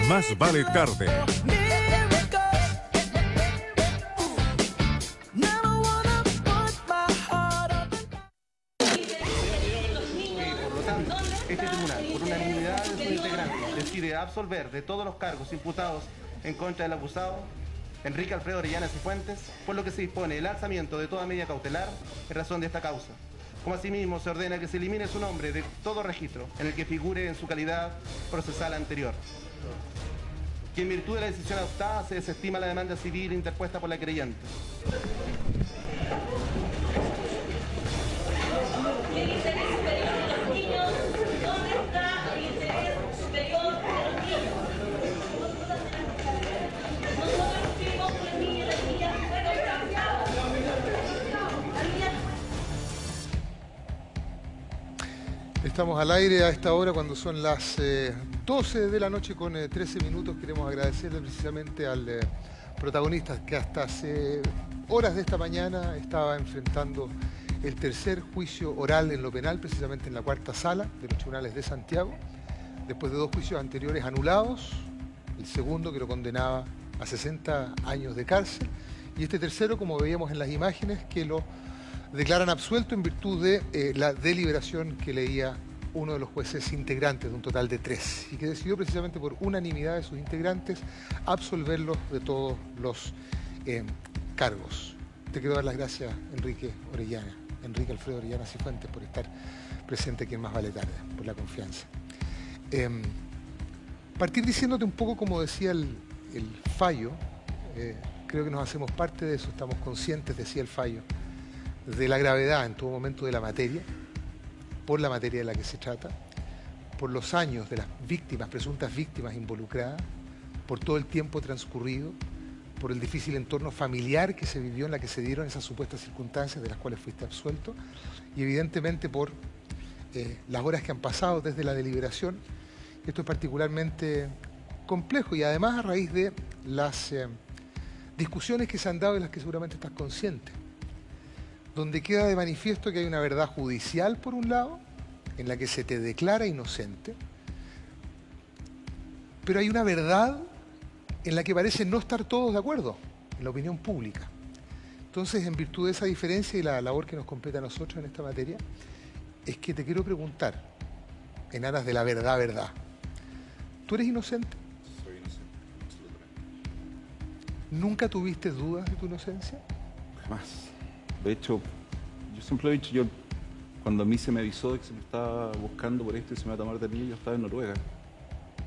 Más vale tarde. Este tribunal, por unanimidad de sus integrantes, decide absolver de todos los cargos imputados en contra del acusado Enrique Alfredo Orellana Cifuentes, por lo que se dispone el alzamiento de toda medida cautelar en razón de esta causa. Como asimismo se ordena que se elimine su nombre de todo registro en el que figure en su calidad procesal anterior. Que en virtud de la decisión adoptada se desestima la demanda civil interpuesta por la creyente. El interés superior de los niños, ¿dónde está el interés superior de los niños? Nosotros fuimos por el niño y las niñas fueron cambiadas. Estamos al aire a esta hora cuando son las 12 de la noche con 13 minutos. Queremos agradecerle precisamente al protagonista que hasta hace horas de esta mañana estaba enfrentando el tercer juicio oral en lo penal, precisamente en la cuarta sala de los tribunales de Santiago, después de 2 juicios anteriores anulados, el segundo que lo condenaba a 60 años de cárcel, y este tercero, como veíamos en las imágenes, que lo declaran absuelto en virtud de la deliberación que leía uno de los jueces integrantes de un total de 3, y que decidió precisamente por unanimidad de sus integrantes absolverlos de todos los cargos. Te quiero dar las gracias, Enrique Alfredo Orellana Cifuentes, por estar presente aquí en Más Vale Tarde, por la confianza. Partir diciéndote un poco, como decía el fallo, creo que nos hacemos parte de eso, estamos conscientes, decía el fallo, de la gravedad en todo momento de la materia, por la materia de la que se trata, por los años de las víctimas, presuntas víctimas involucradas, por todo el tiempo transcurrido, por el difícil entorno familiar que se vivió en la que se dieron esas supuestas circunstancias de las cuales fuiste absuelto, y evidentemente por las horas que han pasado desde la deliberación. Esto es particularmente complejo y además a raíz de las discusiones que se han dado y las que seguramente estás consciente, donde queda de manifiesto que hay una verdad judicial por un lado, en la que se te declara inocente, pero hay una verdad en la que parece no estar todos de acuerdo, en la opinión pública. Entonces, en virtud de esa diferencia y la labor que nos compete a nosotros en esta materia, es que te quiero preguntar, en aras de la verdad, ¿tú eres inocente? Soy inocente, absolutamente. ¿Nunca tuviste dudas de tu inocencia? Jamás. De hecho, yo siempre lo he dicho, cuando a mí se me avisó de que se me estaba buscando por esto y se me iba a tomar de mí, yo estaba en Noruega.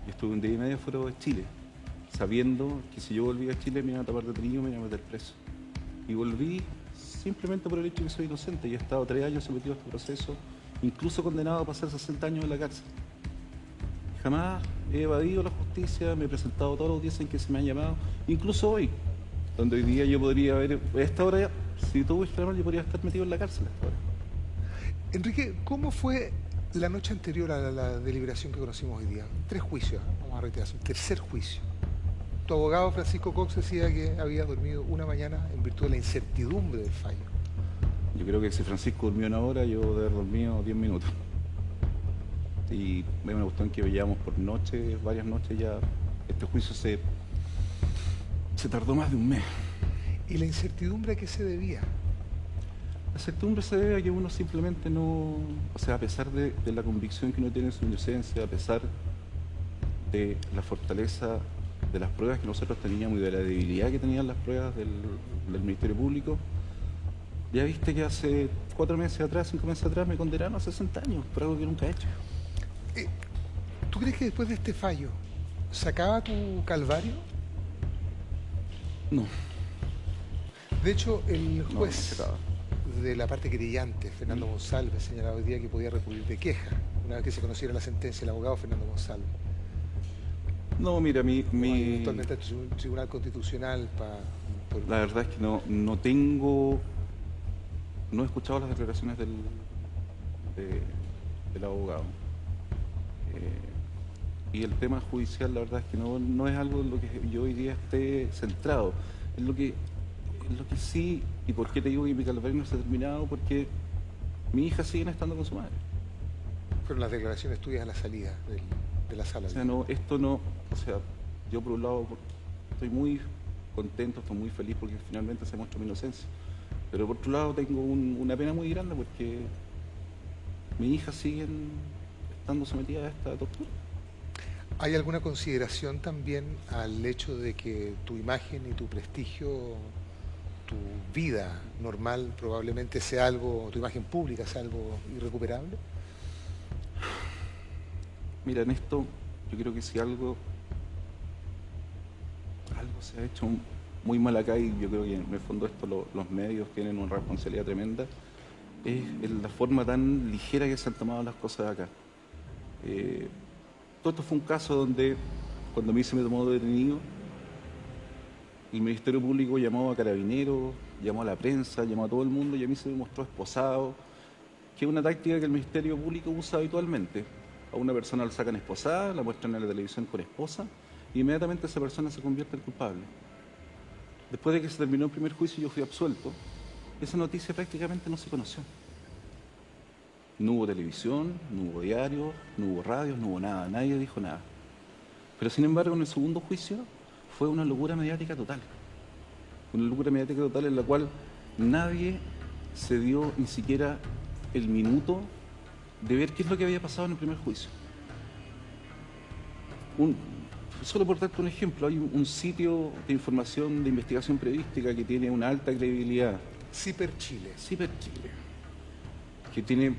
Yo estuve 1 día y medio fuera de Chile, sabiendo que si yo volvía a Chile me iban a tapar de trinillo y me iban a meter preso. Y volví simplemente por el hecho de que soy inocente. Yo he estado 3 años sometido a este proceso, incluso condenado a pasar 60 años en la cárcel. Jamás he evadido la justicia, me he presentado todos los días en que se me han llamado, incluso hoy, donde hoy día yo podría haber, a esta hora, si todo fuera mal, yo podría estar metido en la cárcel a esta hora. Enrique, ¿cómo fue la noche anterior a la deliberación que conocimos hoy día? 3 juicios, vamos a reiterar, un tercer juicio. Tu abogado Francisco Cox decía que había dormido una mañana en virtud de la incertidumbre del fallo. Yo creo que si Francisco durmió 1 hora, yo debo haber dormido 10 minutos. Y es una cuestión que veíamos por noche, varias noches ya. Este juicio se tardó más de 1 mes. ¿Y la incertidumbre a qué se debía? La incertidumbre se debe a que uno simplemente no... O sea, a pesar de la convicción que uno tiene en su inocencia, a pesar de la fortaleza de las pruebas que nosotros teníamos y de la debilidad que tenían las pruebas del Ministerio Público, ya viste que hace 4 meses atrás, 5 meses atrás, me condenaron a 60 años por algo que nunca he hecho. ¿Tú crees que después de este fallo se acaba tu calvario? No. De hecho, el juez no se acaba. de la parte querellante, Fernando González, señalaba hoy día que podía recurrir de queja una vez que se conociera la sentencia, el abogado Fernando González. No, mira, Actualmente el Tribunal Constitucional La verdad es que no he escuchado las declaraciones del abogado. Y el tema judicial, la verdad es que no es algo en lo que yo hoy día esté centrado. Es lo que sí, y por qué te digo que mi calvario no se ha terminado, porque mi hija sigue estando con su madre. Fueron las declaraciones tuyas a la salida de la sala. O sea, esto no, o sea, Yo por un lado estoy muy contento, estoy muy feliz porque finalmente se muestra mi inocencia. Pero por otro lado tengo una pena muy grande porque mis hijas siguen estando sometidas a esta tortura. ¿Hay alguna consideración también al hecho de que tu imagen y tu prestigio, tu vida normal probablemente sea algo, tu imagen pública sea algo irrecuperable? Mira, en esto yo creo que si algo se ha hecho muy mal acá, y yo creo que en el fondo esto los medios tienen una responsabilidad tremenda, es la forma tan ligera que se han tomado las cosas acá. Todo esto fue un caso donde, cuando a mí se me tomó detenido, el Ministerio Público llamó a carabineros, llamó a la prensa, llamó a todo el mundo y a mí se me mostró esposado, que es una táctica que el Ministerio Público usa habitualmente. A una persona la sacan esposada, la muestran en la televisión con esposa, y inmediatamente esa persona se convierte en culpable. Después de que se terminó el primer juicio y yo fui absuelto, esa noticia prácticamente no se conoció. No hubo televisión, no hubo diario, no hubo radio, no hubo nada, nadie dijo nada. Pero sin embargo, en el segundo juicio fue una locura mediática total. Una locura mediática total en la cual nadie se dio ni siquiera el minuto de ver qué es lo que había pasado en el primer juicio. Solo por darte un ejemplo, hay un sitio de información de investigación periodística que tiene una alta credibilidad. CIPER Chile. CIPER Chile, que tiene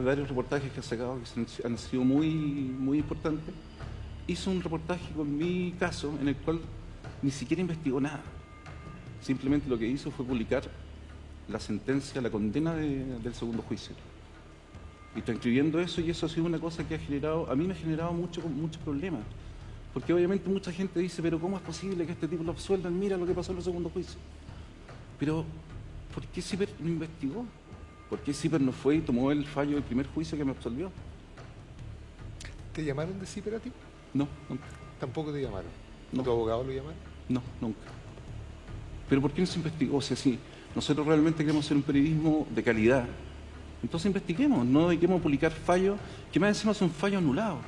varios reportajes que ha sacado que han sido muy importantes. Hizo un reportaje con mi caso en el cual ni siquiera investigó nada. Simplemente lo que hizo fue publicar la sentencia, la condena del segundo juicio. Y transcribiendo eso, y eso ha sido una cosa que a mí me ha generado muchos problemas. Porque obviamente mucha gente dice, pero ¿cómo es posible que este tipo lo absueldan? Mira lo que pasó en el segundo juicio. Pero, ¿por qué CIPER no investigó? ¿Por qué CIPER no fue y tomó el fallo del primer juicio que me absolvió? ¿Te llamaron de CIPER a ti? No, nunca. ¿Tampoco te llamaron? No. ¿Tu abogado lo llamaron? No, nunca. ¿Pero por qué no se investigó? O sea, si nosotros realmente queremos hacer un periodismo de calidad, entonces investiguemos, no dediquemos a publicar fallos que más encima son fallos anulados.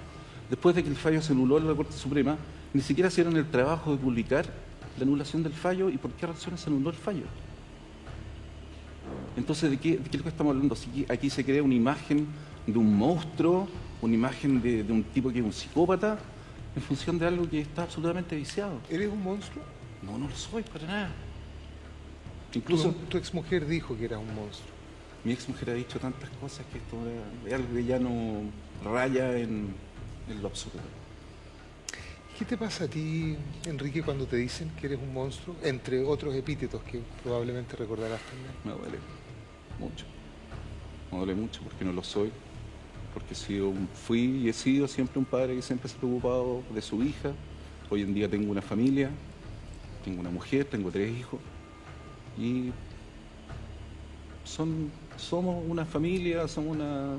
Después de que el fallo se anuló en la Corte Suprema, ni siquiera hicieron el trabajo de publicar la anulación del fallo y por qué razones se anuló el fallo. Entonces, ¿de qué es lo que estamos hablando? Aquí se crea una imagen de un monstruo, una imagen de un tipo que es un psicópata, en función de algo que está absolutamente viciado. ¿Eres un monstruo? No, no lo soy, para nada. Incluso Tu exmujer dijo que eras un monstruo. mi exmujer ha dicho tantas cosas que esto es algo que ya no raya en lo absurdo. ¿Qué te pasa a ti, Enrique, cuando te dicen que eres un monstruo? Entre otros epítetos que probablemente recordarás también. Me duele mucho. Me duele mucho porque no lo soy. Porque fui y he sido siempre un padre que siempre se ha preocupado de su hija. Hoy en día tengo una familia, tengo una mujer, tengo 3 hijos. Y somos una familia, somos una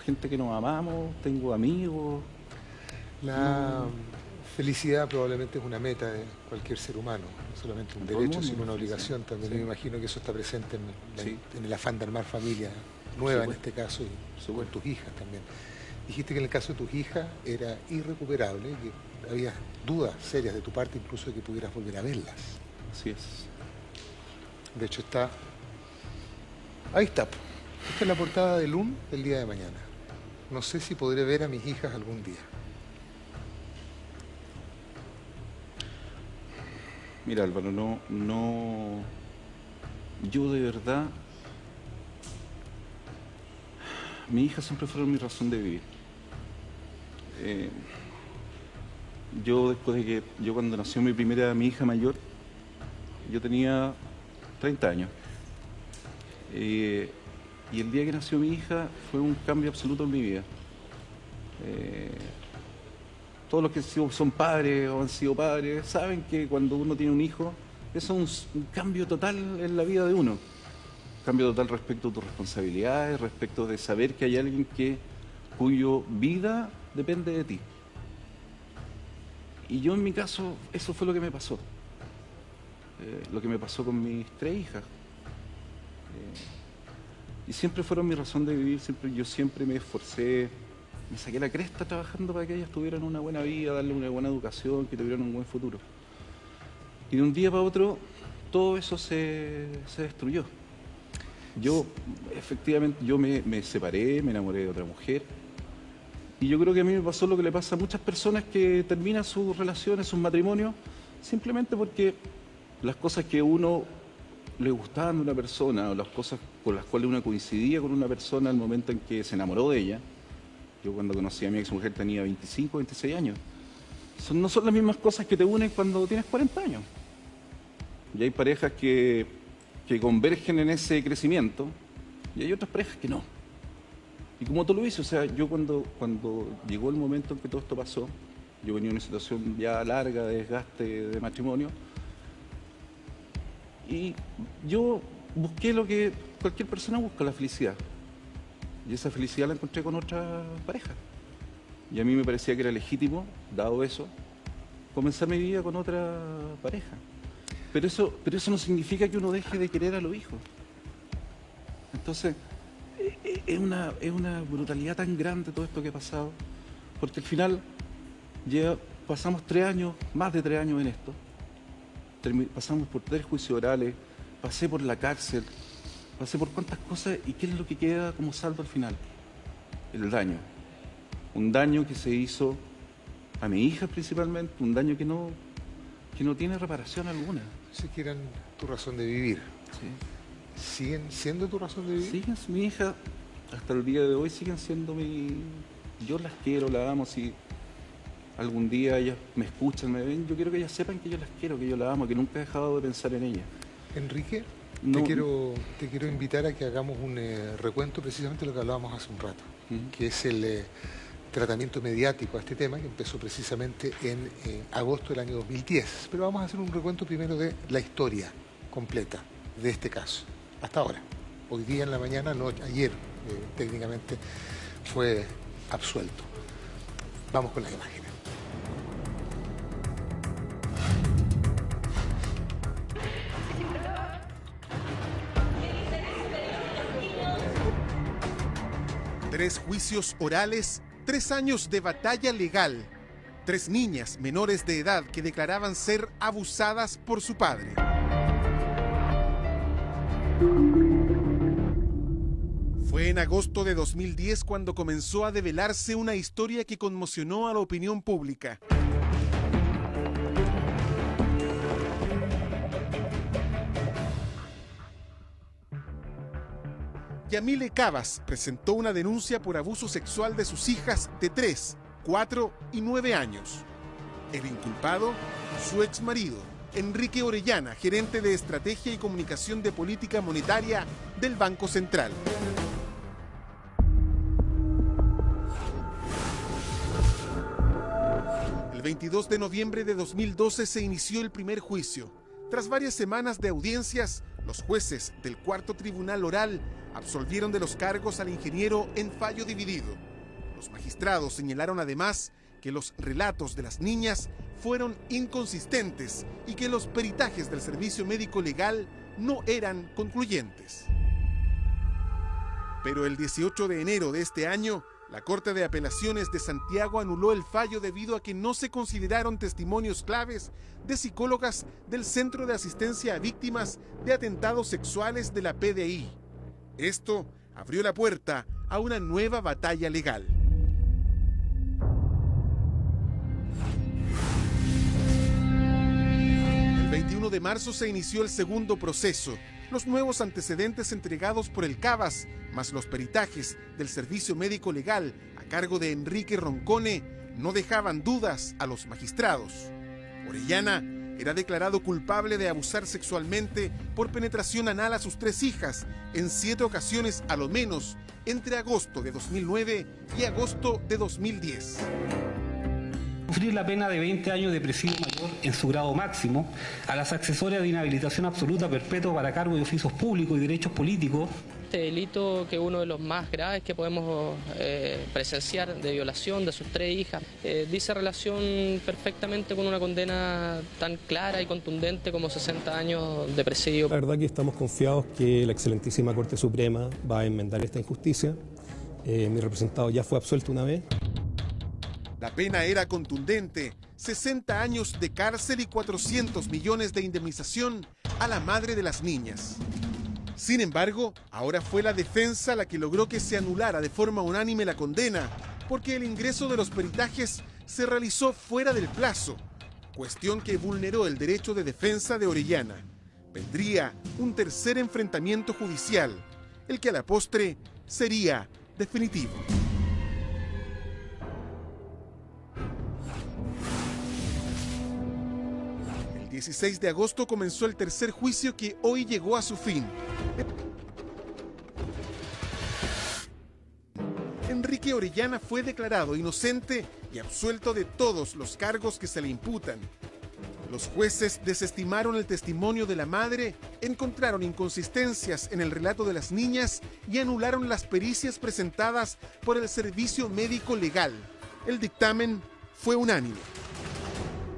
gente que nos amamos, tengo amigos. La felicidad probablemente es una meta de cualquier ser humano, no solamente un Todo el derecho, mundo, sino una sí, obligación sí. también. Sí. Me imagino que eso está presente Sí. en el afán de armar familia nueva en supuesto. este caso y con Supuesto. tus hijas también. Dijiste que en el caso de tus hijas era irrecuperable, que había dudas serias de tu parte incluso de que pudieras volver a verlas. Así es. De hecho está... Ahí está. Esta es la portada de LUN del día de mañana. No sé si podré ver a mis hijas algún día. Mira, Álvaro, yo de verdad, mi hija siempre fueron mi razón de vivir. Yo cuando nació mi hija mayor, yo tenía 30 años. Y el día que nació mi hija fue un cambio absoluto en mi vida. Todos los que son padres o han sido padres saben que cuando uno tiene un hijo, eso es un cambio total en la vida de uno. Un cambio total respecto a tus responsabilidades, respecto de saber que hay alguien cuyo vida depende de ti. Y yo en mi caso, eso fue lo que me pasó. Lo que me pasó con mis 3 hijas. Y siempre fueron mi razón de vivir, yo siempre me esforcé me saqué la cresta trabajando para que ellas tuvieran una buena vida, darle una buena educación, que tuvieran un buen futuro. Y de un día para otro, todo eso se destruyó. Yo, efectivamente, me separé, me enamoré de otra mujer. Y yo creo que a mí me pasó lo que le pasa a muchas personas que terminan sus relaciones, sus matrimonios, simplemente porque las cosas que a uno le gustaban de una persona, o las cosas con las cuales uno coincidía con una persona al momento en que se enamoró de ella. Yo cuando conocí a mi exmujer tenía 25, 26 años. No son las mismas cosas que te unen cuando tienes 40 años. Y hay parejas que convergen en ese crecimiento y hay otras parejas que no. Y como tú lo dices, o sea, yo cuando llegó el momento en que todo esto pasó, yo venía en una situación ya larga de desgaste de matrimonio y yo busqué lo que cualquier persona busca, la felicidad. Y esa felicidad la encontré con otra pareja. Y a mí me parecía que era legítimo, dado eso, comenzar mi vida con otra pareja. Pero eso no significa que uno deje de querer a los hijos. Entonces, es una brutalidad tan grande todo esto que ha pasado, porque al final pasamos 3 años, más de 3 años en esto. Pasamos por 3 juicios orales, pasé por la cárcel, pasé por cuántas cosas, y ¿qué es lo que queda como saldo al final? El daño. Un daño que se hizo a mi hija principalmente, un daño que no tiene reparación alguna. Si quieren tu razón de vivir. Sí. ¿Siguen siendo tu razón de vivir? Siguen, mi hija, hasta el día de hoy siguen siendo yo las quiero, las amo. Si algún día ellas me escuchan, me ven, yo quiero que ellas sepan que yo las quiero, que yo las amo, que nunca he dejado de pensar en ellas. Enrique, No. te quiero invitar a que hagamos un recuento precisamente de lo que hablábamos hace un rato, que es el tratamiento mediático a este tema, que empezó precisamente en agosto del año 2010. Pero vamos a hacer un recuento primero de la historia completa de este caso, hasta ahora. Hoy día en la mañana, no, ayer técnicamente fue absuelto. Vamos con las imágenes. Tres juicios orales, 3 años de batalla legal. 3 niñas menores de edad que declaraban ser abusadas por su padre. Fue en agosto de 2010 cuando comenzó a develarse una historia que conmocionó a la opinión pública. Yamile Cavas presentó una denuncia por abuso sexual de sus hijas de 3, 4 y 9 años. El inculpado, su exmarido, Enrique Orellana, gerente de Estrategia y Comunicación de Política Monetaria del Banco Central. El 22 de noviembre de 2012 se inició el primer juicio. Tras varias semanas de audiencias, los jueces del cuarto tribunal oral absolvieron de los cargos al ingeniero en fallo dividido. Los magistrados señalaron además que los relatos de las niñas fueron inconsistentes y que los peritajes del servicio médico legal no eran concluyentes. Pero el 18 de enero de este año, la Corte de Apelaciones de Santiago anuló el fallo debido a que no se consideraron testimonios claves de psicólogas del Centro de Asistencia a Víctimas de Atentados Sexuales de la PDI. Esto abrió la puerta a una nueva batalla legal. El 21 de marzo se inició el segundo proceso. Los nuevos antecedentes entregados por el Cavas, más los peritajes del Servicio Médico Legal a cargo de Enrique Roncone, no dejaban dudas a los magistrados. Orellana era declarado culpable de abusar sexualmente por penetración anal a sus 3 hijas en 7 ocasiones a lo menos entre agosto de 2009 y agosto de 2010. Sufrir la pena de 20 años de presidio mayor en su grado máximo a las accesoras de inhabilitación absoluta perpetua para cargos de oficios públicos y derechos políticos. Este delito, que es uno de los más graves que podemos presenciar, de violación de sus 3 hijas, dice relación perfectamente con una condena tan clara y contundente como 60 años de presidio. La verdad que estamos confiados que la excelentísima Corte Suprema va a enmendar esta injusticia Mi representado ya fue absuelto una vez. La pena era contundente: 60 años de cárcel y 400 millones de indemnización a la madre de las niñas. Sin embargo, ahora fue la defensa la que logró que se anulara de forma unánime la condena, porque el ingreso de los peritajes se realizó fuera del plazo, cuestión que vulneró el derecho de defensa de Orellana. Vendría un tercer enfrentamiento judicial, el que a la postre sería definitivo. El 16 de agosto comenzó el tercer juicio que hoy llegó a su fin. Enrique Orellana fue declarado inocente y absuelto de todos los cargos que se le imputan. Los jueces desestimaron el testimonio de la madre, encontraron inconsistencias en el relato de las niñas y anularon las pericias presentadas por el Servicio Médico Legal. El dictamen fue unánime.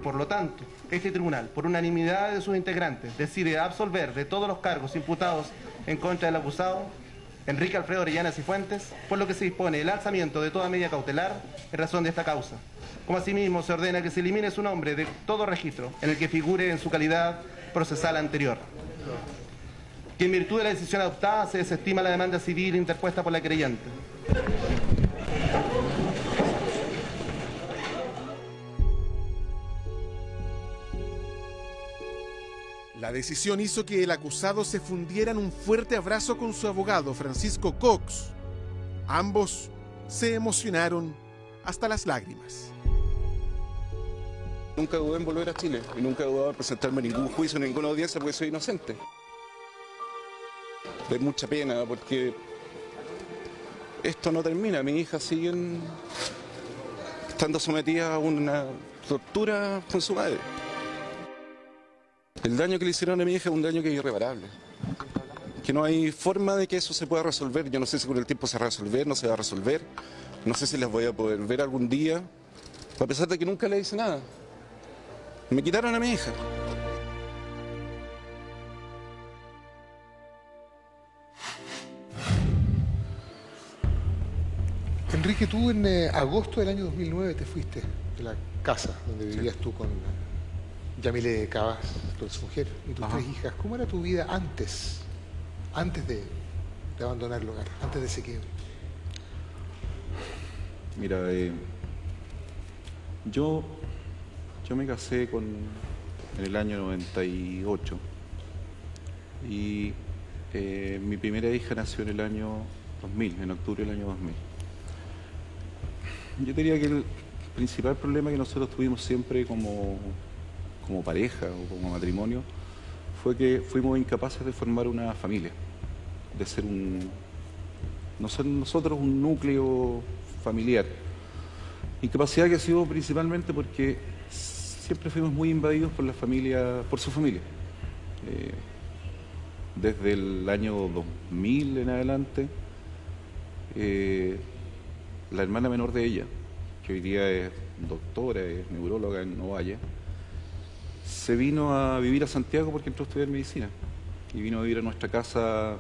Por lo tanto, este tribunal, por unanimidad de sus integrantes, decide absolver de todos los cargos imputados en contra del acusado Enrique Alfredo Orellana Cifuentes, por lo que se dispone el alzamiento de toda medida cautelar en razón de esta causa. Como asimismo se ordena que se elimine su nombre de todo registro en el que figure en su calidad procesal anterior. Que en virtud de la decisión adoptada se desestima la demanda civil interpuesta por la querellante. La decisión hizo que el acusado se fundiera en un fuerte abrazo con su abogado, Francisco Cox. Ambos se emocionaron hasta las lágrimas. Nunca dudé en volver a Chile y nunca dudé en presentarme en ningún juicio, en ninguna audiencia, porque soy inocente. De mucha pena, porque esto no termina. Mis hijas siguen estando sometidas a una tortura con su madre. El daño que le hicieron a mi hija es un daño que es irreparable. Que no hay forma de que eso se pueda resolver. Yo no sé si con el tiempo se va a resolver, no se va a resolver. No sé si las voy a poder ver algún día, a pesar de que nunca le hice nada. Me quitaron a mi hija. Enrique, tú en agosto del año 2009 te fuiste de la casa donde vivías tú con Yamile Cabas, tu exmujer, y tus tres hijas. ¿Cómo era tu vida antes de abandonar el hogar, antes de ese quiebre? Mira, yo me casé en el año 98 y mi primera hija nació en el año 2000, en octubre del año 2000. Yo diría que el principal problema que nosotros tuvimos siempre como pareja o como matrimonio fue que fuimos incapaces de formar una familia, de ser nosotros un núcleo familiar. Incapacidad que ha sido principalmente porque siempre fuimos muy invadidos por su familia. Desde el año 2000 en adelante, la hermana menor de ella, que hoy día es doctora, es neuróloga en Ovalle, se vino a vivir a Santiago porque entró a estudiar medicina y vino a vivir a nuestra casa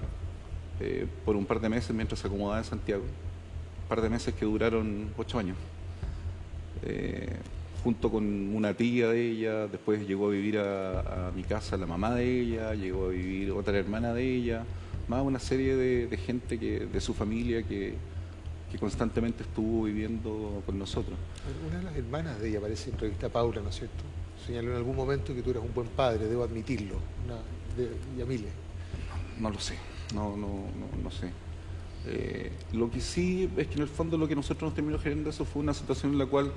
por un par de meses mientras se acomodaba en Santiago. Un par de meses que duraron 8 años. Junto con una tía de ella, después llegó a vivir a mi casa la mamá de ella, llegó a vivir otra hermana de ella, más una serie de gente de su familia que constantemente estuvo viviendo con nosotros. Una de las hermanas de ella, parece, en entrevista a Paula, ¿no es cierto?, señaló en algún momento que tú eras un buen padre, debo admitirlo, de Yamile. No lo sé, no sé. Lo que sí es que en el fondo lo que nosotros nos terminó generando eso fue una situación en la cual,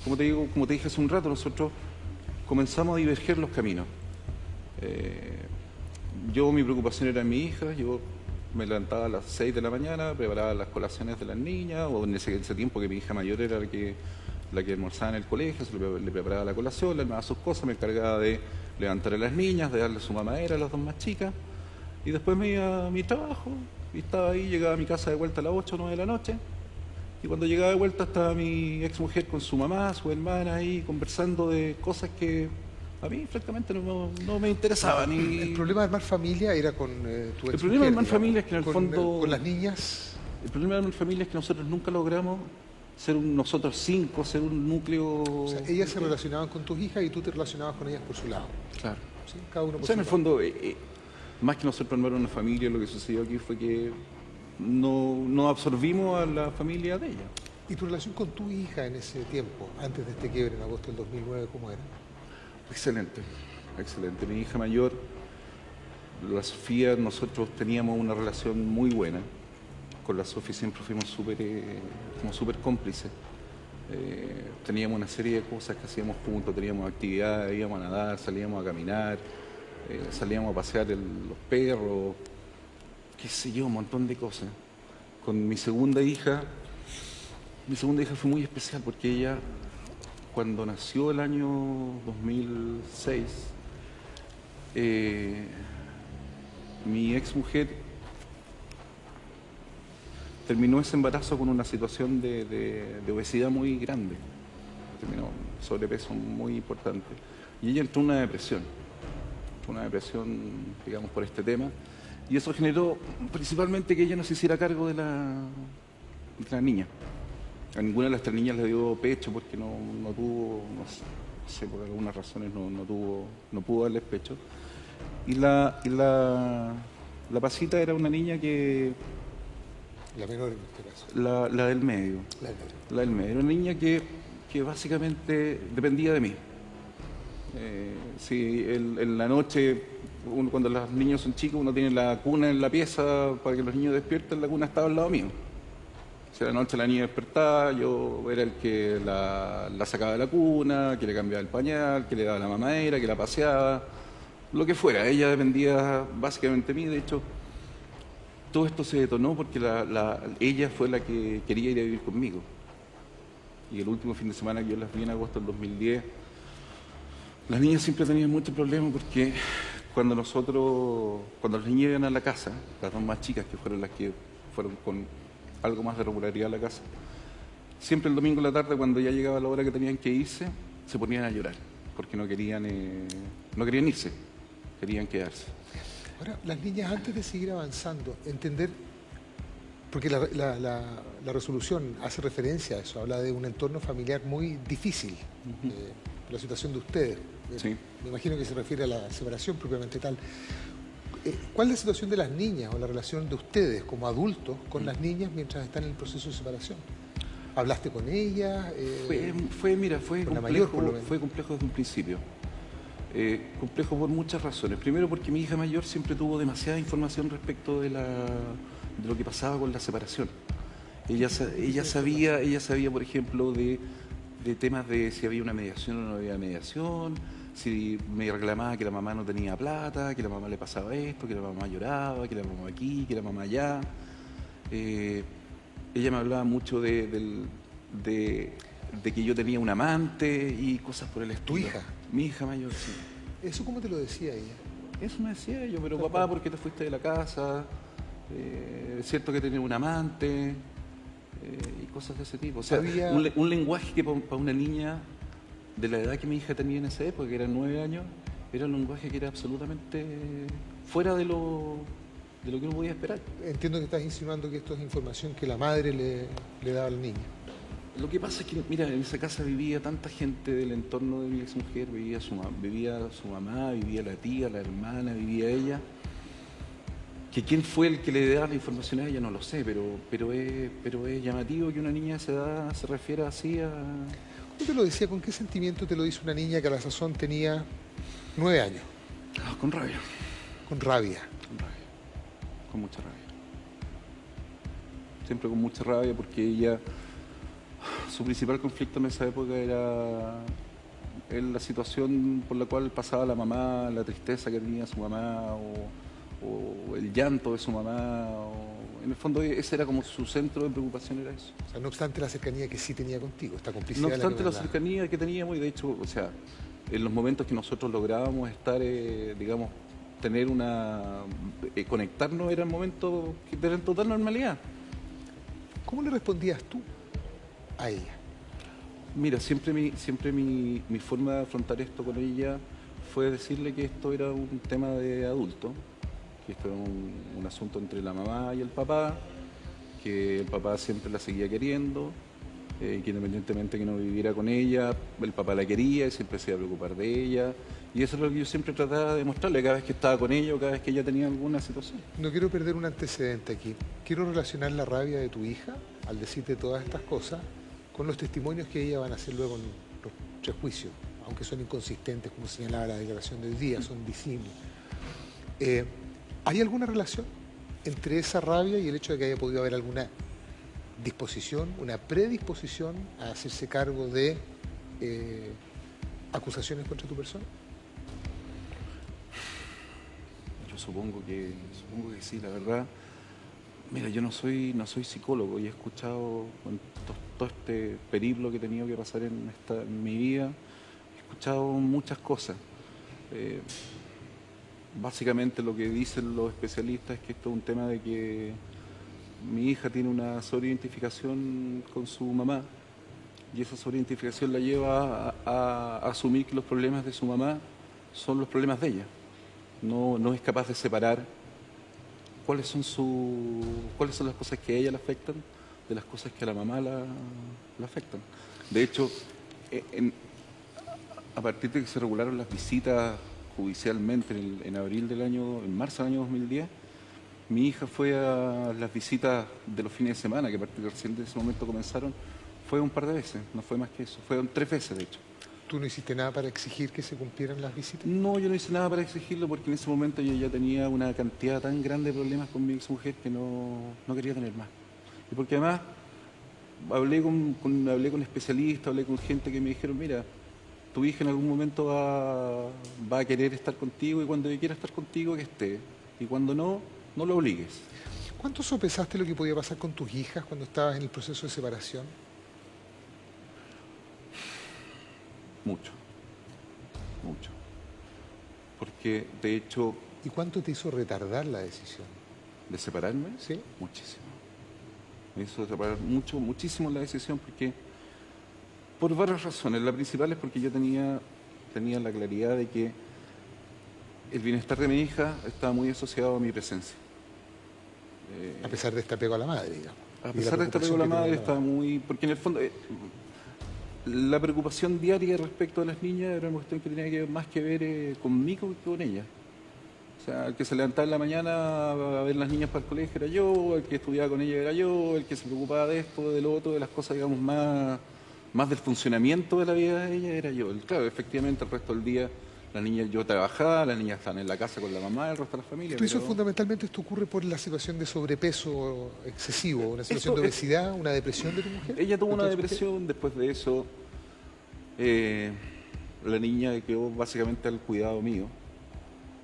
como te dije hace un rato, nosotros comenzamos a diverger los caminos. Mi preocupación era mi hija, yo me levantaba a las 6 de la mañana, preparaba las colaciones de las niñas, o en ese tiempo que mi hija mayor era la que almorzaba en el colegio, le preparaba la colación, le armaba sus cosas, me encargaba de levantar a las niñas, de darle su mamadera a las dos más chicas, y después me iba a mi trabajo, y estaba ahí, llegaba a mi casa de vuelta a las 8 o 9 de la noche, y cuando llegaba de vuelta estaba mi exmujer con su mamá, su hermana ahí, conversando de cosas que A mí, francamente, no me interesaba ni... El problema de armar familia era con tu ex. El problema de armar familia es que en el fondo... Con las niñas. El problema de armar familia es que nosotros nunca logramos ser nosotros 5, ser un núcleo... O sea, ellas se relacionaban con tus hijas y tú te relacionabas con ellas por su lado. Claro. ¿Sí? Cada uno por o sea, su en el lado. fondo, más que nosotros armar una familia, lo que sucedió aquí fue que no absorbimos a la familia de ella. ¿Y tu relación con tu hija en ese tiempo, antes de este quiebre, en agosto del 2009, cómo era? Excelente, excelente. Mi hija mayor, la Sofía, nosotros teníamos una relación muy buena. Con la Sofía siempre fuimos súper cómplices. Teníamos una serie de cosas que hacíamos juntos, teníamos actividades, íbamos a nadar, salíamos a caminar, salíamos a pasear los perros, qué sé yo, un montón de cosas. Con mi segunda hija fue muy especial porque ella, cuando nació el año 2006, mi ex mujer terminó ese embarazo con una situación de obesidad muy grande, terminó sobrepeso muy importante. Y ella entró en una depresión, digamos, por este tema. Y eso generó principalmente que ella no se hiciera cargo de la niña. A ninguna de las 3 niñas le dio pecho porque no tuvo, no sé, por algunas razones no pudo darles pecho. Y la Pasita era una niña que... La menor en este caso. La del medio. La del medio. Era una niña que básicamente dependía de mí. Si en la noche, cuando los niños son chicos, uno tiene la cuna en la pieza para que los niños despierten, la cuna estaba al lado mío. Si a la noche la niña despertaba, yo era el que la sacaba de la cuna, que le cambiaba el pañal, que le daba la mamadera, que la paseaba, lo que fuera. Ella dependía básicamente de mí. De hecho, todo esto se detonó porque ella fue la que quería ir a vivir conmigo. Y el último fin de semana que yo las vi en agosto del 2010, las niñas siempre tenían muchos problemas porque cuando los niños iban a la casa, las 2 más chicas que fueron las que fueron con algo más de regularidad a la casa, siempre el domingo en la tarde, cuando ya llegaba la hora que tenían que irse, se ponían a llorar porque no querían irse, querían quedarse. Ahora, las niñas, antes de seguir avanzando, entender, porque la resolución hace referencia a eso, habla de un entorno familiar muy difícil, la situación de ustedes. Sí. Me imagino que se refiere a la separación propiamente tal. ¿Cuál es la situación de las niñas o la relación de ustedes como adultos con las niñas mientras están en el proceso de separación? ¿Hablaste con ellas? Fue complejo desde un principio. Complejo por muchas razones. Primero porque mi hija mayor siempre tuvo demasiada información respecto de lo que pasaba con la separación. Ella sabía, por ejemplo, de temas de si había una mediación o no había mediación, si me reclamaba que la mamá no tenía plata, que la mamá le pasaba esto, que la mamá lloraba, que la mamá aquí, que la mamá allá. Ella me hablaba mucho de que yo tenía un amante y cosas por el estilo. ¿Tu hija? Mi hija mayor, sí. ¿Eso cómo te lo decía ella? Eso me decía yo, pero papá, ¿por qué te fuiste de la casa? Es cierto que tenía un amante y cosas de ese tipo. O sea, un lenguaje que para una niña de la edad que mi hija tenía en esa época, que eran 9 años, era un lenguaje que era absolutamente fuera de lo que uno podía esperar. Entiendo que estás insinuando que esto es información que la madre le daba al niño. Lo que pasa es que, mira, en esa casa vivía tanta gente del entorno de mi ex mujer, vivía su mamá, vivía la tía, la hermana, vivía ella. Que quién fue el que le daba la información a ella no lo sé, pero es llamativo que una niña de esa edad se refiera así a... ¿Cómo te lo decía? ¿Con qué sentimiento te lo dice una niña que a la sazón tenía 9 años? Con rabia. Con rabia. Con rabia. Con mucha rabia. Siempre con mucha rabia porque ella... Su principal conflicto en esa época era la situación por la cual pasaba la mamá, la tristeza que tenía su mamá o el llanto de su mamá. En el fondo ese era como su centro de preocupación, era eso. O sea, no obstante la cercanía que sí tenía contigo, esta complicidad. No obstante la cercanía que teníamos y de hecho, o sea, en los momentos que nosotros lográbamos estar, digamos, tener conectarnos eran momentos de total normalidad. ¿Cómo le respondías tú a ella? Mira, siempre mi forma de afrontar esto con ella fue decirle que esto era un tema de adulto, que esto era un asunto entre la mamá y el papá, que el papá siempre la seguía queriendo, que independientemente que no viviera con ella, el papá la quería y siempre se iba a preocupar de ella. Y eso es lo que yo siempre trataba de mostrarle cada vez que estaba con ella o cada vez que ella tenía alguna situación. No quiero perder un antecedente aquí. Quiero relacionar la rabia de tu hija al decirte todas estas cosas con los testimonios que ella van a hacer luego en los 3 juicios, aunque son inconsistentes, como señalaba la declaración de hoy día, son disímiles. ¿Hay alguna relación entre esa rabia y el hecho de que haya podido haber alguna disposición, una predisposición a hacerse cargo de acusaciones contra tu persona? Yo supongo que sí, la verdad. Mira, yo no soy psicólogo y he escuchado con todo este periplo que he tenido que pasar en mi vida, he escuchado muchas cosas. Básicamente lo que dicen los especialistas es que esto es un tema de que mi hija tiene una sobreidentificación con su mamá y esa sobreidentificación la lleva a asumir que los problemas de su mamá son los problemas de ella. No es capaz de separar cuáles son las cosas que a ella le afectan de las cosas que a la mamá la afectan. De hecho, a partir de que se regularon las visitas judicialmente en marzo del año 2010, mi hija fue a las visitas de los fines de semana, que a partir de recién de ese momento comenzaron, fue un par de veces, no fue más que eso, fueron 3 veces de hecho. ¿Tú no hiciste nada para exigir que se cumplieran las visitas? No, yo no hice nada para exigirlo porque en ese momento yo ya tenía una cantidad tan grande de problemas con mi exmujer que no quería tener más. Y porque además hablé con especialistas, hablé con gente que me dijeron, mira, tu hija en algún momento va a querer estar contigo y cuando quiera estar contigo que esté. Y cuando no lo obligues. ¿Cuánto sopesaste lo que podía pasar con tus hijas cuando estabas en el proceso de separación? Mucho. Porque, de hecho... ¿Y cuánto te hizo retardar la decisión? ¿De separarme? Sí. Muchísimo. Me hizo separar muchísimo la decisión porque... Por varias razones. La principal es porque yo tenía la claridad de que el bienestar de mi hija estaba muy asociado a mi presencia. A pesar de este apego a la madre, digamos. A pesar de este apego a la madre estaba muy... Porque en el fondo... la preocupación diaria respecto a las niñas era una cuestión que tenía más que ver conmigo que con ellas. O sea, el que se levantaba en la mañana a ver las niñas para el colegio era yo, el que estudiaba con ellas era yo, el que se preocupaba de esto, de lo otro, de las cosas, digamos, más del funcionamiento de la vida de ella era yo. Claro, efectivamente, el resto del día las niñas, yo trabajaba, las niñas estaban en la casa con la mamá, el resto de la familia. Pero eso fundamentalmente esto ocurre por la situación de sobrepeso excesivo, una situación de obesidad, una depresión de tu mujer. Ella tuvo una depresión, después de eso la niña quedó básicamente al cuidado mío.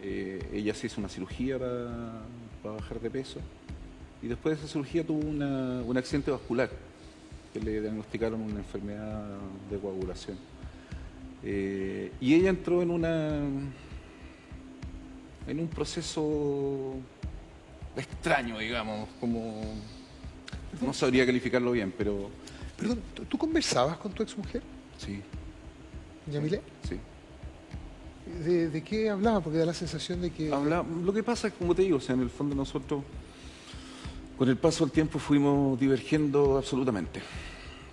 Ella se hizo una cirugía para bajar de peso y después de esa cirugía tuvo un accidente vascular que le diagnosticaron una enfermedad de coagulación. Y ella entró en un proceso extraño, digamos, como no sabría calificarlo bien, pero... Perdón, ¿tú conversabas con tu exmujer? Sí. ¿Yamile? Sí. ¿De qué hablaban? Porque da la sensación de que... Lo que pasa es, como te digo, o sea, en el fondo nosotros, con el paso del tiempo, fuimos divergiendo absolutamente.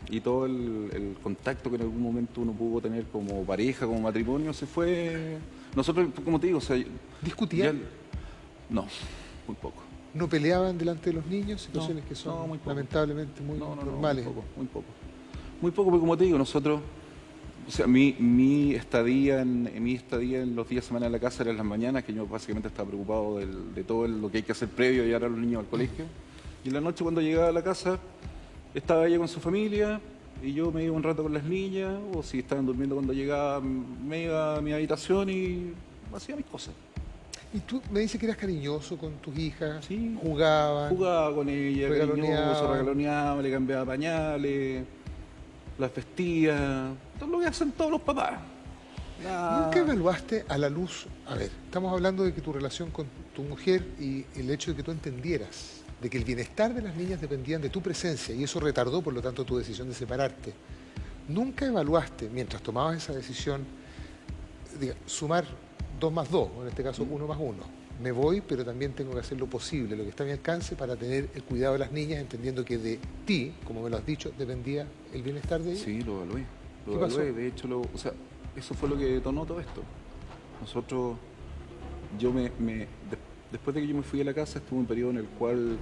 Y todo el contacto que en algún momento uno pudo tener como pareja, como matrimonio, se fue... Nosotros, como te digo, o sea... ¿Discutían? No, muy poco. ¿No peleaban delante de los niños? Situaciones que son muy lamentablemente muy normales. Muy poco. Muy poco, porque como te digo, nosotros... O sea, mi estadía en los días de semana en la casa era en las mañanas, que yo básicamente estaba preocupado de todo lo que hay que hacer previo a llevar a los niños al colegio. Y en la noche cuando llegaba a la casa, estaba ella con su familia, y yo me iba un rato con las niñas, o si estaban durmiendo cuando llegaba, me iba a mi habitación y hacía mis cosas. ¿Y tú me dices que eras cariñoso con tus hijas? Sí. ¿Jugaban? Jugaba con ella, cariñoso, regaloneaba, le cambiaba pañales, las vestía, todo lo que hacen todos los papás. ¿Nunca evaluaste a la luz? A ver, estamos hablando de que tu relación con tu mujer y el hecho de que tú entendieras de que el bienestar de las niñas dependían de tu presencia y eso retardó, por lo tanto, tu decisión de separarte. ¿Nunca evaluaste, mientras tomabas esa decisión, sumar 2 más 2, en este caso 1 más 1. Me voy, pero también tengo que hacer lo posible, lo que está a mi alcance para tener el cuidado de las niñas, entendiendo que de ti, como me lo has dicho, dependía el bienestar de ellas. Sí, lo evalué. Lo ¿Qué pasó? evalué, de hecho, o sea, eso fue lo que detonó todo esto. Nosotros, después de que yo me fui a la casa, estuve un periodo en el cual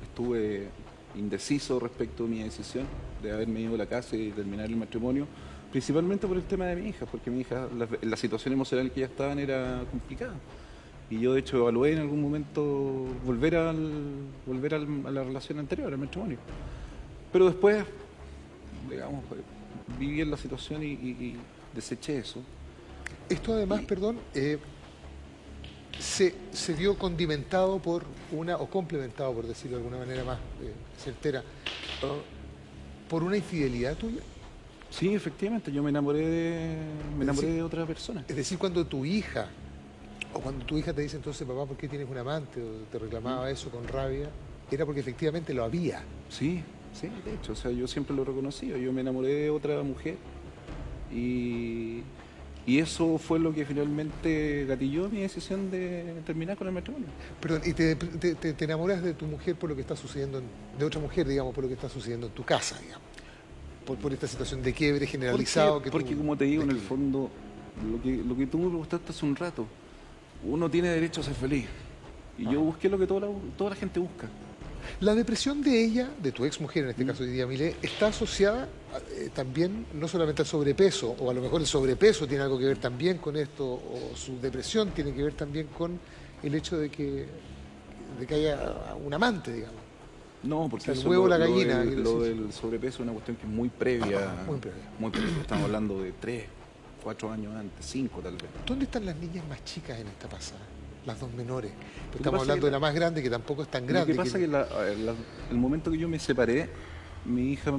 estuve indeciso respecto a mi decisión de haberme ido a la casa y terminar el matrimonio, principalmente por el tema de mi hija, porque mi hija, la situación emocional que ya estaban era complicada. Y yo, de hecho, evalué en algún momento volver a la relación anterior, al matrimonio. Pero después, digamos, viví en la situación y deseché eso. Esto además, perdón, se dio condimentado por o complementado, por decirlo de alguna manera más certera, por una infidelidad tuya. Sí, efectivamente, yo me enamoré de otra persona. Es decir, cuando tu hija te dice entonces, papá, ¿por qué tienes un amante? O te reclamaba eso con rabia, era porque efectivamente lo había. Sí, de hecho, o sea, yo siempre lo he reconocido, yo me enamoré de otra mujer y eso fue lo que finalmente gatilló mi decisión de terminar con el matrimonio. Perdón, ¿y te enamoras de tu mujer por lo que está sucediendo, de otra mujer, digamos, por lo que está sucediendo en tu casa, digamos? Por esta situación de quiebre generalizado. Porque como te digo, en el fondo, lo que tú me preguntaste hace un rato, uno tiene derecho a ser feliz. Y yo busqué lo que toda la gente busca. La depresión de ella, de tu ex mujer en este caso, Didia Milé, está asociada también no solamente al sobrepeso, o a lo mejor el sobrepeso tiene algo que ver también con esto, o su depresión tiene que ver también con el hecho de que haya un amante, digamos. No, porque o sea, el huevo o la gallina. Lo del sobrepeso es una cuestión que es muy previa. Muy previa. Estamos hablando de 3, 4 años antes, 5 tal vez. ¿Dónde están las niñas más chicas en esta pasada? Las dos menores. Estamos hablando de la más grande, que tampoco es tan grande. Lo que pasa es que el momento que yo me separé, mi hija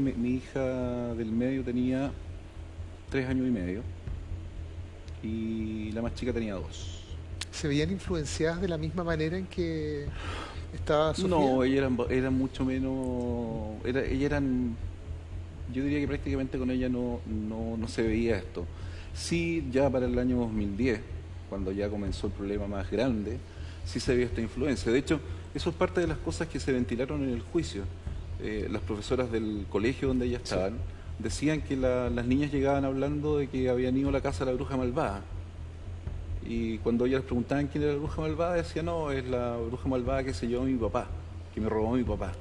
del medio tenía 3 años y medio y la más chica tenía 2. ¿Se veían influenciadas de la misma manera en que estaba Sofía? No, ellas eran mucho menos... yo diría que prácticamente con ella no se veía esto. Sí, ya para el año 2010, cuando ya comenzó el problema más grande, sí se veía esta influencia. De hecho, eso es parte de las cosas que se ventilaron en el juicio. Las profesoras del colegio donde ellas estaban decían que las niñas llegaban hablando de que habían ido a la casa de la bruja malvada. Y cuando ellas les preguntaban quién era la bruja malvada, decían, no, es la bruja malvada que se llevó a mi papá, que me robó a mi papá.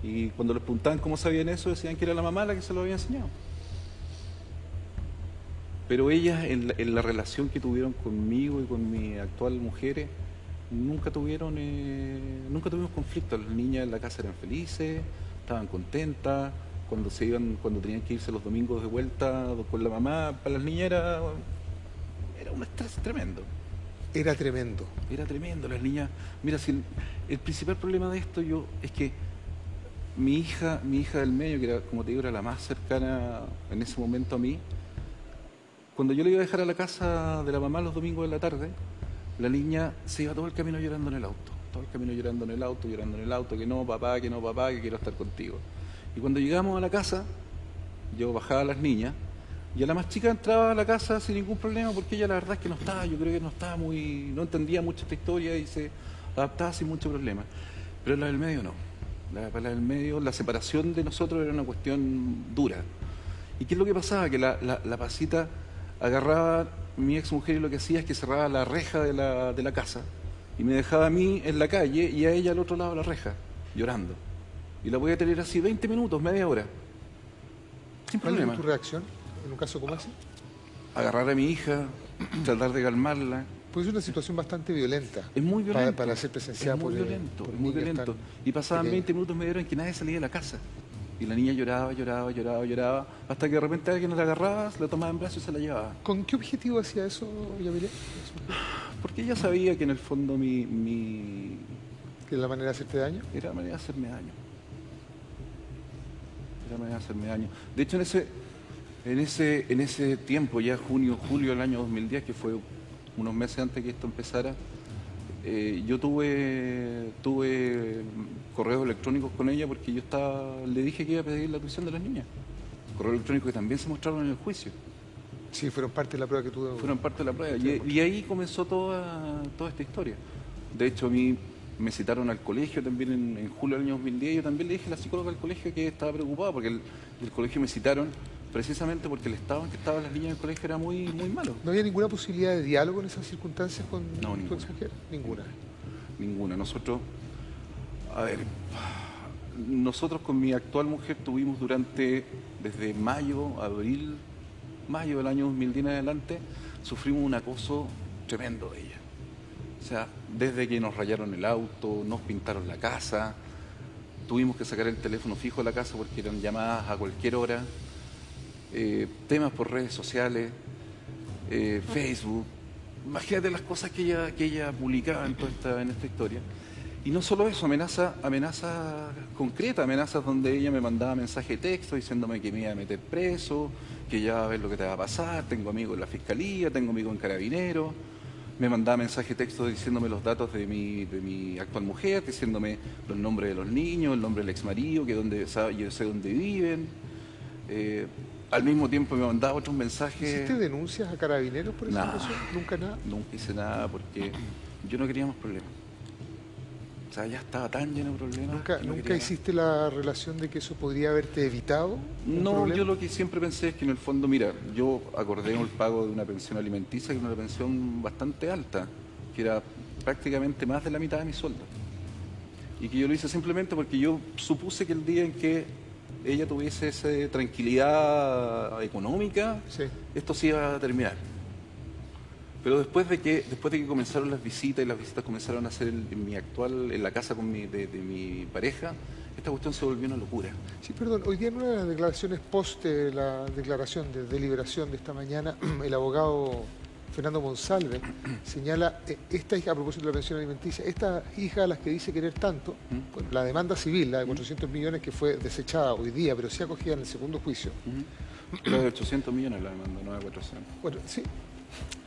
Y cuando les preguntaban cómo sabían eso, decían que era la mamá la que se lo había enseñado. Pero ellas, en la relación que tuvieron conmigo y con mi actual mujer, nunca tuvimos conflictos. Las niñas en la casa eran felices, estaban contentas. Cuando tenían que irse los domingos de vuelta con la mamá, para las niñas era un estrés tremendo. Era tremendo. Era tremendo. Las niñas... Mira, si el principal problema de esto es que mi hija del medio, que era, como te digo, era la más cercana en ese momento a mí, cuando yo le iba a dejar a la casa de la mamá los domingos de la tarde, la niña se iba todo el camino llorando en el auto. Todo el camino llorando en el auto, que no, papá, que quiero estar contigo. Y cuando llegamos a la casa, yo bajaba a las niñas, y a la más chica entraba a la casa sin ningún problema, porque ella la verdad es que yo creo que no entendía mucho esta historia y se adaptaba sin mucho problema. Pero la del medio no. Para la del medio, la separación de nosotros era una cuestión dura. ¿Y qué es lo que pasaba? Que la Pasita agarraba mi ex mujer y lo que hacía es que cerraba la reja de la casa y me dejaba a mí en la calle y a ella al otro lado de la reja, llorando. Y la podía tener así 20 minutos, media hora, sin problema. ¿Cuál es tu reacción en un caso como ese? Agarrar a mi hija, tratar de calmarla. Pues es una situación bastante violenta. Es muy violento. Para ser presenciada es muy por violento, por es muy violento. Y pasaban 20 minutos, media hora en que nadie salía de la casa. Y la niña lloraba, hasta que de repente alguien la agarraba, la tomaba en brazos y se la llevaba. ¿Con qué objetivo hacía eso, Yamiré? Porque ella sabía que en el fondo ¿Que es la manera de hacerte daño? Era la manera de hacerme daño. De hecho, en ese tiempo, ya junio, julio del año 2010, que fue unos meses antes que esto empezara, yo tuve correos electrónicos con ella porque le dije que iba a pedir la tuición de las niñas. Correos electrónicos que también se mostraron en el juicio. Sí, fueron parte de la prueba que tuve. Fueron parte de la prueba. Y ahí comenzó toda esta historia. De hecho, a mí me citaron al colegio también en julio del año 2010. Yo también le dije a la psicóloga del colegio que estaba preocupada porque del colegio me citaron precisamente porque el estado en que estaban las niñas del colegio era muy malo. ¿No había ninguna posibilidad de diálogo en esas circunstancias con tu ninguna. exmujer? Ninguna. Ninguna. Nosotros con mi actual mujer tuvimos desde mayo del año 2010 en adelante, sufrimos un acoso tremendo de ella. O sea, desde que nos rayaron el auto, nos pintaron la casa, tuvimos que sacar el teléfono fijo de la casa porque eran llamadas a cualquier hora, temas por redes sociales, Facebook. Imagínate las cosas que ella publicaba en esta historia. Y no solo eso, amenazas concretas, amenazas donde ella me mandaba mensaje de texto diciéndome que me iba a meter preso, que ya va a ver lo que te va a pasar, tengo amigos en la fiscalía, tengo amigos en Carabineros. Me mandaba mensaje de texto diciéndome los datos de mi actual mujer, diciéndome los nombres de los niños, el nombre del exmarido, yo sé dónde viven. Al mismo tiempo me mandaba otros mensajes. ¿Hiciste denuncias a Carabineros por esa situación? ¿Nunca nada? Nunca hice nada porque yo no quería más problemas. O sea, ya estaba tan lleno de problemas. ¿Nunca hiciste la relación de que eso podría haberte evitado? No, yo lo que siempre pensé es que en el fondo, mira, yo acordé el pago de una pensión alimenticia, que era una pensión bastante alta, que era prácticamente más de la mitad de mi sueldo. Y que yo lo hice simplemente porque yo supuse que el día en que ella tuviese esa tranquilidad económica, sí, esto se iba a terminar. Pero después de que comenzaron las visitas y las visitas comenzaron a hacer en la casa de mi pareja, esta cuestión se volvió una locura. Sí, perdón, hoy día en una de las declaraciones post la declaración de deliberación de esta mañana, el abogado Fernando Monsalve señala esta hija, a propósito de la pensión alimenticia, esta hija a las que dice querer tanto, bueno, la demanda civil, la de 400 millones que fue desechada hoy día, pero sí acogida en el segundo juicio. La de 800 millones la demanda, no de 400. Bueno, sí.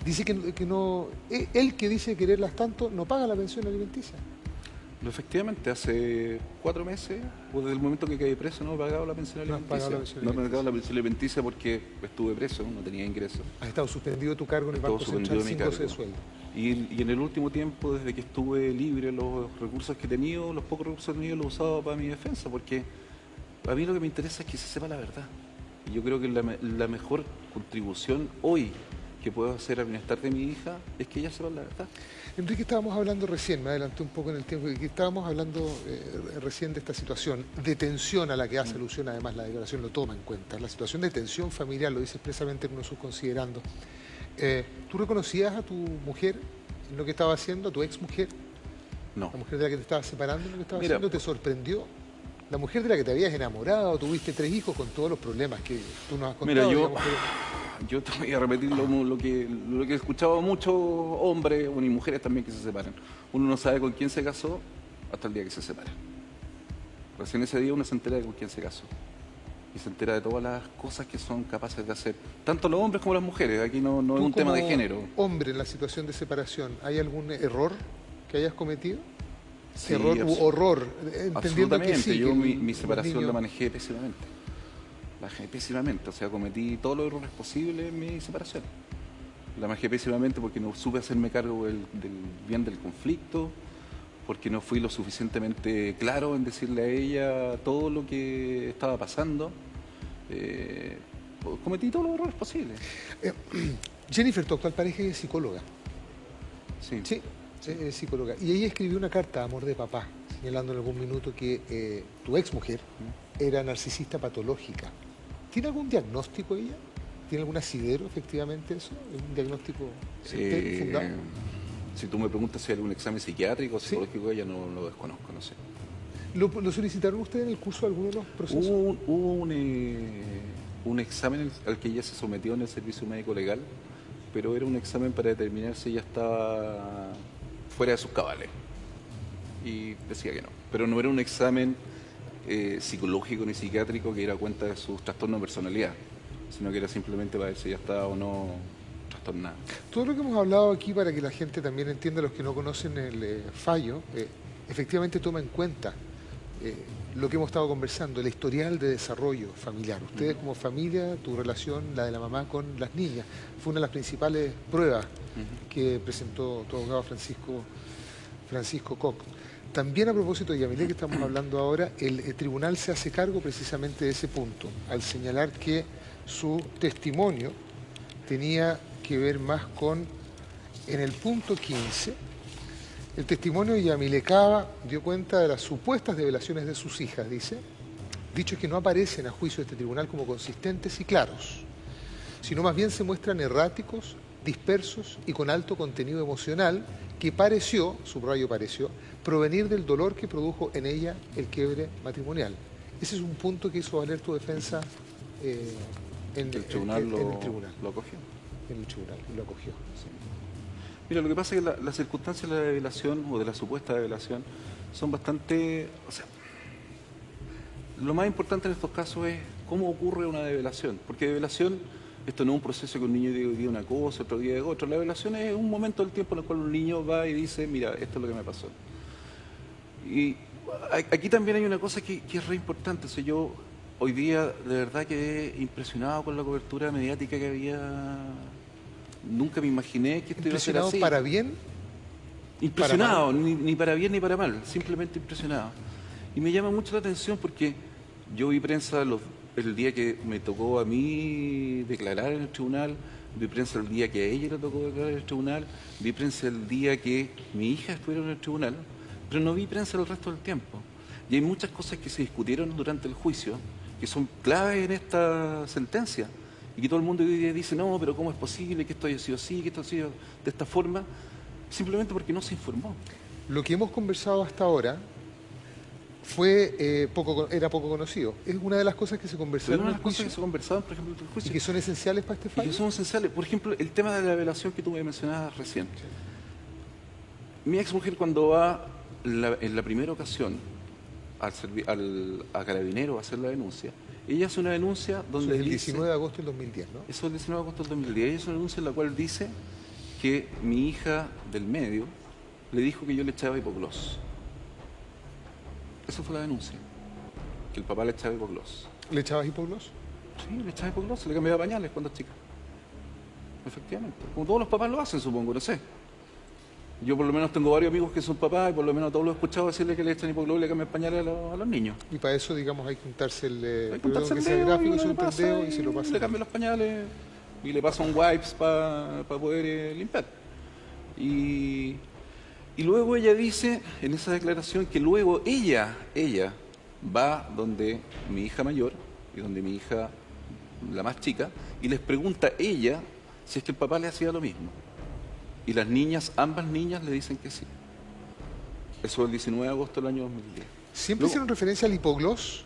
Dice que no, él que dice quererlas tanto no paga la pensión alimenticia. Efectivamente, hace 4 meses, o desde el momento que caí preso, no he pagado la pensión alimenticia. No he pagado la pensión alimenticia porque estuve preso, no tenía ingresos. Has estado suspendido tu cargo en el Banco Central sin goce de sueldo. Y en el último tiempo, desde que estuve libre, los recursos que he tenido, los pocos recursos que he tenido, los he usado para mi defensa, porque a mí lo que me interesa es que se sepa la verdad. Y yo creo que la mejor contribución hoy que puedo hacer al bienestar de mi hija es que ella sepa la verdad. Enrique, estábamos hablando recién, me adelanté un poco en el tiempo, que estábamos hablando recién de esta situación de tensión a la que hace alusión, además la declaración lo toma en cuenta, la situación de tensión familiar, lo dice expresamente en uno de sus considerandos. ¿Tú reconocías a tu mujer en lo que estaba haciendo, a tu ex mujer? No. ¿La mujer de la que te estabas separando en lo que estaba haciendo? ¿Te sorprendió? La mujer de la que te habías enamorado, tuviste 3 hijos con todos los problemas que tú nos has contado. Mira, yo te voy a repetir lo que he escuchado a muchos hombres y mujeres también que se separan. Uno no sabe con quién se casó hasta el día que se separa. Recién ese día uno se entera de con quién se casó. Y se entera de todas las cosas que son capaces de hacer, tanto los hombres como las mujeres. Aquí no es un tema de género. Hombre, en la situación de separación, ¿hay algún error que hayas cometido? Sí, error u horror, entendiendo que sí. Yo mi separación la manejé pésimamente. O sea, cometí todos los errores posibles en mi separación. La manejé pésimamente porque no supe hacerme cargo del bien del conflicto, porque no fui lo suficientemente claro en decirle a ella todo lo que estaba pasando. Cometí todos los errores posibles. Jennifer, tu actual pareja es psicóloga. Sí. Sí. Es psicóloga. Y ella escribió una carta, Amor de Papá, señalando en algún minuto que tu ex mujer era narcisista patológica. ¿Tiene algún diagnóstico ella? ¿Tiene algún asidero efectivamente eso? ¿Es un diagnóstico fundado? Si tú me preguntas si hay algún examen psiquiátrico o psicológico, ella no lo desconozco, no sé. ¿Lo solicitaron ustedes en el curso de alguno de los procesos? Hubo un examen al que ella se sometió en el servicio médico legal, pero era un examen para determinar si ella estaba fuera de sus cabales. Y decía que no. Pero no era un examen psicológico ni psiquiátrico que diera cuenta de sus trastornos de personalidad, sino que era simplemente para ver si ella estaba o no trastornada. Todo lo que hemos hablado aquí, para que la gente también entienda, los que no conocen el fallo, efectivamente toma en cuenta lo que hemos estado conversando, el historial de desarrollo familiar. Ustedes como familia, tu relación, la de la mamá con las niñas, fue una de las principales pruebas que presentó tu abogado Francisco Koch. También a propósito de Yamile, que estamos hablando ahora, el tribunal se hace cargo precisamente de ese punto, al señalar que su testimonio tenía que ver más con, en el punto 15, el testimonio de Yamile Cava dio cuenta de las supuestas develaciones de sus hijas, dice, dichos que no aparecen a juicio de este tribunal como consistentes y claros, sino más bien se muestran erráticos, dispersos y con alto contenido emocional que pareció, subrayo pareció, provenir del dolor que produjo en ella el quiebre matrimonial. Ese es un punto que hizo valer tu defensa en el tribunal. Lo acogió. En el tribunal, lo acogió. Sí. Mira, lo que pasa es que las circunstancias de la develación o de la supuesta develación son bastante... O sea, lo más importante en estos casos es cómo ocurre una develación. Porque develación, esto no es un proceso que un niño diga una cosa, otro día diga otra. La develación es un momento del tiempo en el cual un niño va y dice, mira, esto es lo que me pasó. Y aquí también hay una cosa que es re importante. O sea, yo hoy día de verdad quedé impresionado con la cobertura mediática que había. Nunca me imaginé que esto iba a ser así. ¿Para bien? Impresionado, ¿Para ni para bien ni para mal, simplemente impresionado. Y me llama mucho la atención porque yo vi prensa el día que me tocó a mí declarar en el tribunal, vi prensa el día que a ella le tocó declarar en el tribunal, vi prensa el día que mi hija estuviera en el tribunal, pero no vi prensa el resto del tiempo. Y hay muchas cosas que se discutieron durante el juicio que son claves en esta sentencia. Y que todo el mundo hoy día dice, no, pero ¿cómo es posible que esto haya sido así, que esto haya sido de esta forma? Simplemente porque no se informó. Lo que hemos conversado hasta ahora era poco conocido. Es una de las cosas que se conversaron en el juicio. Cosas que se conversaron, por ejemplo, en el juicio. ¿Y que son esenciales para este fallo? Y que son esenciales. Por ejemplo, el tema de la develación que tú me mencionabas recién. Mi ex mujer, cuando va en la primera ocasión a Carabineros a hacer la denuncia, ella hace una denuncia donde el dice... 19 de agosto del 2010, ¿no? Eso es el 19 de agosto del 2010. Ella hace una denuncia en la cual dice que mi hija del medio le dijo que yo le echaba hipogloss. Esa fue la denuncia. Que el papá le echaba hipogloss. ¿Le echabas hipogloss? Sí, le echaba hipogloss, le cambiaba pañales cuando chica. Efectivamente. Como todos los papás lo hacen, supongo, no sé. Yo por lo menos tengo varios amigos que son papás y por lo menos todos los he escuchado decirle que le echan hipogloss y le cambian pañales a los niños. Y para eso, digamos, hay que juntarse el gráfico, y se lo pasa. Le cambia los pañales y le pasa un wipes para poder limpiar. Y luego ella dice en esa declaración que luego ella va donde mi hija mayor y donde mi hija, la más chica, y les pregunta ella si es que el papá le hacía lo mismo. Y las niñas, ambas niñas, le dicen que sí. Eso es el 19 de agosto del año 2010. ¿Siempre hicieron referencia al hipogloss?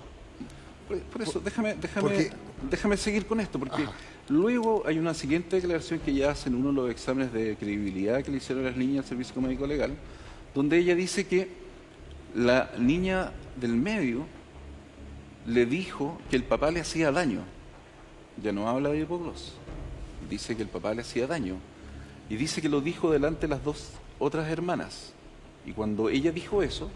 Por eso, déjame seguir con esto, porque luego hay una siguiente declaración que ya hacen uno de los exámenes de credibilidad que le hicieron a las niñas al Servicio Médico Legal, donde ella dice que la niña del medio le dijo que el papá le hacía daño. Ya no habla de hipogloss. Dice que el papá le hacía daño. Y dice que lo dijo delante de las dos otras hermanas. Y cuando ella dijo eso,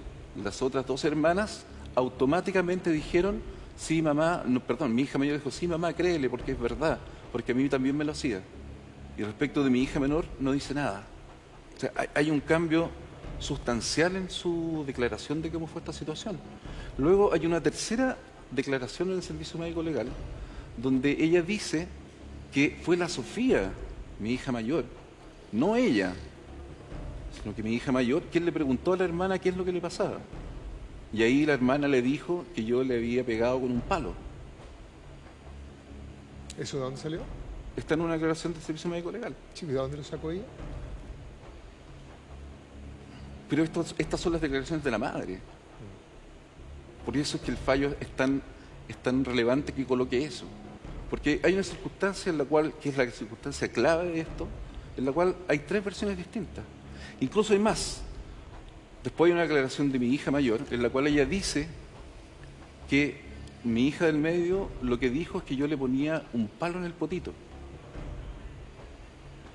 las otras dos hermanas automáticamente dijeron, sí, mamá, no, perdón, mi hija mayor dijo, sí, mamá, créele, porque es verdad, porque a mí también me lo hacía. Y respecto de mi hija menor, no dice nada. O sea, hay un cambio sustancial en su declaración de cómo fue esta situación. Luego hay una tercera declaración en el Servicio Médico Legal, donde ella dice que fue la Sofía, mi hija mayor, no ella, sino que mi hija mayor, quien le preguntó a la hermana qué es lo que le pasaba. Y ahí la hermana le dijo que yo le había pegado con un palo. ¿Eso de dónde salió? Está en una declaración del Servicio Médico Legal. Sí, ¿de dónde lo sacó ella? Pero estas son las declaraciones de la madre. Por eso es que el fallo es tan relevante que coloque eso. Porque hay una circunstancia en la cual, que es la circunstancia clave de esto, en la cual hay tres versiones distintas. Incluso hay más. Después hay una declaración de mi hija mayor, en la cual ella dice que mi hija del medio lo que dijo es que yo le ponía un palo en el potito.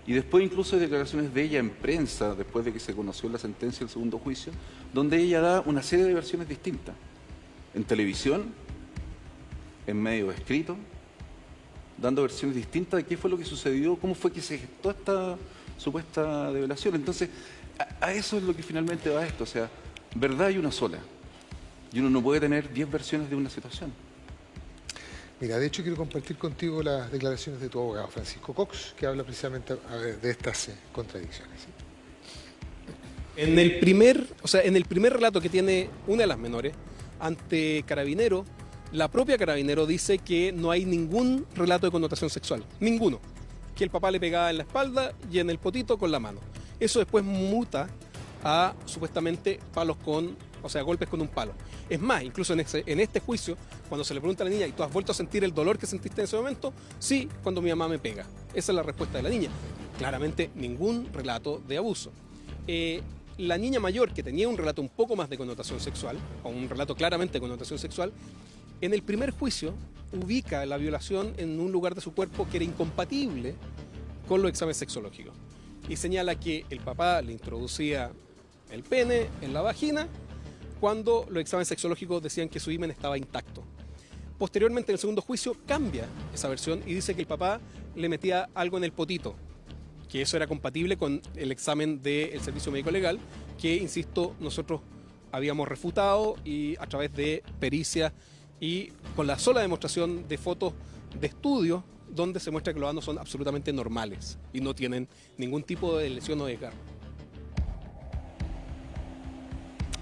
Y después incluso hay declaraciones de ella en prensa, después de que se conoció la sentencia del segundo juicio, donde ella da una serie de versiones distintas. en televisión, en medios escritos, dando versiones distintas de qué fue lo que sucedió, cómo fue que se gestó esta supuesta develación. Entonces, a eso es lo que finalmente va esto. O sea, verdad hay una sola. Y uno no puede tener 10 versiones de una situación. Mira, de hecho quiero compartir contigo las declaraciones de tu abogado, Francisco Cox, que habla precisamente de estas contradicciones. ¿Sí? En el primer relato que tiene una de las menores, ante Carabinero, la propia Carabinero dice que no hay ningún relato de connotación sexual, ninguno. Que el papá le pegaba en la espalda y en el potito con la mano. Eso después muta a, supuestamente, golpes con un palo. Es más, incluso en este juicio, cuando se le pregunta a la niña, ¿y tú has vuelto a sentir el dolor que sentiste en ese momento? Sí, cuando mi mamá me pega. Esa es la respuesta de la niña. Claramente, ningún relato de abuso. La niña mayor, que tenía un relato un poco más de connotación sexual, o un relato claramente de connotación sexual, en el primer juicio ubica la violación en un lugar de su cuerpo que era incompatible con los exámenes sexológicos. Y señala que el papá le introducía el pene en la vagina cuando los exámenes sexológicos decían que su himen estaba intacto. Posteriormente, en el segundo juicio, cambia esa versión y dice que el papá le metía algo en el potito, que eso era compatible con el examen del Servicio Médico Legal, que, insisto, nosotros habíamos refutado y a través de pericia y con la sola demostración de fotos de estudio donde se muestra que los anos son absolutamente normales y no tienen ningún tipo de lesión o desgarro.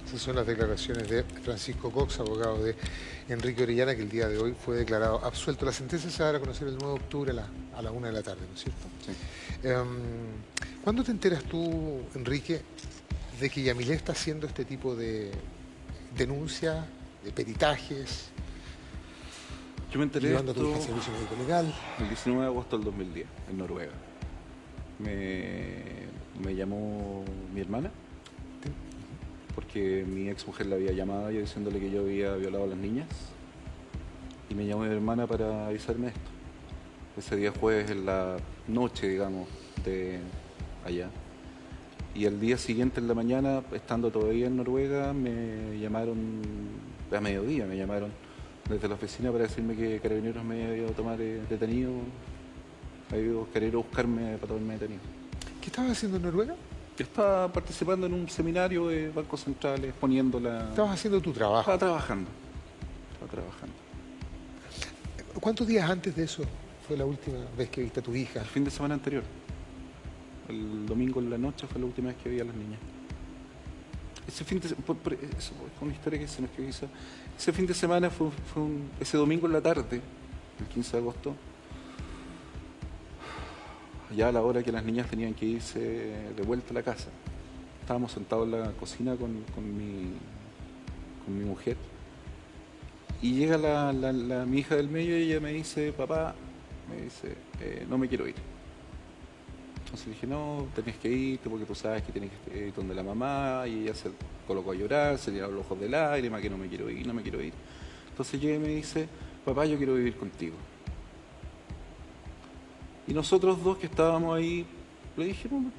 Esas son las declaraciones de Francisco Cox, abogado de Enrique Orellana, que el día de hoy fue declarado absuelto. La sentencia se va a dar a conocer el 9 de octubre a la 1 de la tarde, ¿no es cierto? Sí. ¿Cuándo te enteras tú, Enrique, de que Yamilé está haciendo este tipo de denuncias, de peritajes? Yo me enteré de esto a tu hija al Servicio Médico Legal. El 19 de agosto del 2010, en Noruega. Me llamó mi hermana, porque mi ex mujer la había llamado yo diciéndole que yo había violado a las niñas. Y me llamó mi hermana para avisarme esto. Ese día jueves, en la noche, digamos, de allá. Y al día siguiente, en la mañana, estando todavía en Noruega, me llamaron, a mediodía me llamaron desde la oficina para decirme que Carabineros me había ido a tomar detenido, había ido a buscarme para tomarme detenido. ¿Qué estabas haciendo en Noruega? Estaba participando en un seminario de bancos centrales, exponiéndola. ¿Estabas haciendo tu trabajo? Estaba trabajando. ¿Cuántos días antes de eso fue la última vez que viste a tu hija? El fin de semana anterior. El domingo en la noche fue la última vez que vi a las niñas. Ese fin de semana, eso fue una historia que se me escribió. Ese fin de semana ese domingo en la tarde, el 15 de agosto, ya a la hora que las niñas tenían que irse de vuelta a la casa. Estábamos sentados en la cocina con mi mujer. Y llega mi hija del medio y ella me dice, papá, no me quiero ir. Entonces dije, no, tenés que irte porque tú sabes que tienes que ir donde la mamá. Y ella se colocó a llorar, se llenó los ojos de lágrimas, que no me quiero ir. Entonces llega y me dice, papá, yo quiero vivir contigo. Y nosotros dos que estábamos ahí, le dijimos,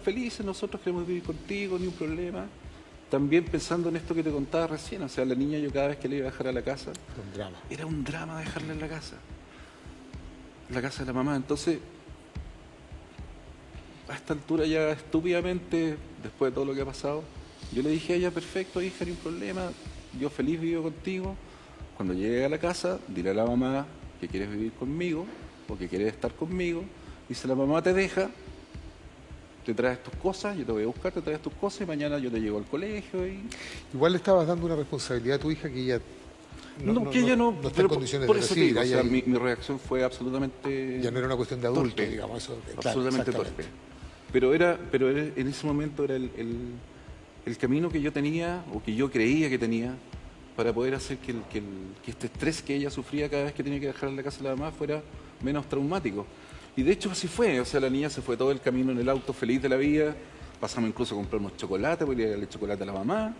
felices, nosotros queremos vivir contigo, ni un problema. También pensando en esto que te contaba recién, la niña, yo cada vez que le iba a dejar a la casa, era un drama dejarla en la casa de la mamá. Entonces, a esta altura ya estúpidamente, después de todo lo que ha pasado, yo le dije a ella, perfecto, hija, ni un problema, yo feliz vivo contigo. Cuando llegue a la casa, dile a la mamá que quieres vivir conmigo, o que quieres estar conmigo, y si la mamá te deja, te traes tus cosas, yo te voy a buscar, te traes tus cosas y mañana yo te llevo al colegio. Igual le estabas dando una responsabilidad a tu hija que ella no está en condiciones de recibir. Mi reacción fue absolutamente... Ya no era una cuestión de adulto, torpe, digamos. Eso, absolutamente torpe. Pero en ese momento era el camino que yo tenía, o que yo creía que tenía, para poder hacer que este estrés que ella sufría cada vez que tenía que dejar en la casa de la mamá fuera menos traumático. Y de hecho así fue, la niña se fue todo el camino en el auto feliz de la vida, pasamos incluso a comprar unos chocolates, porque le darle chocolate a la mamá,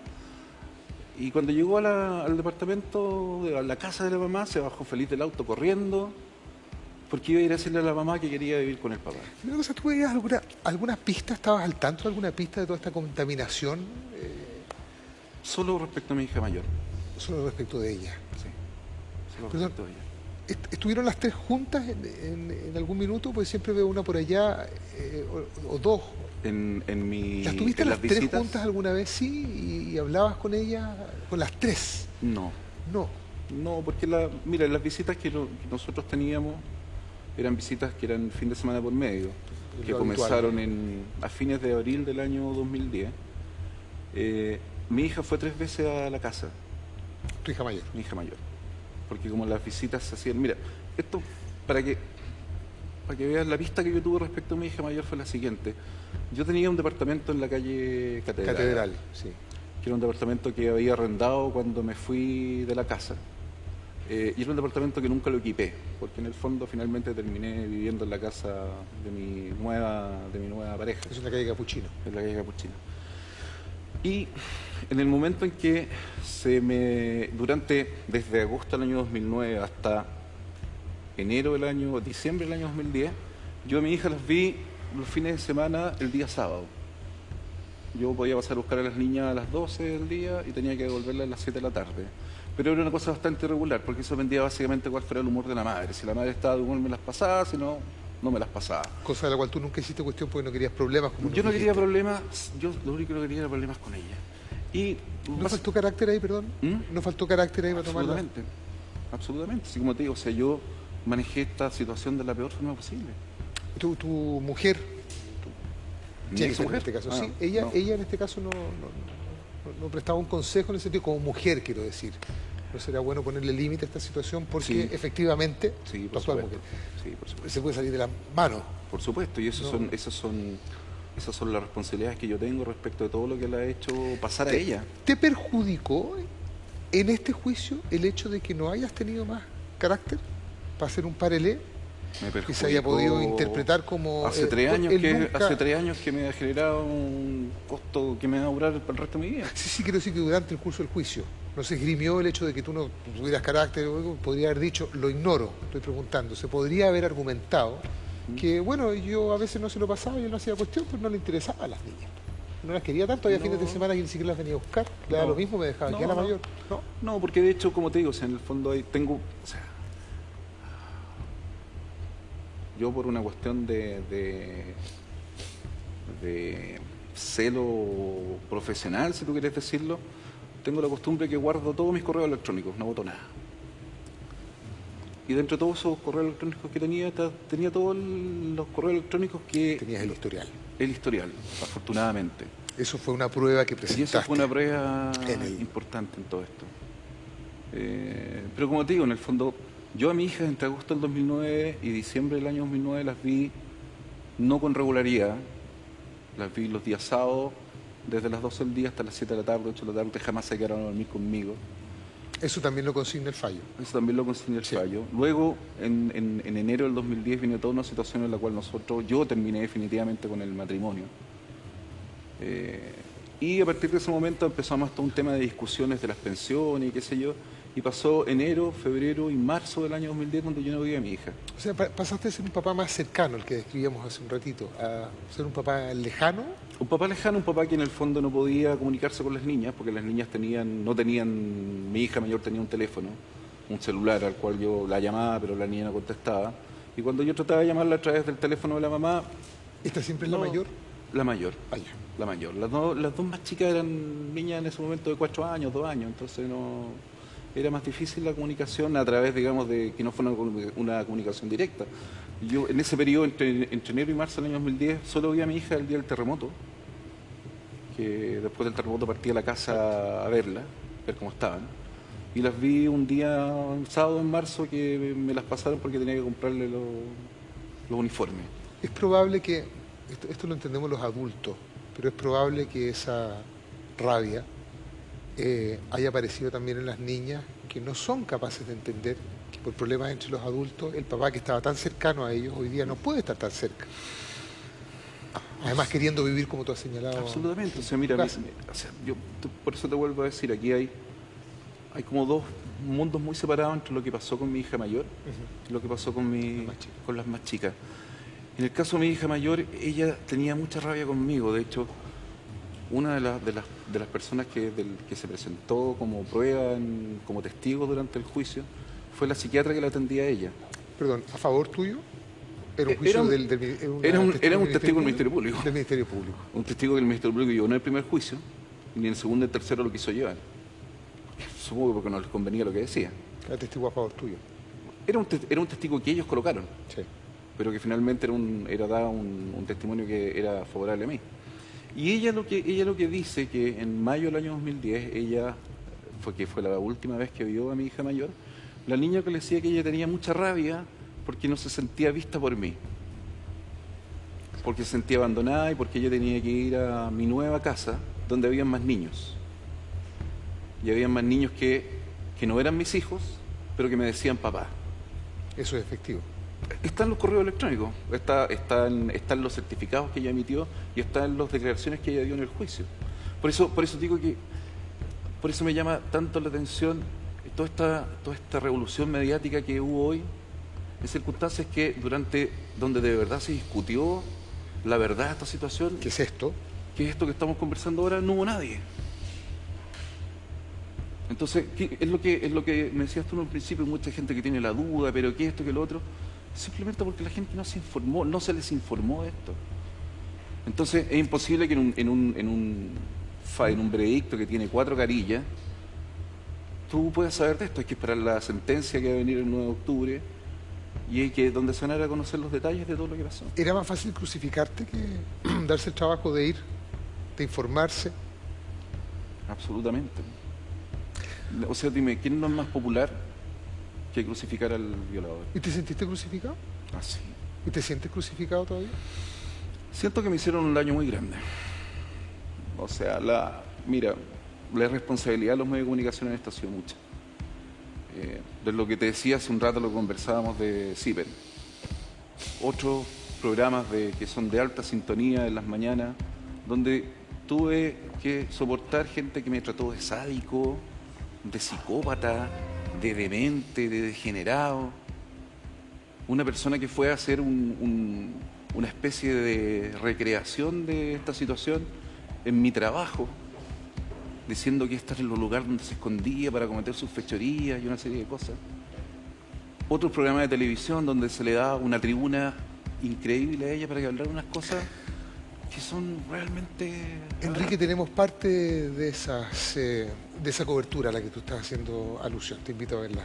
y cuando llegó al departamento, a la casa de la mamá, se bajó feliz del auto corriendo, porque iba a ir a decirle a la mamá que quería vivir con el papá. ¿Tú veías alguna pista, estabas al tanto de alguna pista de toda esta contaminación? Solo respecto a mi hija mayor. Solo respecto de ella. Sí, solo Perdón. respecto de ella. ¿Estuvieron las tres juntas en algún minuto? Porque siempre veo una por allá o dos. ¿Las tuviste en las las tres visitas? juntas alguna vez, sí? ¿Y hablabas con ella? ¿Con las tres? No. No. No, porque mira, las visitas que nosotros teníamos eran visitas que eran fin de semana por medio, que Lo comenzaron habitual. a fines de abril del año 2010. Mi hija fue 3 veces a la casa, Tu hija mayor. mi hija mayor, porque como las visitas se hacían... Mira, esto para que veas la vista que yo tuve respecto a mi hija mayor fue la siguiente. Yo tenía un departamento en la calle Catedral, sí. que era un departamento que había arrendado cuando me fui de la casa. Y era un departamento que nunca lo equipé, porque en el fondo finalmente terminé viviendo en la casa de mi nueva pareja, Es una calle Capuchino. en la calle Capuchina. Y en el momento en que desde agosto del año 2009 hasta diciembre del año 2010, yo a mi hija las vi los fines de semana el día sábado. Yo podía pasar a buscar a las niñas a las 12 del día y tenía que devolverlas a las 7 de la tarde. Pero era una cosa bastante irregular, porque eso dependía básicamente cuál fuera el humor de la madre. Si la madre estaba de humor me las pasaba, si no, no me las pasaba. Cosa de la cual tú nunca hiciste cuestión porque no querías problemas. Como Yo no nos quería dijiste. problemas, yo lo único que no quería era problemas con ella. Y ¿No faltó carácter ahí, perdón? ¿Mm? ¿No faltó carácter ahí para tomarla? absolutamente, absolutamente. Así como te digo, o sea, yo manejé esta situación de la peor forma posible. Tu mujer, ¿Mi Jennifer, en exmujer? este caso, Ah, sí, ella no. en este caso no prestaba un consejo en el sentido, como mujer, quiero decir. ¿No será bueno ponerle límite a esta situación? Porque Sí. efectivamente, Sí, tu por actual supuesto. mujer, Sí, por supuesto. se puede salir de las manos. Por supuesto, y esas son las responsabilidades que yo tengo respecto de todo lo que le ha hecho pasar a ella. ¿Te perjudicó en este juicio el hecho de que no hayas tenido más carácter para hacer un parelé? Me Que se haya podido interpretar como... Hace 3 años, él nunca- hace 3 años que me ha generado un costo que me va a durar para el resto de mi vida. Sí, quiero decir que durante el curso del juicio no se esgrimió el hecho de que tú no tuvieras carácter, podría haber dicho, lo ignoro, estoy preguntando, se podría haber argumentado que, bueno, yo a veces no se lo pasaba, yo no hacía cuestión, pero no le interesaba a las niñas. No las quería tanto, había No. fines de semana que ni siquiera las venía a buscar, le daba No. lo mismo, me dejaba aquí a la mayor. No. No, porque de hecho, como te digo, o sea, en el fondo ahí tengo... O sea, yo por una cuestión de celo profesional, si tú quieres decirlo, tengo la costumbre que guardo todos mis correos electrónicos, no boto nada. Y dentro de todos esos correos electrónicos que tenía todos los correos electrónicos que... Tenías el historial. El historial, afortunadamente. Eso fue una prueba que Y presentaste. eso fue una prueba en el- importante en todo esto. Pero como te digo, en el fondo, yo a mi hija entre agosto del 2009 y diciembre del año 2009 las vi no con regularidad, las vi los días sábados, desde las 12 del día hasta las 7 de la tarde, 8 de la tarde, jamás se quedaron a dormir conmigo. Eso también lo consigna el fallo. Eso también lo consignó el Sí. fallo. Luego, en enero del 2010, vino toda una situación en la cual yo terminé definitivamente con el matrimonio. Y a partir de ese momento empezamos todo un tema de discusiones de las pensiones y qué sé yo. Y pasó enero, febrero y marzo del año 2010 donde yo no veía a mi hija. O sea, pasaste de ser un papá más cercano, el que describíamos hace un ratito, a ser un papá lejano. Un papá lejano, un papá que en el fondo no podía comunicarse con las niñas, porque las niñas mi hija mayor tenía un teléfono, un celular al cual yo la llamaba, pero la niña no contestaba. Y cuando yo trataba de llamarla a través del teléfono de la mamá... ¿Esta siempre es la no, mayor? La mayor. Ah, ya. La mayor. Las dos más chicas eran niñas en ese momento de 4 años, 2 años, entonces no... Era más difícil la comunicación a través, digamos, de que no fuera una comunicación directa. Yo en ese periodo, entre enero y marzo del año 2010, solo vi a mi hija el día del terremoto, que después del terremoto partí a la casa a verla, ver cómo estaban. Y las vi un sábado en marzo, que me las pasaron porque tenía que comprarle los uniformes. Es probable que, esto lo entendemos los adultos, pero es probable que esa rabia haya aparecido también en las niñas que no son capaces de entender que por problemas entre los adultos, el papá que estaba tan cercano a ellos hoy día no puede estar tan cerca. Además queriendo vivir como tú has señalado. Absolutamente. O sea, mira, por eso te vuelvo a decir, aquí hay como dos mundos muy separados entre lo que pasó con mi hija mayor y lo que pasó con las más chicas. En el caso de mi hija mayor, ella tenía mucha rabia conmigo. De hecho, una de las personas que se presentó como prueba, como testigo durante el juicio, fue la psiquiatra que la atendía a ella. Perdón, ¿a favor tuyo? ¿Era un juicio era un testigo del Ministerio Público. Del Ministerio Público. Un testigo del Ministerio Público llevó no el primer juicio, ni el segundo y el tercero lo quiso llevar. Supongo porque no les convenía lo que decía. Era testigo a favor tuyo. Era un testigo que ellos colocaron, Sí. pero que finalmente daba un testimonio que era favorable a mí. Y ella lo que dice que en mayo del año 2010, fue la última vez que vio a mi hija mayor, la niña que le decía que ella tenía mucha rabia porque no se sentía vista por mí, porque se sentía abandonada y porque ella tenía que ir a mi nueva casa donde habían más niños. Y habían más niños que no eran mis hijos, pero que me decían papá. Eso es efectivo. Está en los correos electrónicos, está en los certificados que ella emitió y está en las declaraciones que ella dio en el juicio. Por eso digo que, por eso me llama tanto la atención toda esta revolución mediática que hubo hoy, en circunstancias donde de verdad se discutió la verdad de esta situación. ¿Qué es esto? Que esto que estamos conversando ahora, no hubo nadie. Entonces, es lo que me decías tú en un principio, mucha gente que tiene la duda, pero ¿qué esto, qué lo otro? Simplemente porque la gente no se informó, no se les informó de esto. Entonces, es imposible que en un veredicto que tiene 4 carillas, tú puedas saber de esto. Hay que esperar la sentencia que va a venir el 9 de octubre y donde se van a dar a conocer los detalles de todo lo que pasó. ¿Era más fácil crucificarte que darse el trabajo de ir, de informarse? Absolutamente. O sea, dime, ¿quién no es más popular que crucificar al violador? ¿Y te sentiste crucificado? Ah, sí. ¿Y te sientes crucificado todavía? Siento que me hicieron un daño muy grande. O sea, la responsabilidad de los medios de comunicación en esto ha sido mucha. De lo que te decía hace un rato, lo conversábamos de CIPEN. Otros programas que son de alta sintonía en las mañanas, donde tuve que soportar gente que me trató de sádico, de psicópata, de demente, de degenerado. Una persona que fue a hacer una especie de recreación de esta situación en mi trabajo, diciendo que este era el lugar donde se escondía para cometer sus fechorías y una serie de cosas. Otros programas de televisión donde se le daba una tribuna increíble a ella para que hablara unas cosas que son realmente... Enrique, tenemos parte de esa cobertura a la que tú estás haciendo alusión. Te invito a ver la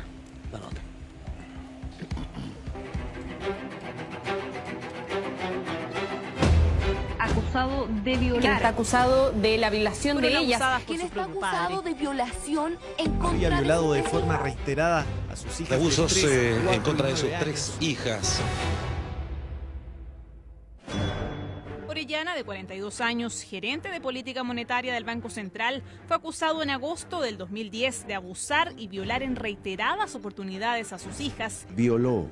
nota. Acusado de violar. Quien está acusado de la violación de ella. Quien está acusado de violación en contra había violado de forma reiterada a sus hijas. Abusos en contra de sus 3 hijas. Orellana, de 42 años, gerente de política monetaria del Banco Central, fue acusado en agosto del 2010 de abusar y violar en reiteradas oportunidades a sus hijas. Violó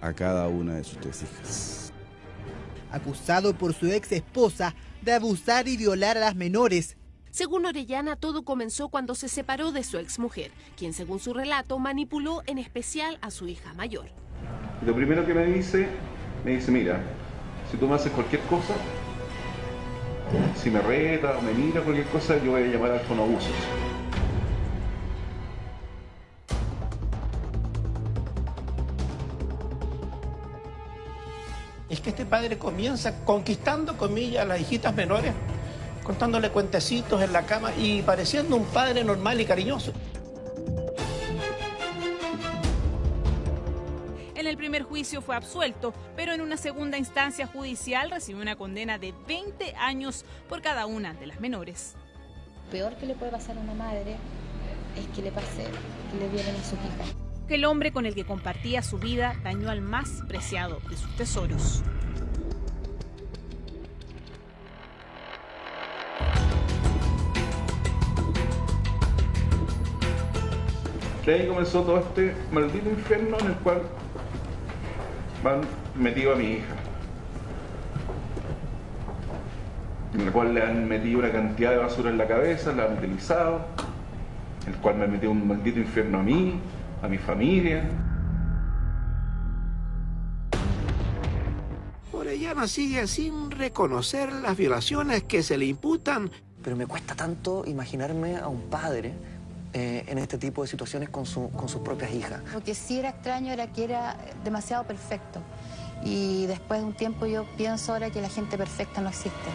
a cada una de sus 3 hijas. Acusado por su ex esposa de abusar y violar a las menores. Según Orellana, todo comenzó cuando se separó de su exmujer, quien según su relato manipuló en especial a su hija mayor. Lo primero que me dice, mira, si tú me haces cualquier cosa, si me retas o me miras cualquier cosa, yo voy a llamar al fonoabusos. Es que este padre comienza conquistando, comillas, a las hijitas menores, contándole cuentecitos en la cama y pareciendo un padre normal y cariñoso. En el primer juicio fue absuelto, pero en una segunda instancia judicial recibió una condena de 20 años por cada una de las menores. Lo peor que le puede pasar a una madre es que le violen a sus hijas. El hombre con el que compartía su vida dañó al más preciado de sus tesoros. De ahí comenzó todo este maldito infierno en el cual van metido a mi hija, en el cual le han metido una cantidad de basura en la cabeza, la han utilizado, en el cual me metió un maldito infierno a mí, a mi familia. Orellana sigue sin reconocer las violaciones que se le imputan. Pero me cuesta tanto imaginarme a un padre en este tipo de situaciones con sus propias hijas. Lo que sí era extraño era que era demasiado perfecto. Y después de un tiempo yo pienso ahora que la gente perfecta no existe.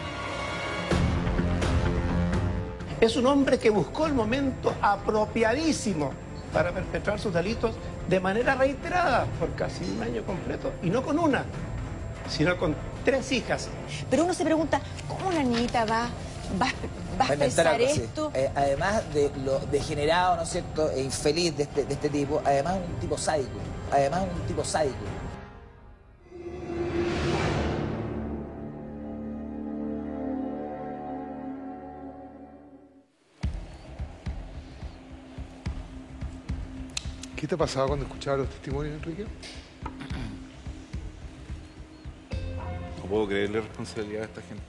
Es un hombre que buscó el momento apropiadísimo para perpetrar sus delitos de manera reiterada por casi un año completo. Y no con una, sino con 3 hijas. Pero uno se pregunta, ¿cómo una niñita va a expresar esto? Además de lo degenerado, ¿no es cierto?, e infeliz de este tipo, además un tipo sádico. ¿Qué te pasaba cuando escuchabas los testimonios, Enrique? No puedo creerle responsabilidad a esta gente.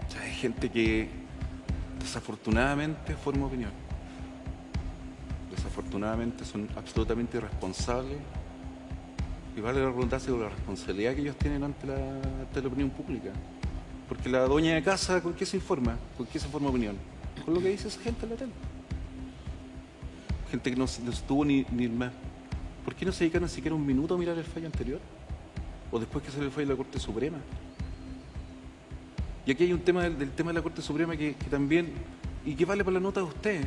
O sea, hay gente que desafortunadamente forma opinión. Desafortunadamente son absolutamente irresponsables. Y vale la redundancia de la responsabilidad que ellos tienen ante la opinión pública. Porque la dueña de casa, ¿con qué se informa? ¿Con qué se forma opinión? Con lo que dice esa gente en la tele. Gente que no estuvo ni más. ¿Por qué no se dedicaron siquiera un minuto a mirar el fallo anterior? O después que salió el fallo de la Corte Suprema. Y aquí hay un tema del tema de la Corte Suprema que también, y que vale para la nota de ustedes.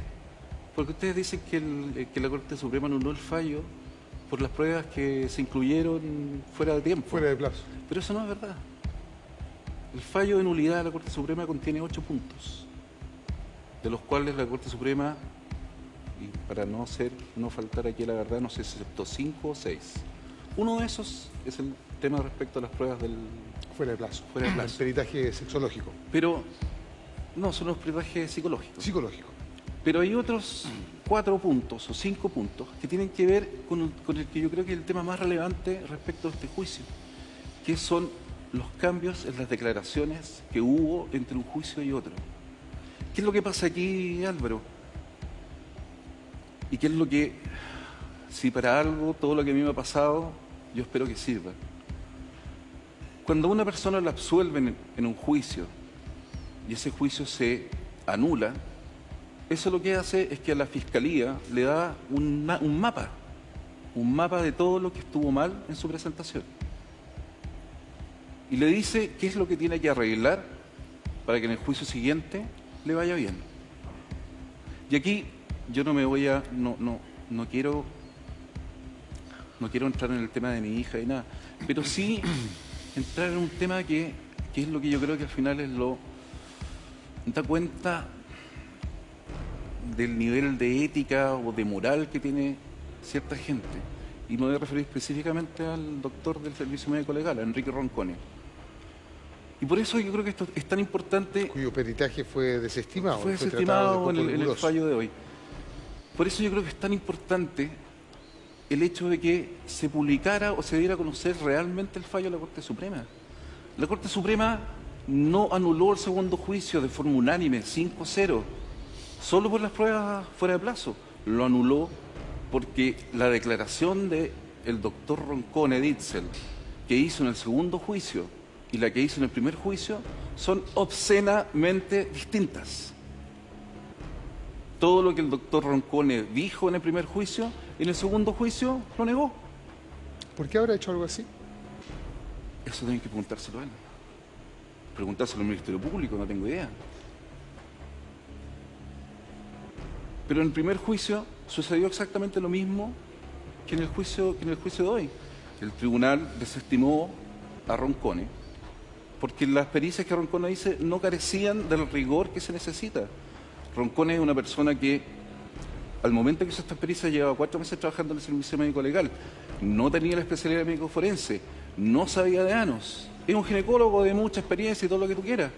Porque ustedes dicen que la Corte Suprema anuló el fallo por las pruebas que se incluyeron fuera de tiempo. Fuera de plazo. Pero eso no es verdad. El fallo de nulidad de la Corte Suprema contiene 8 puntos, de los cuales la Corte Suprema, y para no faltar aquí a la verdad, no sé si aceptó 5 o 6. Uno de esos es el tema respecto a las pruebas del... Fuera de plazo. Fuera de plazo. El peritaje sexológico. Pero, no, son los peritajes psicológicos. Psicológico. Pero hay otros 4 puntos o 5 puntos que tienen que ver con el que yo creo que es el tema más relevante respecto a este juicio, que son los cambios en las declaraciones que hubo entre un juicio y otro. ¿Qué es lo que pasa aquí, Álvaro? ¿Y qué es lo que, si para algo, todo lo que a mí me ha pasado, yo espero que sirva? Cuando a una persona la absuelven en un juicio y ese juicio se anula, eso lo que hace es que a la Fiscalía le da un mapa de todo lo que estuvo mal en su presentación. Y le dice qué es lo que tiene que arreglar para que en el juicio siguiente le vaya bien. Y aquí yo no me voy a... no quiero entrar en el tema de mi hija y nada, pero sí entrar en un tema que es lo que yo creo que al final es lo... da cuenta del nivel de ética o de moral que tiene cierta gente. Y me voy a referir específicamente al doctor del Servicio Médico Legal, a Enrique Roncone. Y por eso yo creo que esto es tan importante... Cuyo peritaje fue desestimado. Fue desestimado en el fallo de hoy. Por eso yo creo que es tan importante el hecho de que se publicara o se diera a conocer realmente el fallo de la Corte Suprema. La Corte Suprema no anuló el segundo juicio de forma unánime, 5-0, solo por las pruebas fuera de plazo. Lo anuló porque la declaración del doctor Roncone Ditzel que hizo en el segundo juicio y la que hizo en el primer juicio son obscenamente distintas. Todo lo que el doctor Roncone dijo en el primer juicio, en el segundo juicio lo negó. ¿Por qué habrá hecho algo así? Eso tienen que preguntárselo a él. Preguntárselo al Ministerio Público, no tengo idea. Pero en el primer juicio sucedió exactamente lo mismo que en el juicio de hoy. El tribunal desestimó a Roncone porque las pericias que Roncone dice no carecían del rigor que se necesita. Roncone es una persona que al momento que hizo estas pericias llevaba 4 meses trabajando en el Servicio Médico Legal, no tenía la especialidad de médico forense, no sabía de anos, es un ginecólogo de mucha experiencia y todo lo que tú quieras.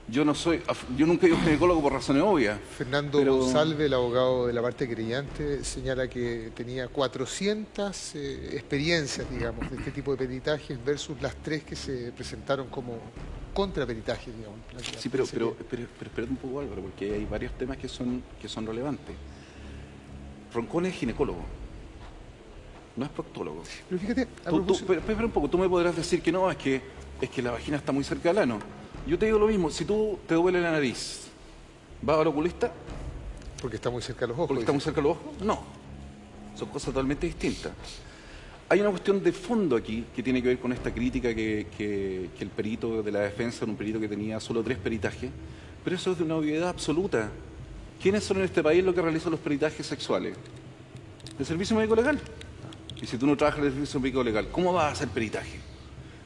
Yo nunca he ido a un ginecólogo por razones obvias. Fernando González, el abogado de la parte querellante, señala que tenía 400 experiencias, digamos, de este tipo de peritajes versus las 3 que se presentaron como contraperitajes, digamos. Sí, pero espérate un poco, Álvaro, porque hay varios temas que son relevantes. Roncone es ginecólogo. no es proctólogo. Pero fíjate, espera un poco, tú me podrás decir que no, es que la vagina está muy cerca del ano. Yo te digo lo mismo, si tú te duele la nariz, ¿vas al oculista? Porque está muy cerca de los ojos. ¿Porque está muy cerca de los ojos? No. Son cosas totalmente distintas. Hay una cuestión de fondo aquí que tiene que ver con esta crítica que el perito de la defensa era un perito que tenía solo 3 peritajes, pero eso es de una obviedad absoluta. ¿Quiénes son en este país los que realizan los peritajes sexuales? El Servicio Médico Legal. Y si tú no trabajas en el Servicio Médico Legal, ¿cómo vas a hacer peritaje?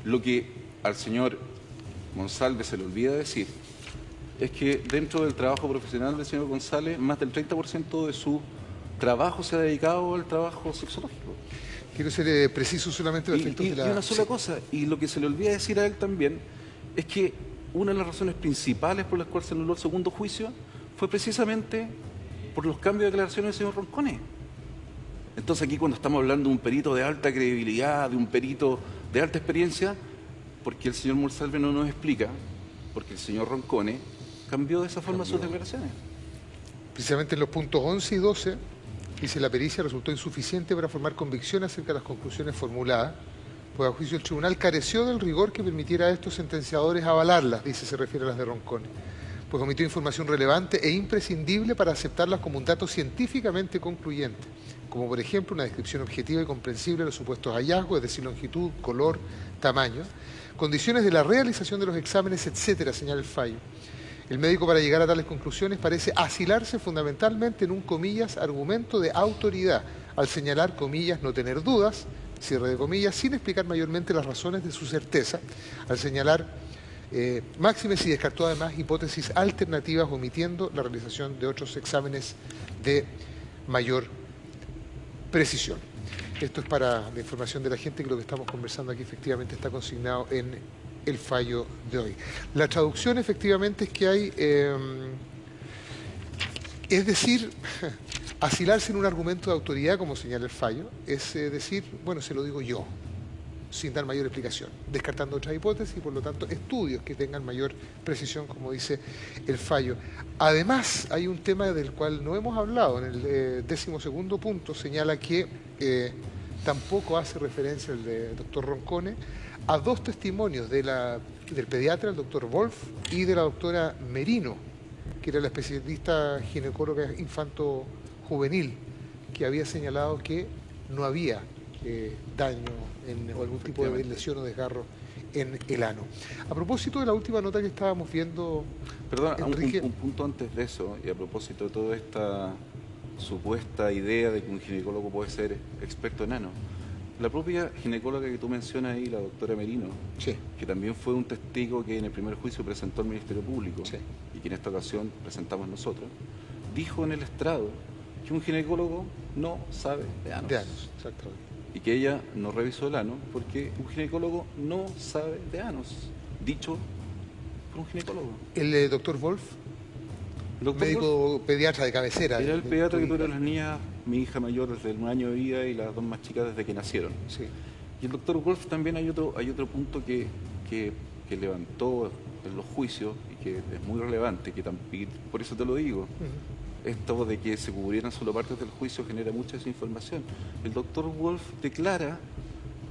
Lo que al señor Monsalve se le olvida decir es que dentro del trabajo profesional del señor González, más del 30% de su trabajo se ha dedicado al trabajo sexológico. Quiero ser preciso solamente respecto de la... Y una sola cosa, y lo que se le olvida decir a él también, es que una de las razones principales por las cuales se anuló el segundo juicio fue precisamente por los cambios de declaraciones del señor Roncone. Entonces aquí cuando estamos hablando de un perito de alta credibilidad, de un perito de alta experiencia, porque el señor Monsalve no nos explica, porque el señor Roncone cambió de esa forma sus declaraciones. Precisamente en los puntos 11 y 12, dice la pericia resultó insuficiente para formar convicción acerca de las conclusiones formuladas, pues a juicio del tribunal careció del rigor que permitiera a estos sentenciadores avalarlas, dice, se refiere a las de Roncone, pues omitió información relevante e imprescindible para aceptarlas como un dato científicamente concluyente, como por ejemplo una descripción objetiva y comprensible de los supuestos hallazgos, es decir, longitud, color, tamaño, condiciones de la realización de los exámenes, etcétera, señala el fallo. El médico, para llegar a tales conclusiones, parece asilarse fundamentalmente en un, comillas, argumento de autoridad, al señalar, comillas, no tener dudas, cierre de comillas, sin explicar mayormente las razones de su certeza, al señalar máximes y descartó además hipótesis alternativas, omitiendo la realización de otros exámenes de mayor precisión. Esto es para la información de la gente, que lo que estamos conversando aquí efectivamente está consignado en el fallo de hoy. La traducción efectivamente es que hay, es decir, asilarse en un argumento de autoridad, como señala el fallo, es decir, bueno, se lo digo yo, sin dar mayor explicación, descartando otras hipótesis y por lo tanto estudios que tengan mayor precisión, como dice el fallo. Además, hay un tema del cual no hemos hablado, en el 12º punto señala que tampoco hace referencia el doctor Roncone a 2 testimonios del pediatra, el doctor Wolf, y de la doctora Merino, que era la especialista ginecóloga infanto-juvenil, que había señalado que no había daño o algún tipo de lesión o desgarro en el ano. A propósito de la última nota que estábamos viendo... Perdón, un punto antes de eso, y a propósito de toda esta supuesta idea de que un ginecólogo puede ser experto en ano. La propia ginecóloga que tú mencionas ahí, la doctora Merino, sí, que también fue un testigo que en el primer juicio presentó el Ministerio Público, sí, y que en esta ocasión presentamos nosotros, dijo en el estrado que un ginecólogo no sabe de anos. De anos, exactamente. Y que ella no revisó el ano porque un ginecólogo no sabe de anos, dicho por un ginecólogo. ¿El doctor Wolf? Médico pediatra de cabecera. Era el pediatra que tuvo las niñas, mi hija mayor desde el 1 año de vida y las 2 más chicas desde que nacieron. Sí. Y el doctor Wolf también hay otro punto que levantó en los juicios y que es muy relevante, y por eso te lo digo. Esto de que se cubrieran solo partes del juicio genera mucha desinformación. El doctor Wolf declara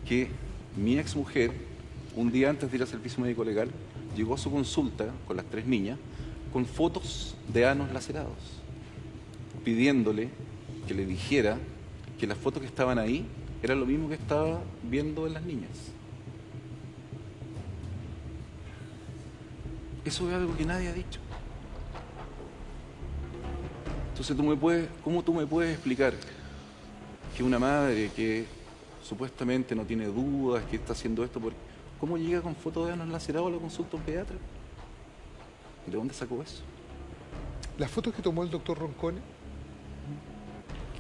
que mi ex mujer, un día antes de ir al Servicio Médico Legal, llegó a su consulta con las 3 niñas con fotos de anos lacerados, pidiéndole que le dijera que las fotos que estaban ahí eran lo mismo que estaba viendo en las niñas. Eso es algo que nadie ha dicho. Entonces, ¿cómo tú me puedes explicar que una madre que supuestamente no tiene dudas, que está haciendo esto, cómo llega con fotos de anos lacerados a la consulta a un pediatra? ¿De dónde sacó eso? Las fotos que tomó el doctor Roncone,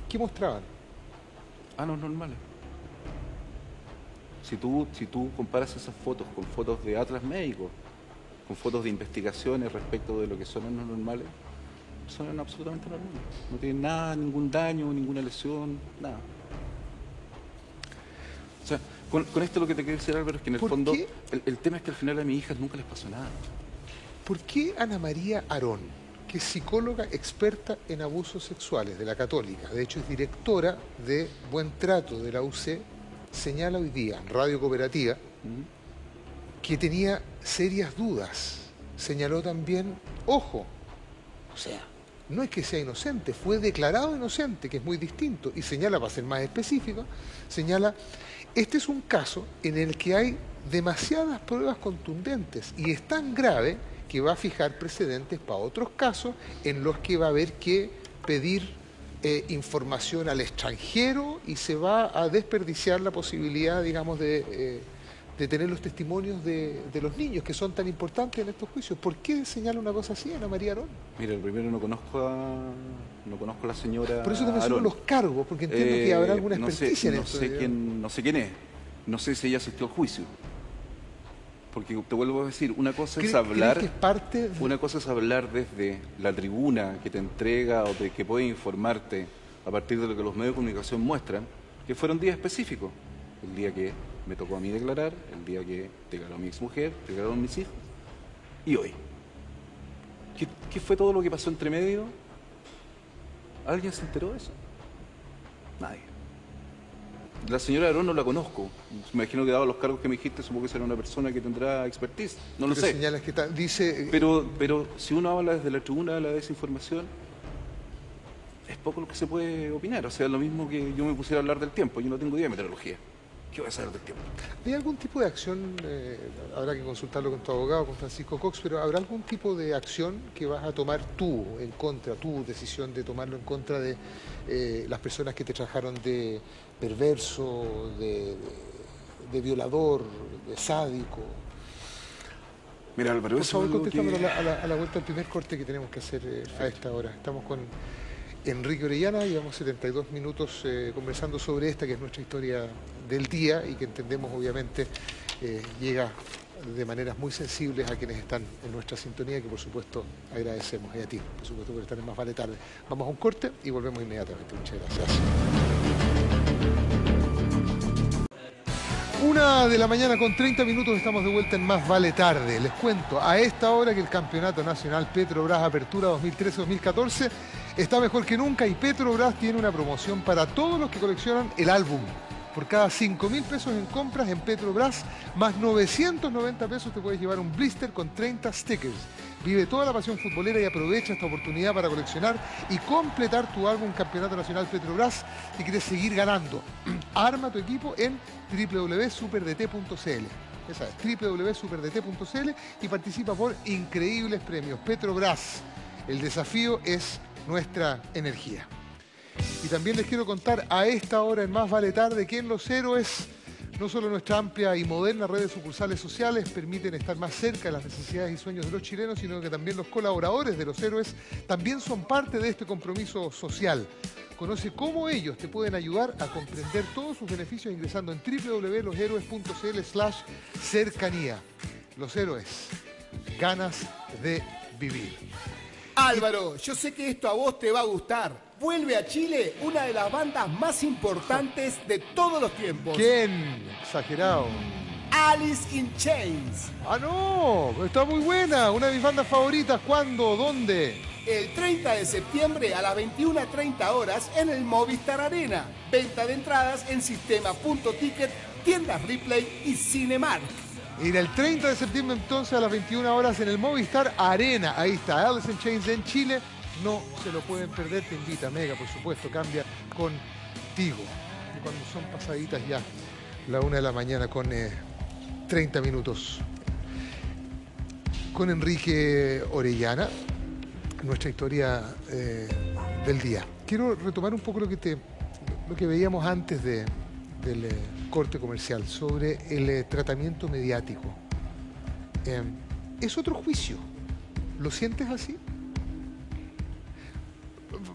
¿qué mostraban? Anos normales. Si tú comparas esas fotos con fotos de atlas médicos, con fotos de investigaciones respecto de lo que son anos normales, son absolutamente normales. No tienen nada, ningún daño, ninguna lesión, nada. O sea, con esto lo que te quiero decir, Álvaro, es que en el fondo el tema es que al final a mis hijas nunca les pasó nada. ¿Por qué Ana María Arón, que es psicóloga experta en abusos sexuales de la Católica. De hecho, es directora de Buen Trato de la UC. Señala hoy día en Radio Cooperativa que tenía serias dudas. Señaló también, ojo, o sea, no es que sea inocente, fue declarado inocente, que es muy distinto. Y señala, para ser más específico, señala, este es un caso en el que hay demasiadas pruebas contundentes y es tan grave que va a fijar precedentes para otros casos en los que va a haber que pedir información al extranjero y se va a desperdiciar la posibilidad, digamos, de tener los testimonios de los niños, que son tan importantes en estos juicios. ¿Por qué señala una cosa así, Ana María Arón? Mira, primero no conozco a la señora Por eso te menciono los cargos, porque entiendo que habrá alguna experticia en esto. No sé quién es. No sé si ella asistió al juicio. Porque te vuelvo a decir, una cosa es hablar, una cosa es hablar desde la tribuna que te entrega o que puede informarte a partir de lo que los medios de comunicación muestran, que fueron días específicos. El día que me tocó a mí declarar, el día que declaró mi exmujer, declararon mis hijos, y hoy. ¿Qué fue todo lo que pasó entre medio? ¿Alguien se enteró de eso? Nadie. La señora Arón no la conozco. Me imagino que dado los cargos que me dijiste, supongo que será una persona que tendrá expertise. No lo sé. Señalas que dice... Pero si uno habla desde la tribuna de la desinformación, es poco lo que se puede opinar. O sea, lo mismo que yo me pusiera a hablar del tiempo. Yo no tengo idea de meteorología. ¿Qué voy a saber del tiempo? ¿Hay algún tipo de acción, habrá que consultarlo con tu abogado, con Francisco Cox, pero habrá algún tipo de acción que vas a tomar tú en contra, tu decisión de tomarlo en contra de las personas que te trabajaron de perverso, de violador, de sádico? Mira, Álvaro, por favor, contéstamelo a la vuelta del primer corte que tenemos que hacer a esta hora. Estamos con Enrique Orellana, llevamos 72 minutos conversando sobre esta, que es nuestra historia del día y que entendemos obviamente llega de maneras muy sensibles a quienes están en nuestra sintonía, que por supuesto agradecemos, y a ti, por supuesto, por estar en Más Vale Tarde. Vamos a un corte y volvemos inmediatamente. Muchas gracias. 1:30 a.m, estamos de vuelta en Más Vale Tarde. Les cuento a esta hora que el Campeonato Nacional Petrobras Apertura 2013-2014 está mejor que nunca y Petrobras tiene una promoción para todos los que coleccionan el álbum. Por cada 5.000 pesos en compras en Petrobras, más 990 pesos te puedes llevar un blister con 30 stickers. Vive toda la pasión futbolera y aprovecha esta oportunidad para coleccionar y completar tu álbum Campeonato Nacional Petrobras si quieres seguir ganando. Arma tu equipo en www.superdt.cl. Esa es www.superdt.cl y participa por increíbles premios. Petrobras, el desafío es nuestra energía. Y también les quiero contar a esta hora en Más Vale Tarde que en Los Héroes no solo nuestra amplia y moderna red de sucursales sociales permiten estar más cerca de las necesidades y sueños de los chilenos, sino que también los colaboradores de Los Héroes también son parte de este compromiso social. Conoce cómo ellos te pueden ayudar a comprender todos sus beneficios ingresando en www.losheroes.cl/cercanía. Los Héroes, ganas de vivir. Álvaro, yo sé que esto a vos te va a gustar. Vuelve a Chile una de las bandas más importantes de todos los tiempos. ¿Quién? Exagerado. Alice in Chains. ¡Ah, no! Está muy buena. Una de mis bandas favoritas. ¿Cuándo? ¿Dónde? El 30 de septiembre a las 21:30 horas en el Movistar Arena. Venta de entradas en Sistema.ticket, tiendas Ripley y Cinemark. Ir el 30 de septiembre entonces a las 21 horas en el Movistar Arena. Ahí está, Alice in Chains en Chile. No se lo pueden perder, te invita Mega, por supuesto, cambia contigo. Y cuando son pasaditas ya la 1:00 a.m. con 30 minutos. Con Enrique Orellana, nuestra historia del día. Quiero retomar un poco lo que veíamos antes del corte comercial sobre el tratamiento mediático. Es otro juicio. ¿Lo sientes así?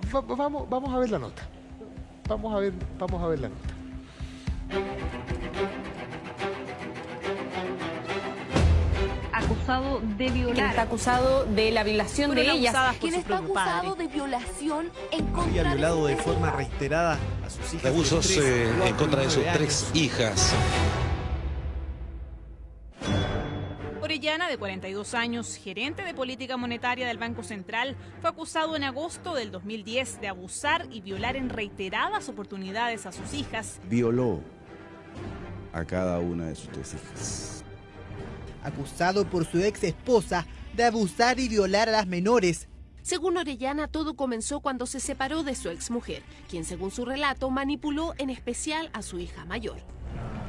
Vamos a ver la nota. Vamos a ver la nota. Acusado de violar. Quien está acusado de la violación de ellas. Quien está acusado de violación en contra había violado de forma reiterada a sus hijas. Abusos en contra de sus 3 hijas. Orellana, de 42 años, gerente de política monetaria del Banco Central, fue acusado en agosto del 2010 de abusar y violar en reiteradas oportunidades a sus hijas. Violó a cada una de sus 3 hijas. Acusado por su ex esposa de abusar y violar a las menores. Según Orellana, todo comenzó cuando se separó de su exmujer, quien según su relato manipuló en especial a su hija mayor.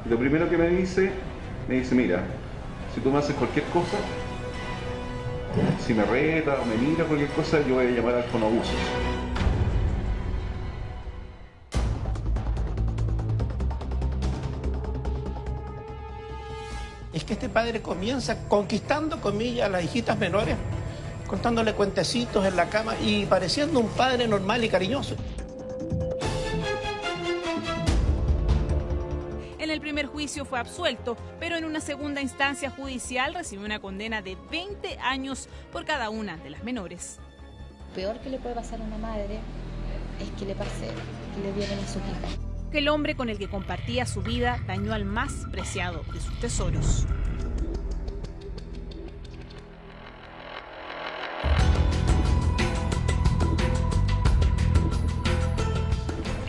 Lo primero que me dice, mira, si tú me haces cualquier cosa, si me reta o me mira cualquier cosa, yo voy a llamar al Fonabusos. Es que este padre comienza conquistando, comillas, a las hijitas menores, contándole cuentecitos en la cama y pareciendo un padre normal y cariñoso. En el primer juicio fue absuelto, pero en una segunda instancia judicial recibió una condena de 20 años por cada una de las menores. Lo peor que le puede pasar a una madre es que le pase, que le violen a sus hijas. Que el hombre con el que compartía su vida dañó al más preciado de sus tesoros.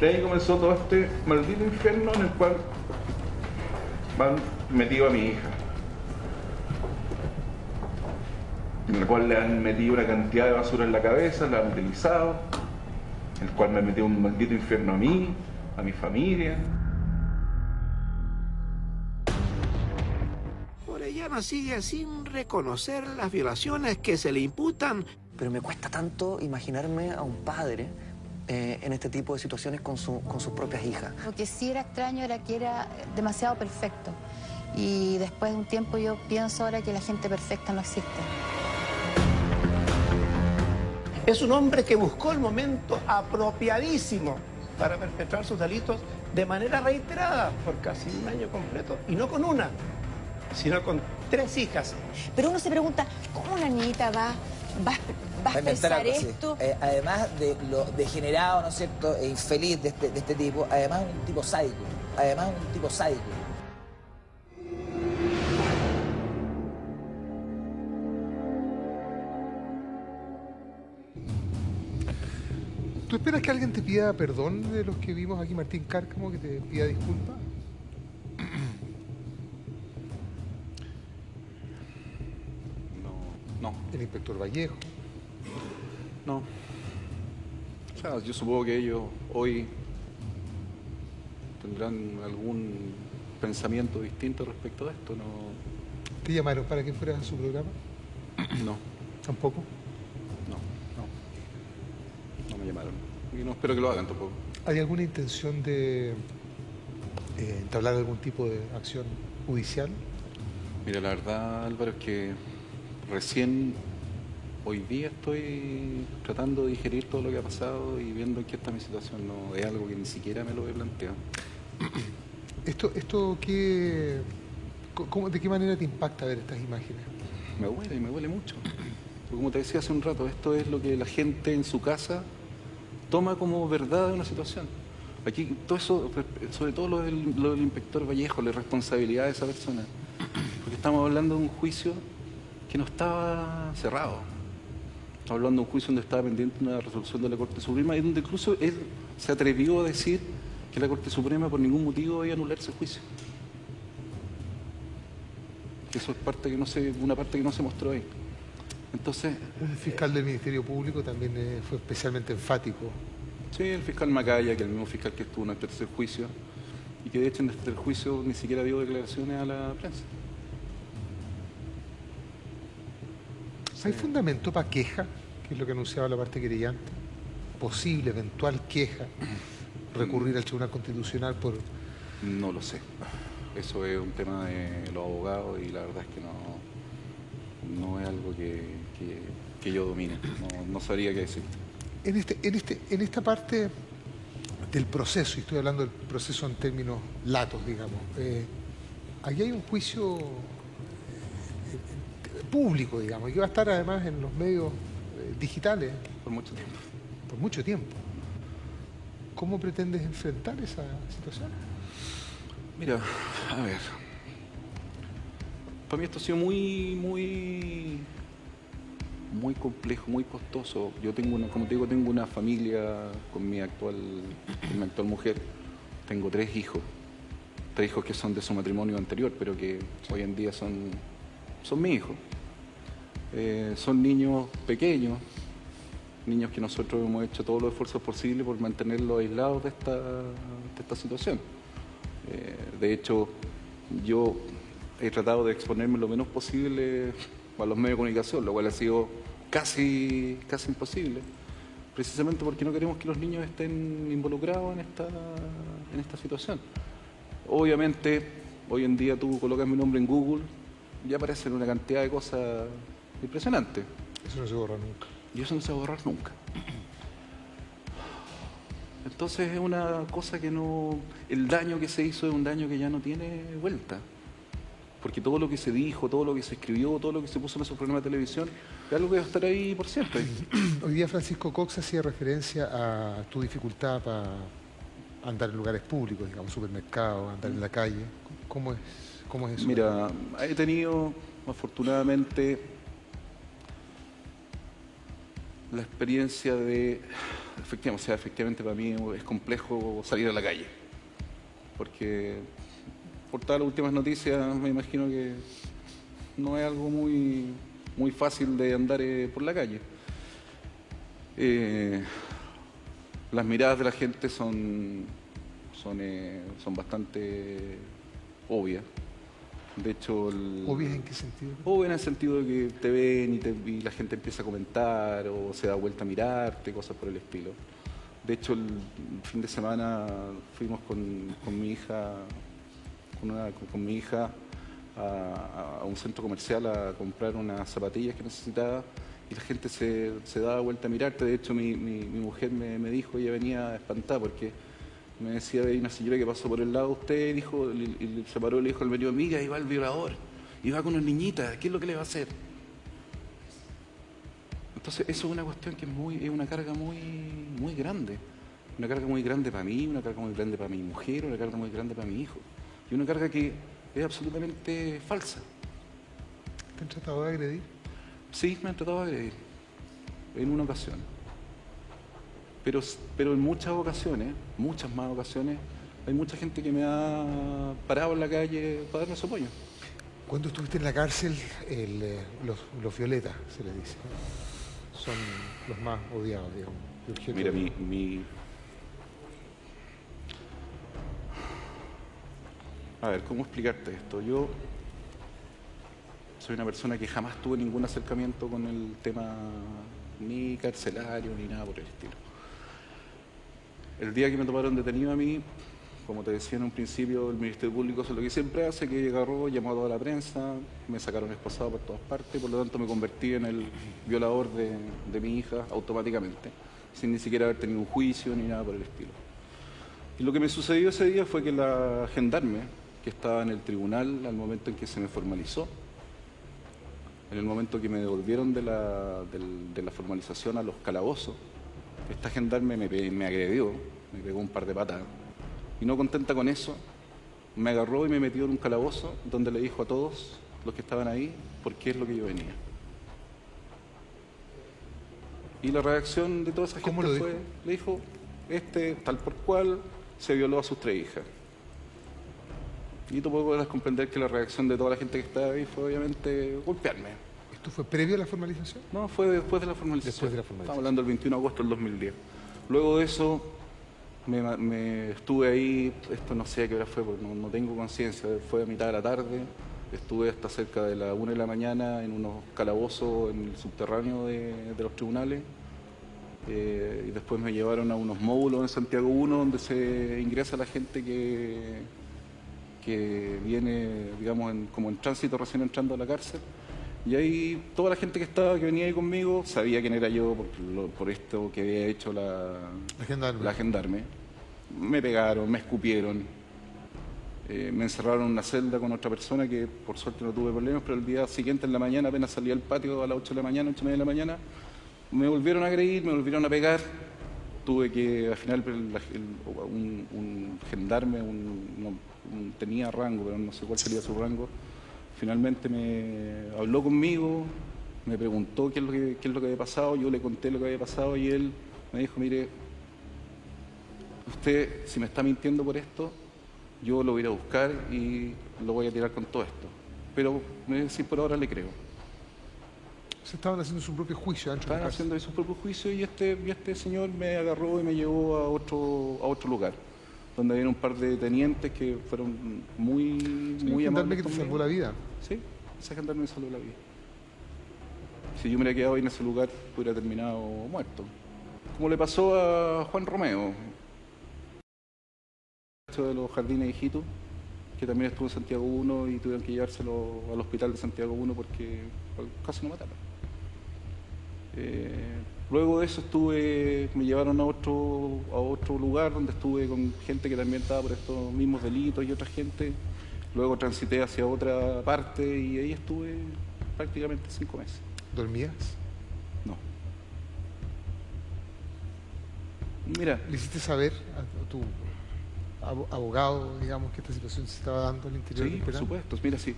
De ahí comenzó todo este maldito infierno en el cual van metido a mi hija, en el cual le han metido una cantidad de basura en la cabeza, la han utilizado, en el cual me metió un maldito infierno a mí, a mi familia. Orellana sigue sin reconocer las violaciones que se le imputan. Pero me cuesta tanto imaginarme a un padre en este tipo de situaciones con sus propias hijas. Lo que sí era extraño era que era demasiado perfecto. Y después de un tiempo yo pienso ahora que la gente perfecta no existe. Es un hombre que buscó el momento apropiadísimo para perpetrar sus delitos de manera reiterada por casi un año completo. Y no con una, sino con 3 hijas. Pero uno se pregunta, ¿cómo una niñita va a expresar esto? Además de lo degenerado, ¿no es cierto?, e infeliz de este tipo, además un tipo sádico. ¿Tú esperas que alguien te pida perdón de los que vimos aquí, Martín Cárcamo, que te pida disculpas? No. El inspector Vallejo. No. O sea, yo supongo que ellos hoy tendrán algún pensamiento distinto respecto a esto. No. ¿Te llamaron para que fueras a su programa? No. ¿Tampoco? No me llamaron. Y no espero que lo hagan tampoco. ¿Hay alguna intención de entablar algún tipo de acción judicial? Mira, la verdad, Álvaro, es que recién hoy día estoy tratando de digerir todo lo que ha pasado y viendo en qué está mi situación. No es algo que ni siquiera me lo he planteado. ¿Esto de qué manera te impacta ver estas imágenes? Me duele mucho. Porque como te decía hace un rato, esto es lo que la gente en su casa toma como verdad de una situación. Aquí todo eso, sobre todo lo del inspector Vallejo, la responsabilidad de esa persona. Porque estamos hablando de un juicio que no estaba cerrado. Estamos hablando de un juicio donde estaba pendiente una resolución de la Corte Suprema y donde incluso él se atrevió a decir que la Corte Suprema por ningún motivo iba a anular ese juicio. Eso es una parte que no se mostró ahí. Entonces, el fiscal del Ministerio Público también fue especialmente enfático. Sí, el fiscal Macaya, que es el mismo fiscal que estuvo en el tercer juicio, y que de hecho en este juicio ni siquiera dio declaraciones a la prensa. ¿Hay fundamento para queja, que es lo que anunciaba la parte querellante? Posible, eventual queja, recurrir al Tribunal Constitucional por... No lo sé. Eso es un tema de los abogados y la verdad es que no es algo que yo domine. No sabría qué decir. En esta parte del proceso, y estoy hablando del proceso en términos latos, digamos, aquí hay un juicio público, digamos, y que va a estar además en los medios digitales. Por mucho tiempo. Por mucho tiempo. ¿Cómo pretendes enfrentar esa situación? Mira, a ver. Para mí esto ha sido muy complejo, muy costoso. Yo tengo como te digo, tengo una familia con mi actual mujer. Tengo 3 hijos que son de su matrimonio anterior, pero que hoy en día son mis hijos. Son niños pequeños, niños que nosotros hemos hecho todos los esfuerzos posibles por mantenerlos aislados de esta situación. De hecho, yo he tratado de exponerme lo menos posible a los medios de comunicación, lo cual ha sido casi imposible, precisamente porque no queremos que los niños estén involucrados en esta situación. Obviamente, hoy en día tú colocas mi nombre en Google y aparecen una cantidad de cosas impresionantes. Eso no se borra nunca. Y eso no se va a borrar nunca. Entonces es una cosa que no... El daño que se hizo es un daño que ya no tiene vuelta. Porque todo lo que se dijo, todo lo que se escribió, todo lo que se puso en esos programas de televisión, es algo que va a estar ahí por siempre. Hoy día Francisco Cox hacía referencia a tu dificultad para andar en lugares públicos, digamos, supermercados, andar en la calle. ¿Cómo es eso? Mira, he tenido, afortunadamente, la experiencia de... Efectivamente para mí es complejo salir a la calle. Porque... por todas las últimas noticias, me imagino que no es algo muy fácil de andar por la calle. Las miradas de la gente son bastante obvias. De hecho... ¿Obvias en qué sentido? Obvias en el sentido de que te ven y la gente empieza a comentar o se da vuelta a mirarte, cosas por el estilo. De hecho, el fin de semana fuimos con mi hija... con mi hija a un centro comercial a comprar unas zapatillas que necesitaba y la gente se daba vuelta a mirarte. De hecho, mi mujer me dijo, ella venía espantada porque me decía, hay una señora que pasó por el lado de usted y se paró y le dijo al marido, mira, ahí va el violador, y va con una niñita, ¿qué es lo que le va a hacer? Entonces, eso es una cuestión que es una carga muy grande. Una carga muy grande para mí, una carga muy grande para mi mujer, una carga muy grande para mi hijo. Y una carga que es absolutamente falsa. ¿Te han tratado de agredir? Sí, me han tratado de agredir. En una ocasión. Pero en muchas ocasiones, muchas más ocasiones, hay mucha gente que me ha parado en la calle para darme su apoyo. Cuando estuviste en la cárcel, los violetas, se les dice, son los más odiados, digamos. Mira, A ver, ¿cómo explicarte esto? Yo soy una persona que jamás tuve ningún acercamiento con el tema ni carcelario ni nada por el estilo. El día que me tomaron detenido a mí, como te decía en un principio, el Ministerio Público hace lo que siempre hace, que agarró, llamó a toda la prensa, me sacaron esposado por todas partes, por lo tanto me convertí en el violador de mi hija automáticamente, sin ni siquiera haber tenido un juicio ni nada por el estilo. Y lo que me sucedió ese día fue que la gendarme, que estaba en el tribunal al momento en que se me formalizó, en el momento que me devolvieron de la formalización a los calabozos, esta gendarme me agredió, me pegó un par de patadas, y no contenta con eso, me agarró y me metió en un calabozo donde le dijo a todos los que estaban ahí por qué es lo que yo venía. Y la reacción de toda esa gente fue, le dijo, tal por cual se violó a sus 3 hijas. Y tú podrás comprender que la reacción de toda la gente que estaba ahí fue obviamente golpearme. ¿Esto fue previo a la formalización? No, fue después de la formalización. Estamos hablando del 21 de agosto del 2010. Luego de eso, me estuve ahí, esto no sé a qué hora fue, porque no tengo conciencia, fue a mitad de la tarde, estuve hasta cerca de la 1 de la mañana en unos calabozos en el subterráneo de los tribunales, y después me llevaron a unos módulos en Santiago 1 donde se ingresa la gente que viene, digamos, como en tránsito, recién entrando a la cárcel. Y ahí toda la gente que venía ahí conmigo sabía quién era yo por esto que había hecho la gendarme. Me pegaron, me escupieron, me encerraron en una celda con otra persona que por suerte no tuve problemas, pero el día siguiente en la mañana, apenas salí al patio a las 8 de la mañana, 8:30 de la mañana, me volvieron a agredir, me volvieron a pegar. Tuve que, al final, un gendarme, tenía rango, pero no sé cuál sería su rango, Finalmente me habló conmigo, me preguntó qué es lo que había pasado, yo le conté lo que había pasado y él me dijo, mire, usted si me está mintiendo por esto, yo lo voy a ir a buscar y lo voy a tirar con todo esto. Pero si por ahora le creo. Se estaban haciendo su propio juicio. Estaban haciendo su propio juicio y este señor me agarró y me llevó a otro lugar, donde había un par de tenientes que fueron muy amables. Que te salvó la vida. Sí, ese gendarme me salvó la vida. Si yo me hubiera quedado ahí en ese lugar, hubiera terminado muerto. Como le pasó a Juan Romeo, de los jardines de Hijitu, que también estuvo en Santiago 1 y tuvieron que llevárselo al hospital de Santiago 1 porque casi lo mataron. Luego de eso me llevaron a otro lugar donde estuve con gente que también estaba por estos mismos delitos y otra gente. Luego transité hacia otra parte y ahí estuve prácticamente 5 meses. ¿Dormías? No. Mira. ¿Le hiciste saber a tu abogado, digamos, que esta situación se estaba dando al interior del penal? Sí, por supuesto. Mira, sí,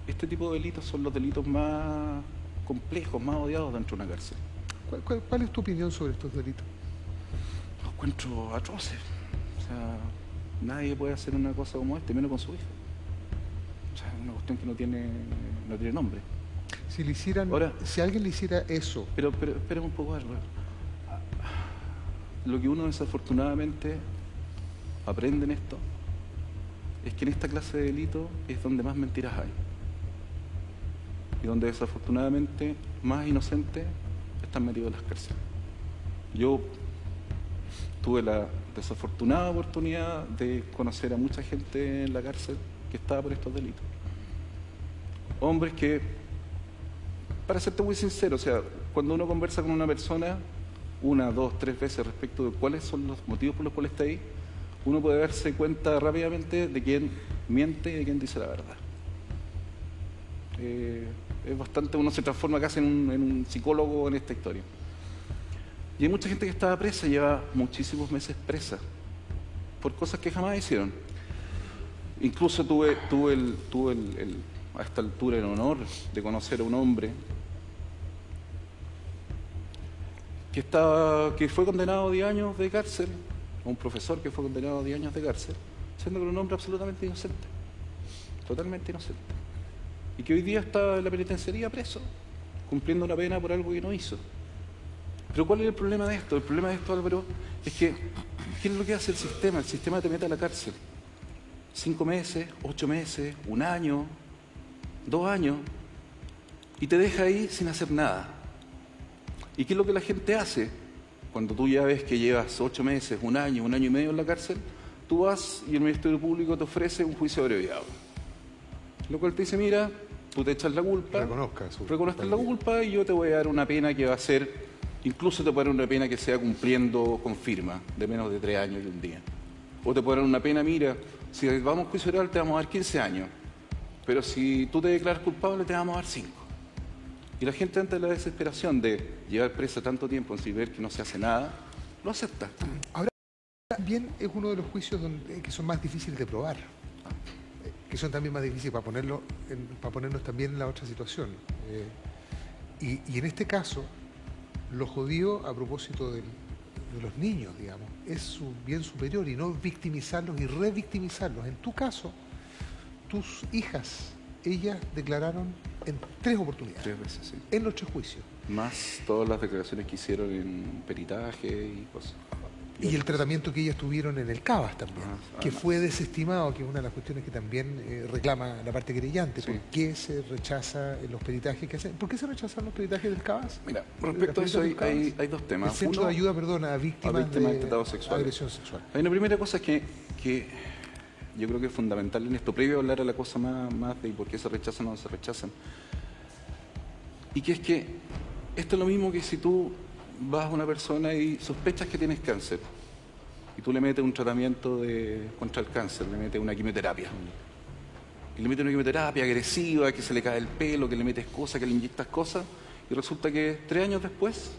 este tipo de delitos son los delitos más complejos, más odiados dentro de una cárcel. ¿Cuál es tu opinión sobre estos delitos? Los encuentro atroces. O sea, nadie puede hacer una cosa como esta, menos con su hija. O sea, es una cuestión que no tiene nombre. Si le hicieran, ahora, si alguien le hiciera eso... Pero espera un poco, Álvaro. Lo que uno desafortunadamente aprende en esto es que en esta clase de delito es donde más mentiras hay y donde desafortunadamente más inocentes están metidos en las cárceles. Yo tuve la desafortunada oportunidad de conocer a mucha gente en la cárcel que estaba por estos delitos. Hombres que, para serte muy sincero, o sea, cuando uno conversa con una persona 1, 2, 3 veces respecto de cuáles son los motivos por los cuales está ahí, uno puede darse cuenta rápidamente de quién miente y de quién dice la verdad. Es bastante, uno se transforma casi en un psicólogo en esta historia. Y hay mucha gente que estaba presa, lleva muchísimos meses presa, por cosas que jamás hicieron. Incluso tuve a esta altura el honor de conocer a un hombre que fue condenado a 10 años de cárcel, a un profesor que fue condenado a 10 años de cárcel, siendo que era un hombre absolutamente inocente, totalmente inocente, y que hoy día está en la penitenciaría preso, cumpliendo una pena por algo que no hizo. Pero ¿cuál es el problema de esto? El problema de esto, Álvaro, es que ¿qué es lo que hace el sistema? El sistema te mete a la cárcel 5 meses, 8 meses, 1 año, 2 años, y te deja ahí sin hacer nada. ¿Y qué es lo que la gente hace? Cuando tú ya ves que llevas 8 meses, 1 año, 1 año y medio en la cárcel, tú vas y el Ministerio Público te ofrece un juicio abreviado. Lo cual te dice, mira, tú te echas la culpa, reconozcas la culpa y yo te voy a dar una pena que va a ser, incluso te puedo dar una pena que sea cumpliendo con firma, de menos de 3 años y 1 día. O te puedo dar una pena, mira, si vamos a juicio oral te vamos a dar 15 años, pero si tú te declaras culpable te vamos a dar 5. Y la gente, ante la desesperación de llevar presa tanto tiempo sin ver que no se hace nada, lo acepta. Ahora, también es uno de los juicios que son más difíciles de probar, que son también más difíciles para ponernos también en la otra situación. Y en este caso, lo jodido a propósito de los niños, digamos, es su bien superior y no victimizarlos y revictimizarlos. En tu caso, tus hijas, ellas declararon en 3 oportunidades. 3 veces, sí. En los 3 juicios. Más todas las declaraciones que hicieron en peritaje y cosas. Y el tratamiento que ellas tuvieron en el CABAS también, que fue desestimado, que es una de las cuestiones que también reclama la parte querellante. Sí. ¿Por qué se rechaza los peritajes que hacen? ¿Por qué se rechazan los peritajes del CABAS? Mira, respecto a eso hay 2 temas. El Centro de Ayuda, a víctimas de agresión sexual. Hay una primera cosa que yo creo que es fundamental en esto, previo a hablar a la cosa más de por qué se rechazan o no se rechazan. Y que es que esto es lo mismo que si tú vas a una persona y sospechas que tienes cáncer y tú le metes un tratamiento contra el cáncer, le metes una quimioterapia. Y le metes una quimioterapia agresiva, que se le cae el pelo, que le metes cosas, que le inyectas cosas, y resulta que 3 años después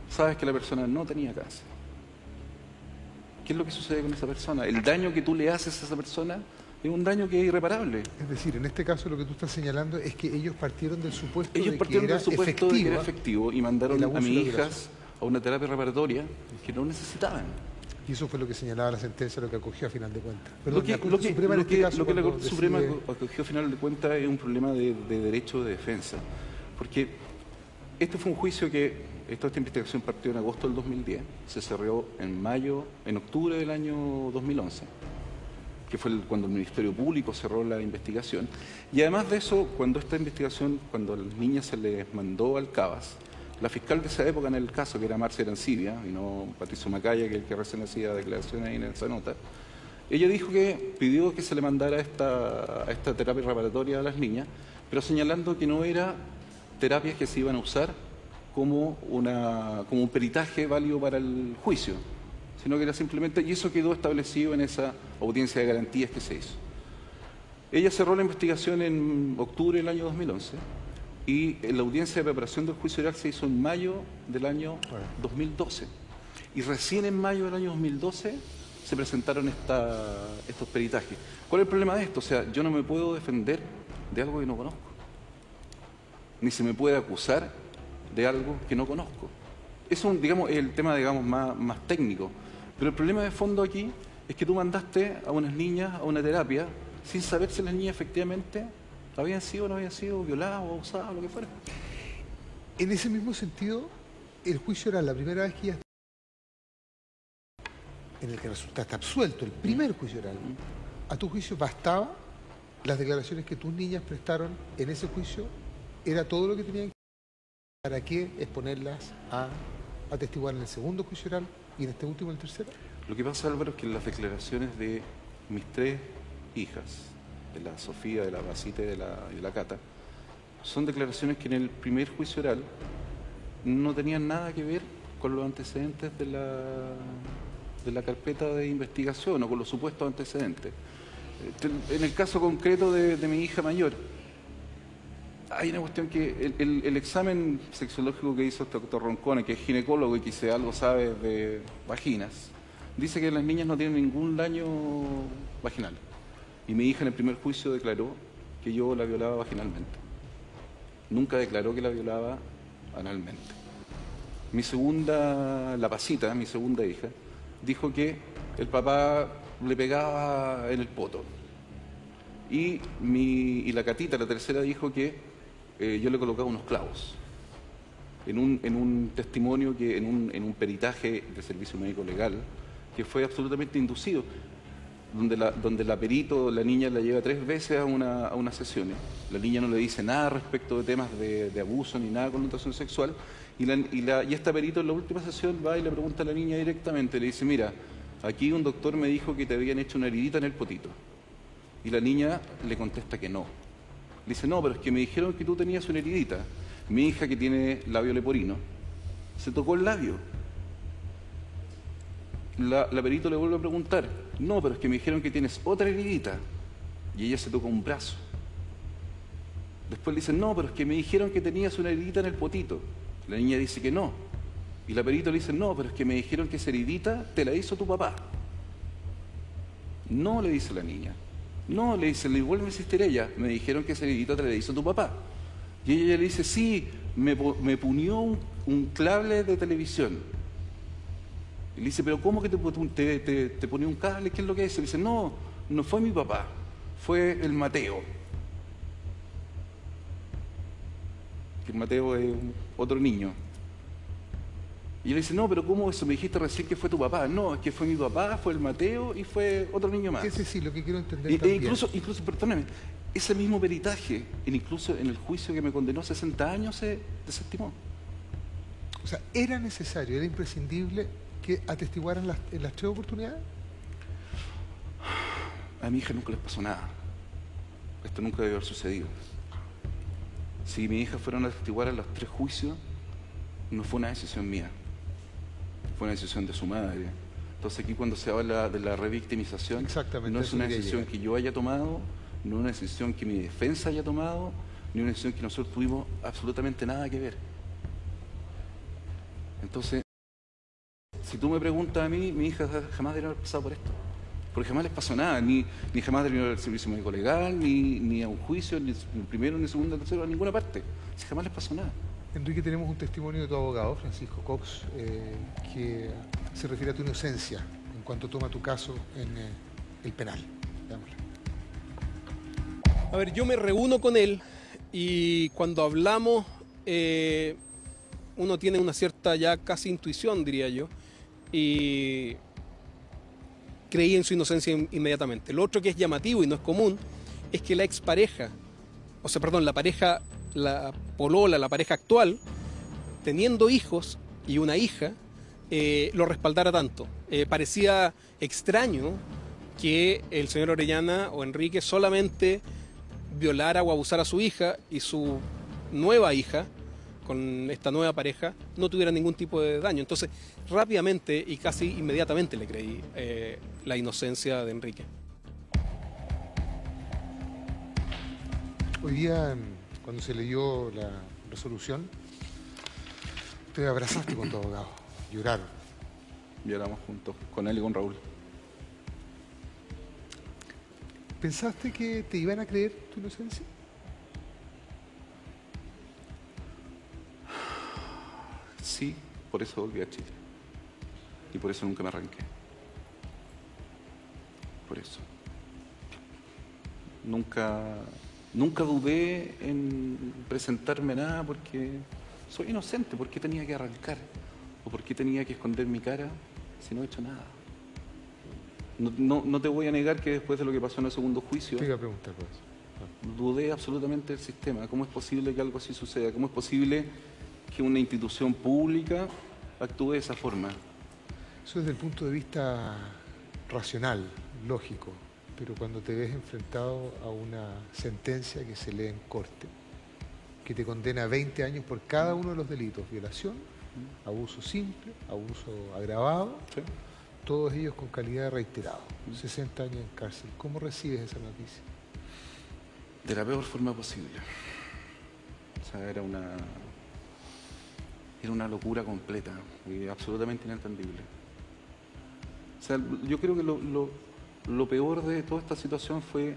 sabes que la persona no tenía cáncer. ¿Qué es lo que sucede con esa persona? El daño que tú le haces a esa persona es un daño que es irreparable. Es decir, en este caso lo que tú estás señalando es que ellos partieron del supuesto de que era efectivo y mandaron a mis hijas a una terapia reparatoria que no necesitaban. Y eso fue lo que señalaba la sentencia, lo que acogió a final de cuentas. Lo que la Corte Suprema acogió a final de cuentas es un problema de derecho de defensa. Porque este fue un juicio que, esta investigación partió en agosto del 2010, se cerró en octubre del año 2011, que fue cuando el Ministerio Público cerró la investigación. Y además de eso, cuando esta investigación, cuando a las niñas se les mandó al CABAS, la fiscal de esa época en el caso, que era Marcia Arancibia, y no Patricio Macaya, que es el que recién hacía declaraciones ahí en esa nota, ella dijo que pidió que se le mandara esta terapia reparatoria a las niñas, pero señalando que no era terapias que se iban a usar como un peritaje válido para el juicio, sino que era simplemente, y eso quedó establecido en esa audiencia de garantías que se hizo. Ella cerró la investigación en octubre del año 2011 y la audiencia de preparación del juicio oral se hizo en mayo del año 2012. Y recién en mayo del año 2012 se presentaron estos peritajes. ¿Cuál es el problema de esto? O sea, yo no me puedo defender de algo que no conozco, ni se me puede acusar de algo que no conozco. Eso es el tema, más técnico. Pero el problema de fondo aquí es que tú mandaste a unas niñas a una terapia sin saber si las niñas efectivamente habían sido o no habían sido violadas o abusadas o lo que fuera. En ese mismo sentido, el juicio era la primera vez que ya en el que resultaste absuelto, el primer juicio oral. ¿A tu juicio bastaba las declaraciones que tus niñas prestaron en ese juicio? ¿Era todo lo que tenían que hacer? ¿Para qué exponerlas a atestiguar en el segundo juicio oral y en este último, en el tercero? Lo que pasa, Álvaro, es que las declaraciones de mis 3 hijas, de la Sofía, de la Basita y de la Cata, son declaraciones que en el primer juicio oral no tenían nada que ver con los antecedentes de la carpeta de investigación o con los supuestos antecedentes. En el caso concreto de mi hija mayor, hay una cuestión que el examen sexológico que hizo este doctor Roncone, que es ginecólogo y que si algo sabe de vaginas, dice que las niñas no tienen ningún daño vaginal. Y mi hija en el primer juicio declaró que yo la violaba vaginalmente. Nunca declaró que la violaba analmente. La Pasita, mi segunda hija, dijo que el papá le pegaba en el poto. Y la Catita, la tercera, dijo que yo le colocaba unos clavos. En un testimonio, en un peritaje de servicio médico legal, que fue absolutamente inducido, donde la perito, la niña la lleva 3 veces a unas sesiones. La niña no le dice nada respecto de temas de abuso ni nada de connotación sexual. Y esta perito en la última sesión va y le pregunta a la niña directamente, le dice, mira, aquí un doctor me dijo que te habían hecho una heridita en el potito. Y la niña le contesta que no. Le dice, no, pero es que me dijeron que tú tenías una heridita. Mi hija, que tiene labio leporino, se tocó el labio. La perito le vuelve a preguntar, no, pero es que me dijeron que tienes otra heridita. Y ella se toca un brazo. Después le dice, no, pero es que me dijeron que tenías una heridita en el potito. La niña dice que no. Y la perito le dice, no, pero es que me dijeron que esa heridita te la hizo tu papá. No, le dice la niña. No, le dice, igual me insistirá ella, me dijeron que esa heridita te la hizo tu papá. Y ella le dice, sí, me punió un cable de televisión. Y le dice, pero ¿cómo que te ponió un cable? ¿Qué es lo que es? Y le dice, no fue mi papá, fue el Mateo. Que el Mateo es otro niño. Y ella le dice, no, pero ¿cómo eso? Me dijiste recién que fue tu papá. No, es que fue mi papá, fue el Mateo y fue otro niño más. Ese sí, lo que quiero entender también. Incluso, perdóname, ese mismo peritaje, incluso en el juicio que me condenó a 60 años, se desestimó. O sea, ¿era necesario, era imprescindible que atestiguaran en las 3 oportunidades? A mi hija nunca les pasó nada. Esto nunca debió haber sucedido. Si mi hija fueron a atestiguar en los 3 juicios, no fue una decisión mía. Fue una decisión de su madre. Entonces aquí cuando se habla de la revictimización, no es una decisión que yo haya tomado, no es una decisión que mi defensa haya tomado, ni una decisión que nosotros tuvimos absolutamente nada que ver. Entonces, si tú me preguntas a mí, mi hija jamás debería haber pasado por esto. Porque jamás les pasó nada, ni jamás terminó el servicio médico legal, ni a un juicio, ni primero, ni segundo, ni tercero, a ninguna parte. Jamás les pasó nada. Enrique, tenemos un testimonio de tu abogado, Francisco Cox, que se refiere a tu inocencia en cuanto toma tu caso en el penal. Veámoslo. A ver, yo me reúno con él y cuando hablamos uno tiene una cierta ya casi intuición, diría yo, y creí en su inocencia inmediatamente. Lo otro que es llamativo y no es común es que la expareja, o sea, perdón, la pareja, la polola, la pareja actual, teniendo hijos y una hija, lo respaldara tanto. Parecía extraño que el señor Orellana o Enrique solamente violara o abusara a su hija y su nueva hija, con esta nueva pareja, no tuviera ningún tipo de daño. Entonces, rápidamente y casi inmediatamente le creí la inocencia de Enrique. Hoy día, cuando se leyó la resolución, te abrazaste con tu abogado, lloraron. Lloramos juntos, con él y con Raúl. ¿Pensaste que te iban a creer tu inocencia? Sí, por eso volví a Chile. Y por eso nunca me arranqué. Por eso. Nunca dudé en presentarme nada porque soy inocente. ¿Por qué tenía que arrancar? ¿O por qué tenía que esconder mi cara si no he hecho nada? No te voy a negar que después de lo que pasó en el segundo juicio, te iba a preguntar por eso. Dudé absolutamente del sistema. ¿Cómo es posible que algo así suceda? ¿Cómo es posible que una institución pública actúe de esa forma? Eso desde el punto de vista racional, lógico, pero cuando te ves enfrentado a una sentencia que se lee en corte, que te condena a 20 años por cada uno de los delitos: violación, abuso simple, abuso agravado, sí, todos ellos con calidad de reiterado, 60 años en cárcel. ¿Cómo recibes esa noticia? De la peor forma posible. O sea, era una locura completa y absolutamente inentendible. O sea, yo creo que lo peor de toda esta situación fue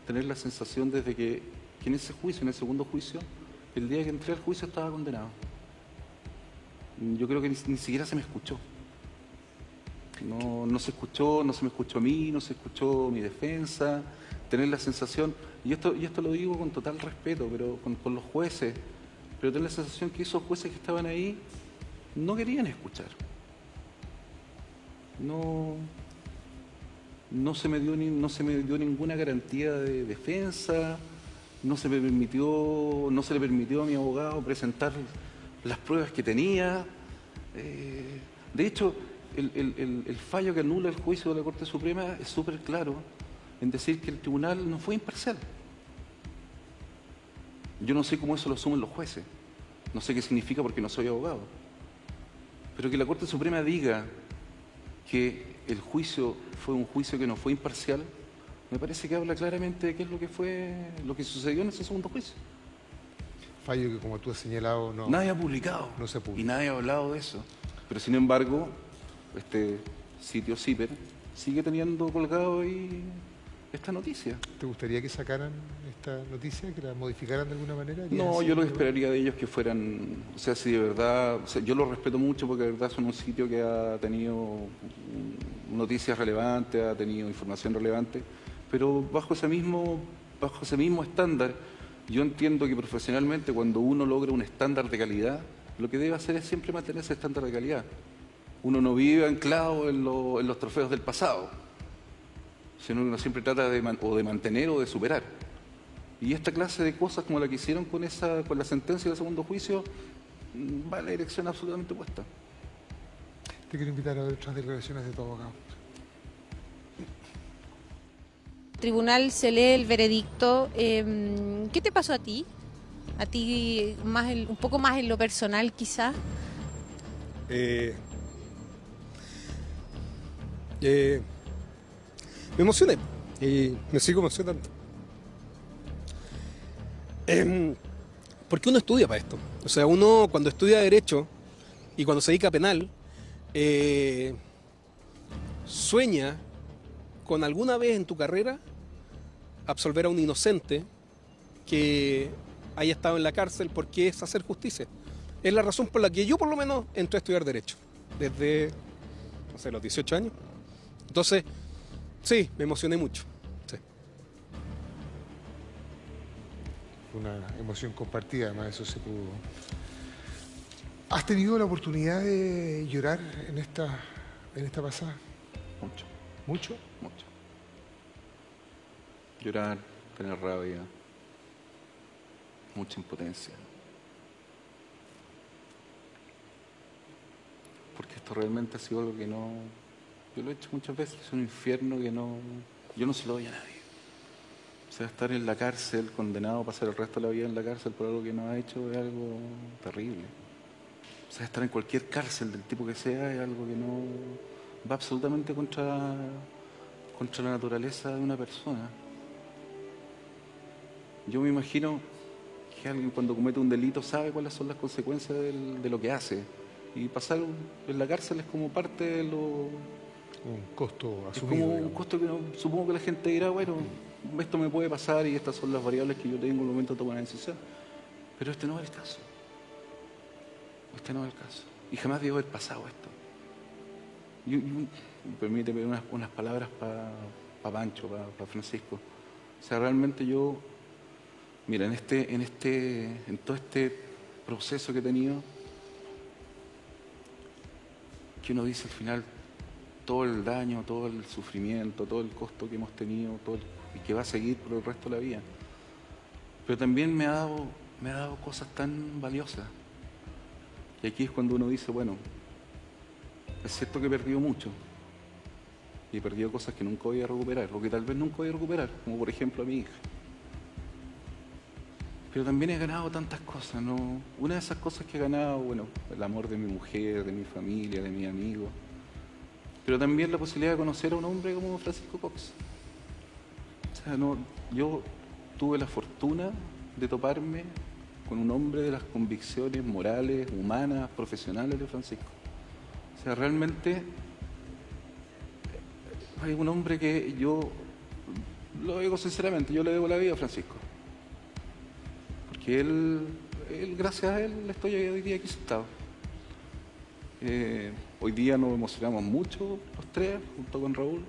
tener la sensación desde que en ese juicio, en el segundo juicio, el día que entré al juicio estaba condenado. Yo creo que ni siquiera se me escuchó. No se escuchó, no se me escuchó a mí, no se escuchó mi defensa. Tener la sensación, y esto lo digo con total respeto, pero con los jueces, pero tener la sensación que esos jueces que estaban ahí no querían escuchar. No se me dio ninguna garantía de defensa, no se le permitió a mi abogado presentar las pruebas que tenía. De hecho, el fallo que anula el juicio de la Corte Suprema es súper claro en decir que el tribunal no fue imparcial. Yo no sé cómo eso lo asumen los jueces, no sé qué significa porque no soy abogado, pero que la Corte Suprema diga que el juicio fue un juicio que no fue imparcial, me parece que habla claramente de qué es lo que sucedió en ese segundo juicio. Fallo que, como tú has señalado, nadie ha publicado, no se publica, y nadie ha hablado de eso, pero sin embargo este sitio CIPER sigue teniendo colgado ahí esta noticia. ¿Te gustaría que sacaran esta noticia, que la modificaran de alguna manera? No, yo lo que esperaría de ellos que fueran, o sea, si de verdad, o sea, yo los respeto mucho porque de verdad son un sitio que ha tenido noticias relevantes, ha tenido información relevante, pero bajo ese mismo estándar, yo entiendo que profesionalmente cuando uno logra un estándar de calidad, lo que debe hacer es siempre mantener ese estándar de calidad. Uno no vive anclado en los trofeos del pasado, sino que uno siempre trata de mantener o de superar. Y esta clase de cosas como la que hicieron con la sentencia del segundo juicio va en la dirección absolutamente opuesta. Te quiero invitar a ver otras declaraciones de tu abogado. El tribunal se lee el veredicto. ¿Qué te pasó a ti? A ti un poco más en lo personal quizás. Me emocioné y me sigo emocionando. Porque uno estudia para esto. O sea, uno cuando estudia Derecho y cuando se dedica a penal, sueña con alguna vez en tu carrera absolver a un inocente que haya estado en la cárcel, porque es hacer justicia. Es la razón por la que yo por lo menos entré a estudiar Derecho, desde, no sé, los 18 años. Entonces, sí, me emocioné mucho. Sí. Una emoción compartida, además eso se pudo. ¿Has tenido la oportunidad de llorar en esta pasada? Mucho. ¿Mucho? Mucho. Llorar, tener rabia, mucha impotencia. Porque esto realmente ha sido algo que no... Yo lo he hecho muchas veces, es un infierno que no... Yo no se lo doy a nadie. O sea, estar en la cárcel, condenado a pasar el resto de la vida en la cárcel por algo que no ha hecho, es algo terrible. O sea, estar en cualquier cárcel del tipo que sea es algo que no... va absolutamente contra la naturaleza de una persona. Yo me imagino que alguien cuando comete un delito sabe cuáles son las consecuencias de lo que hace. Y pasar en la cárcel es como parte de lo... Un costo asumido. Es como un digamos. costo que supongo que la gente dirá, bueno, esto me puede pasar y estas son las variables que yo tengo en el momento de tomar una decisión. Pero este no es el caso. Este no es el caso. Y jamás debió haber pasado esto. Permíteme unas palabras para Pancho, para Francisco. O sea, realmente yo, mira, en todo este proceso que he tenido, que uno dice al final todo el daño, todo el sufrimiento, todo el costo que hemos tenido, y que va a seguir por el resto de la vida. Pero también me ha dado cosas tan valiosas. Y aquí es cuando uno dice, bueno, es cierto que he perdido mucho. Y he perdido cosas que nunca voy a recuperar, o que tal vez nunca voy a recuperar, como por ejemplo a mi hija. Pero también he ganado tantas cosas, ¿no? Una de esas cosas que he ganado, bueno, el amor de mi mujer, de mi familia, de mis amigos. Pero también la posibilidad de conocer a un hombre como Francisco Cox. O sea, yo tuve la fortuna de toparme con un hombre de las convicciones morales, humanas, profesionales de Francisco. O sea, realmente hay un hombre que yo, lo digo sinceramente, yo le debo la vida a Francisco. Porque él gracias a él, estoy hoy día aquí sentado. Hoy día nos emocionamos mucho los tres, junto con Raúl,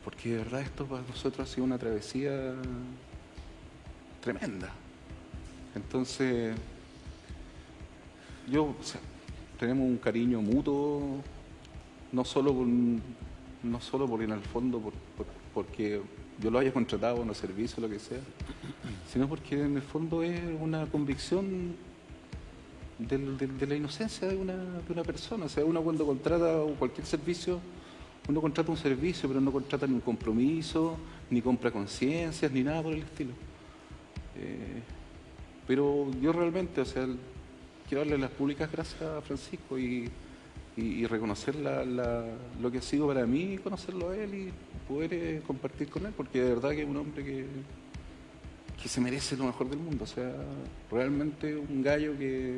porque de verdad esto para nosotros ha sido una travesía tremenda. Entonces, o sea, tenemos un cariño mutuo, no solo porque en el fondo porque yo lo haya contratado en los servicios, lo que sea, sino porque en el fondo es una convicción de la inocencia de una persona. O sea, uno cuando contrata cualquier servicio, uno contrata un servicio, pero no contrata ni un compromiso, ni compra conciencias, ni nada por el estilo. Pero yo realmente, o sea, quiero darle las públicas gracias a Francisco y reconocer lo que ha sido para mí, conocerlo a él y poder compartir con él, porque de verdad que es un hombre que se merece lo mejor del mundo. O sea, realmente un gallo que...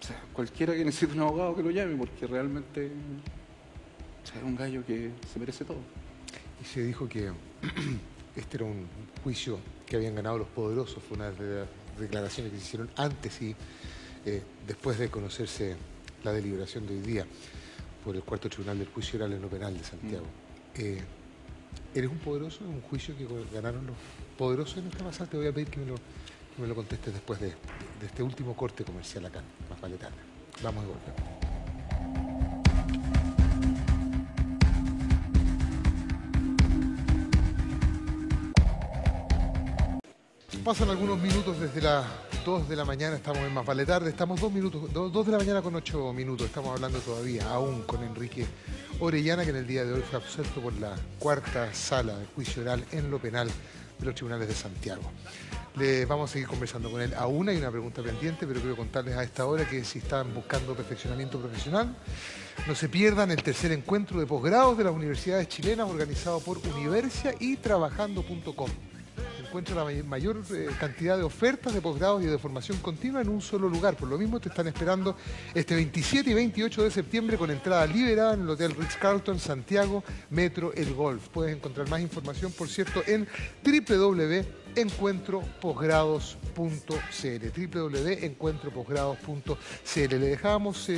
O sea, cualquiera que necesite un abogado que lo llame, porque realmente o sea, es un gallo que se merece todo. Y se dijo que este era un juicio que habían ganado los poderosos, fue una de las declaraciones que se hicieron antes y después de conocerse la deliberación de hoy día por el Cuarto Tribunal del Juicio Oral en lo Penal de Santiago. ¿Eres un poderoso? ¿Un juicio que ganaron los poderosos en esta pasada? Te voy a pedir que me lo contestes después de este último corte comercial acá, Más Vale Tarde. Vamos a volver. Pasan algunos minutos desde las 2 de la mañana, estamos en Más Vale Tarde, estamos 2 de la mañana con 8 minutos, estamos hablando todavía aún con Enrique Orellana, que en el día de hoy fue absuelto por la cuarta sala de juicio oral en lo penal de los tribunales de Santiago. Le vamos a seguir conversando con él. Aún hay una pregunta pendiente, pero quiero contarles a esta hora que si están buscando perfeccionamiento profesional, no se pierdan el tercer encuentro de posgrados de las universidades chilenas organizado por Universia y Trabajando.com. encuentra la mayor cantidad de ofertas de posgrados y de formación continua en un solo lugar. Por lo mismo te están esperando este 27 y 28 de septiembre con entrada liberada en el Hotel Ritz-Carlton Santiago Metro El Golf. Puedes encontrar más información, por cierto, en www.encuentroposgrados.cl www.encuentroposgrados.cl. Le dejábamos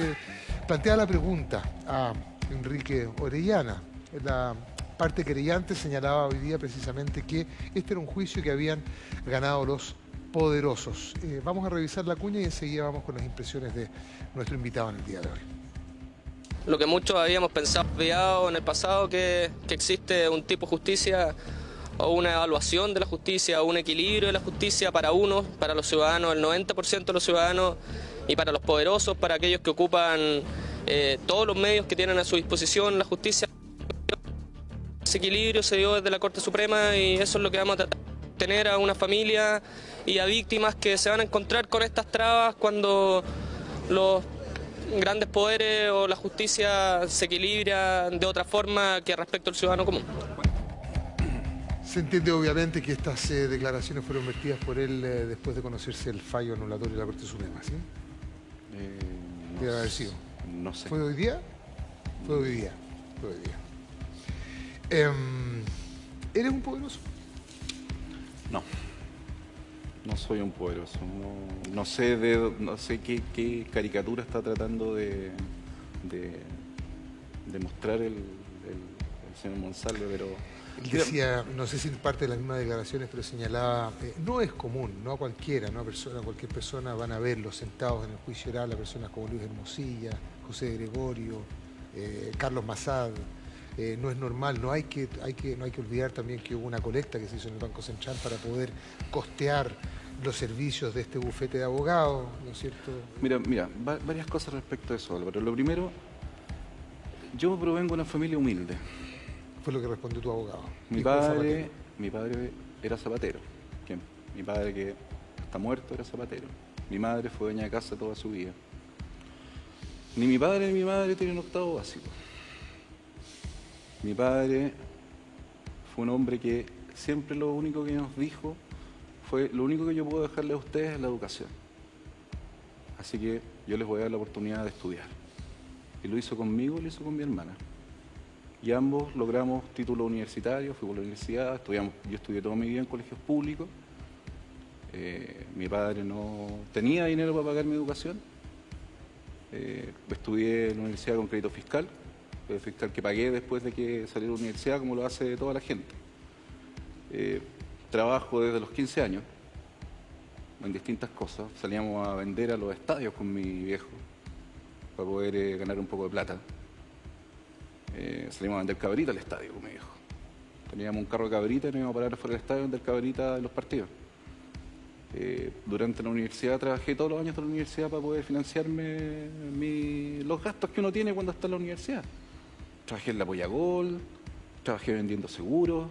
planteada la pregunta a Enrique Orellana. La parte querellante señalaba hoy día precisamente que este era un juicio que habían ganado los poderosos. Vamos a revisar la cuña y enseguida vamos con las impresiones de nuestro invitado en el día de hoy. Lo que muchos habíamos pensado en el pasado, que existe un tipo de justicia o una evaluación de la justicia o un equilibrio de la justicia para unos, para los ciudadanos, el 90% de los ciudadanos, y para los poderosos, para aquellos que ocupan todos los medios que tienen a su disposición la justicia. Ese equilibrio se dio desde la Corte Suprema y eso es lo que vamos a tratar de tener a una familia y a víctimas que se van a encontrar con estas trabas cuando los grandes poderes o la justicia se equilibra de otra forma que respecto al ciudadano común. Se entiende obviamente que estas declaraciones fueron vertidas por él después de conocerse el fallo anulatorio de la Corte Suprema, ¿sí? Debe haber sido. No sé. ¿Fue hoy día? Fue hoy día. Fue hoy día. ¿Eres un poderoso? No. No soy un poderoso. No sé qué caricatura está tratando de mostrar el señor Monsalve, pero... Él decía, no sé si parte de las mismas declaraciones, pero señalaba, no es común, no a cualquiera, no a cualquier persona van a verlos sentados en el juicio oral a personas como Luis Hermosilla, José Gregorio, Carlos Massad. No es normal, no hay que olvidar también que hubo una colecta que se hizo en el Banco Central para poder costear los servicios de este bufete de abogados, ¿no es cierto? Mira, varias cosas respecto a eso, Álvaro. Lo primero, yo provengo de una familia humilde. Fue lo que respondió tu abogado. Mi padre era zapatero. Mi padre, que está muerto, era zapatero. Mi madre fue dueña de casa toda su vida. Ni mi padre ni mi madre tienen octavo básico. Mi padre fue un hombre que siempre lo único que nos dijo fue: lo único que yo puedo dejarle a ustedes es la educación. Así que yo les voy a dar la oportunidad de estudiar. Y lo hizo conmigo y lo hizo con mi hermana. Y ambos logramos títulos universitarios, fuimos a la universidad, yo estudié toda mi vida en colegios públicos. Mi padre no tenía dinero para pagar mi educación. Estudié en la universidad con crédito fiscal. El fiscal que pagué después de que salí de la universidad, como lo hace toda la gente. Trabajo desde los 15 años en distintas cosas. Salíamos a vender a los estadios con mi viejo para poder ganar un poco de plata. Salimos a vender cabrita al estadio con mi viejo. Teníamos un carro de cabrita y nos íbamos a parar afuera del estadio a vender cabrita en los partidos. Durante la universidad trabajé todos los años de la universidad para poder financiarme los gastos que uno tiene cuando está en la universidad. Trabajé en la Pollagol, trabajé vendiendo seguros,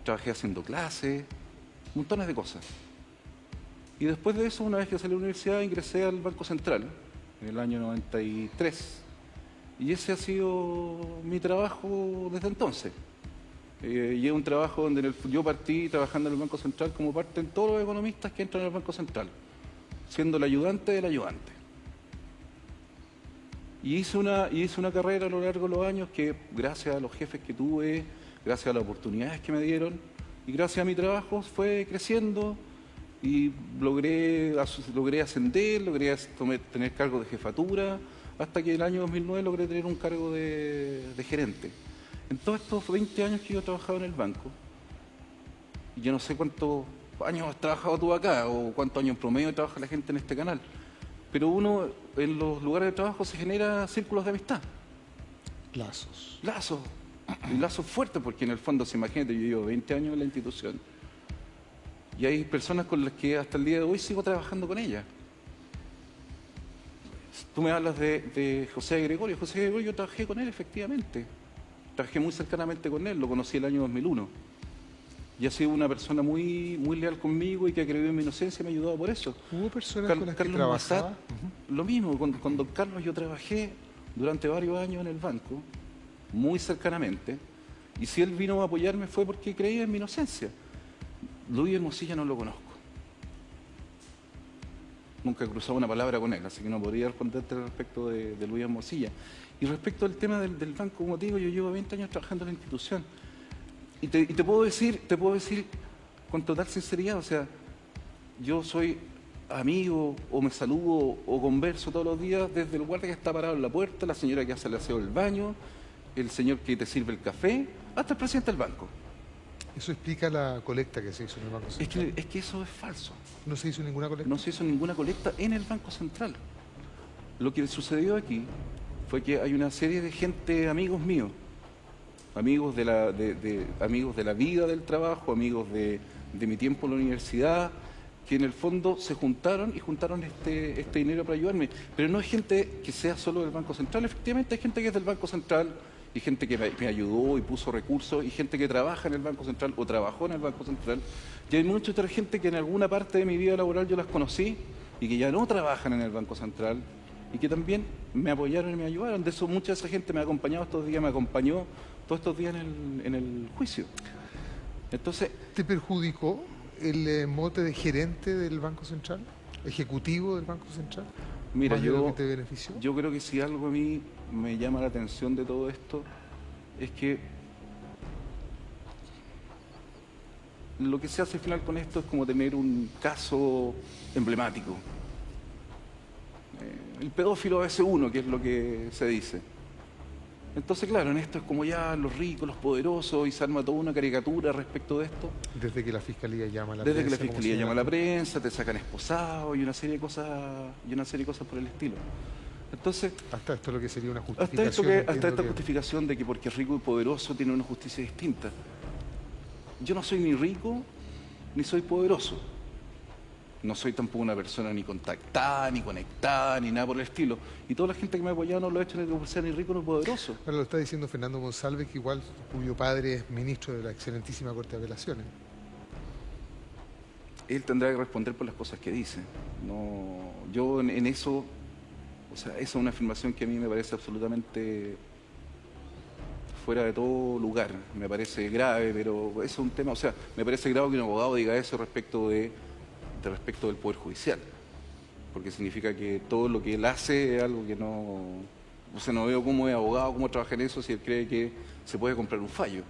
trabajé haciendo clases, montones de cosas. Y después de eso, una vez que salí de la universidad, ingresé al Banco Central en el año 93. Y ese ha sido mi trabajo desde entonces. Y es un trabajo donde yo partí trabajando en el Banco Central como parte de todos los economistas que entran en el Banco Central, siendo el ayudante del ayudante. Y hice una carrera a lo largo de los años que, gracias a los jefes que tuve, gracias a las oportunidades que me dieron y gracias a mi trabajo, fue creciendo y logré ascender, logré tener cargo de jefatura, hasta que en el año 2009 logré tener un cargo de gerente. En todos estos 20 años que yo he trabajado en el banco, y yo no sé cuántos años has trabajado tú acá o cuántos años en promedio trabaja la gente en este canal, pero uno en los lugares de trabajo se genera círculos de amistad. Lazos. Lazos. Y lazos fuertes, porque en el fondo, si imagínate, yo llevo 20 años en la institución y hay personas con las que hasta el día de hoy sigo trabajando con ellas. Tú me hablas de José Gregorio. José Gregorio, yo trabajé con él efectivamente. Trabajé muy cercanamente con él, lo conocí el año 2001. Y ha sido una persona muy leal conmigo y que ha creído en mi inocencia y me ha ayudado por eso. ¿Hubo personas con las que trabajaba? Lo mismo, con don Carlos yo trabajé durante varios años en el banco, muy cercanamente, y si él vino a apoyarme fue porque creía en mi inocencia. Luis Hermosilla no lo conozco. Nunca he cruzado una palabra con él, así que no podría responderte respecto de Luis Hermosilla. Y respecto al tema del banco, como te digo, yo llevo 20 años trabajando en la institución. Y te puedo decir con total sinceridad, o sea, yo soy amigo, o me saludo, o converso todos los días desde el guardia que está parado en la puerta, la señora que hace el aseo del baño, el señor que te sirve el café, hasta el presidente del banco. Eso explica la colecta que se hizo en el Banco Central. Es que eso es falso. ¿No se hizo ninguna colecta? No se hizo ninguna colecta en el Banco Central. Lo que sucedió aquí fue que hay una serie de gente, amigos míos, amigos de la vida del trabajo, amigos de mi tiempo en la universidad, que en el fondo se juntaron y juntaron este dinero para ayudarme. Pero no es gente que sea solo del Banco Central, efectivamente hay gente que es del Banco Central, y gente que me ayudó y puso recursos, y gente que trabaja en el Banco Central o trabajó en el Banco Central. Y hay mucha otra gente que en alguna parte de mi vida laboral yo las conocí y que ya no trabajan en el Banco Central y que también me apoyaron y me ayudaron. De eso mucha de esa gente me ha acompañado estos días, me acompañó todos estos días en el juicio. Entonces, ¿te perjudicó el mote de gerente del Banco Central? ¿Ejecutivo del Banco Central? Mira, yo creo que si algo a mí me llama la atención de todo esto es que lo que se hace al final con esto es como tener un caso emblemático. El pedófilo S1, que es lo que se dice. Entonces, claro, en esto es como ya los ricos, los poderosos, y se arma toda una caricatura respecto de esto. Desde que la Fiscalía llama a la prensa. Desde que la Fiscalía llama a la prensa, te sacan esposado y una serie de cosas por el estilo. Entonces, hasta esto lo que sería una justificación. Hasta esta justificación de que porque es rico y poderoso tiene una justicia distinta. Yo no soy ni rico ni soy poderoso. No soy tampoco una persona ni contactada, ni conectada, ni nada por el estilo. Y toda la gente que me ha apoyado no lo ha hecho ni por ser ni rico ni poderoso. Pero lo está diciendo Fernando Monsalve, que igual cuyo padre es ministro de la excelentísima Corte de Apelaciones. Él tendrá que responder por las cosas que dice. No, yo en eso, o sea, esa es una afirmación que a mí me parece absolutamente fuera de todo lugar. Me parece grave, pero eso es un tema, o sea, me parece grave que un abogado diga eso respecto del Poder Judicial, porque significa que todo lo que él hace es algo que no... O sea, no veo cómo es abogado, cómo trabaja en eso si él cree que se puede comprar un fallo.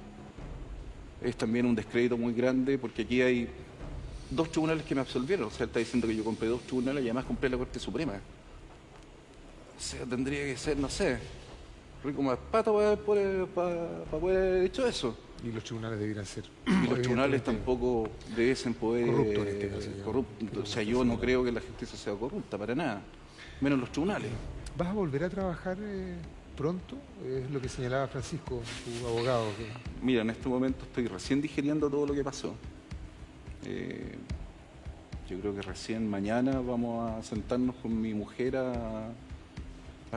Es también un descrédito muy grande, porque aquí hay 2 tribunales que me absolvieron. O sea, él está diciendo que yo compré 2 tribunales y además compré la Corte Suprema. O sea, tendría que ser, no sé, rico más pato para poder haber hecho eso. Y los tribunales debieran ser... Y los tribunales tampoco debiesen poder... Corruptos en este caso. Corrupto. O sea, yo no creo que la justicia sea corrupta, para nada. Menos los tribunales. ¿Vas a volver a trabajar pronto? Es lo que señalaba Francisco, tu abogado. Mira, en este momento estoy recién digiriendo todo lo que pasó. Yo creo que recién mañana vamos a sentarnos con mi mujer a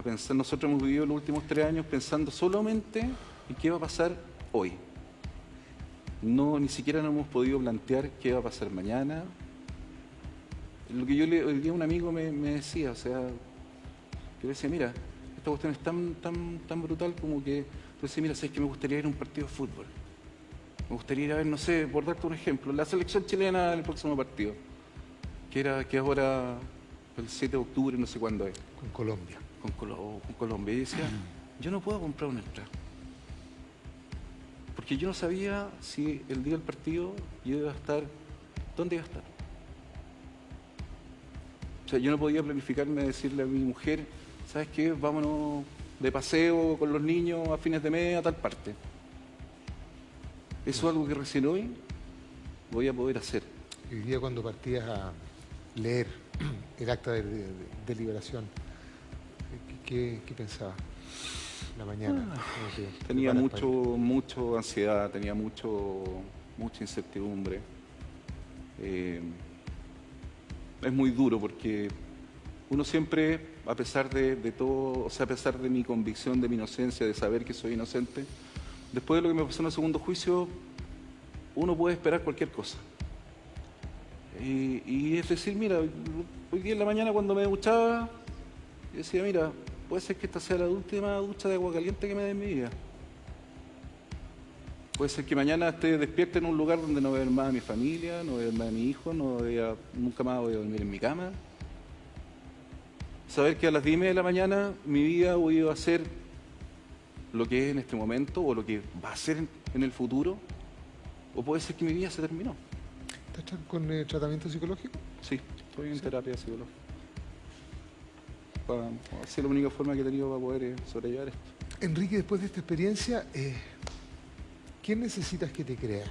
pensar. Nosotros hemos vivido los últimos 3 años pensando solamente en qué va a pasar hoy. No, ni siquiera nos hemos podido plantear qué va a pasar mañana. Lo que hoy día un amigo me decía, o sea, yo le decía, mira, esta cuestión es tan brutal como que, yo decía, mira, ¿sabes que me gustaría ir a un partido de fútbol? Me gustaría ir a ver, no sé, por darte un ejemplo, la selección chilena en el próximo partido, que es ahora el 7 de octubre, no sé cuándo es. Con Colombia. Con Colombia. Y decía, yo no puedo comprar una entrada. Porque yo no sabía si el día del partido yo iba a estar, ¿dónde iba a estar? O sea, yo no podía planificarme, decirle a mi mujer, ¿sabes qué? Vámonos de paseo con los niños a fines de mes a tal parte. Eso es algo que recién hoy voy a poder hacer. Y hoy día cuando partías a leer el acta de liberación, ¿qué pensabas? La mañana. Tenía mucho ansiedad, tenía mucha incertidumbre. Es muy duro porque uno siempre, a pesar de todo, o sea, a pesar de mi convicción, de mi inocencia, de saber que soy inocente, después de lo que me pasó en el segundo juicio, uno puede esperar cualquier cosa. Y es decir, mira, hoy día en la mañana cuando me duchaba, yo decía, mira, puede ser que esta sea la última ducha de agua caliente que me dé en mi vida. Puede ser que mañana esté despierto en un lugar donde no voy a ver más a mi familia, no voy a ver más a mi hijo, nunca más voy a dormir en mi cama. Saber que a las 10:30 de la mañana mi vida voy a hacer lo que es en este momento o lo que va a ser en el futuro, o puede ser que mi vida se terminó. ¿Estás con tratamiento psicológico? Sí, estoy en terapia psicológica. Ha sido la única forma que he tenido para poder sobrellevar esto. Enrique, después de esta experiencia, ¿quién necesitas que te crea?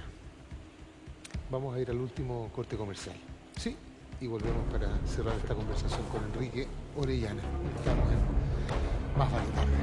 Vamos a ir al último corte comercial. Sí, y volvemos para cerrar esta conversación con Enrique Orellana. Estamos en Más Vale Tarde.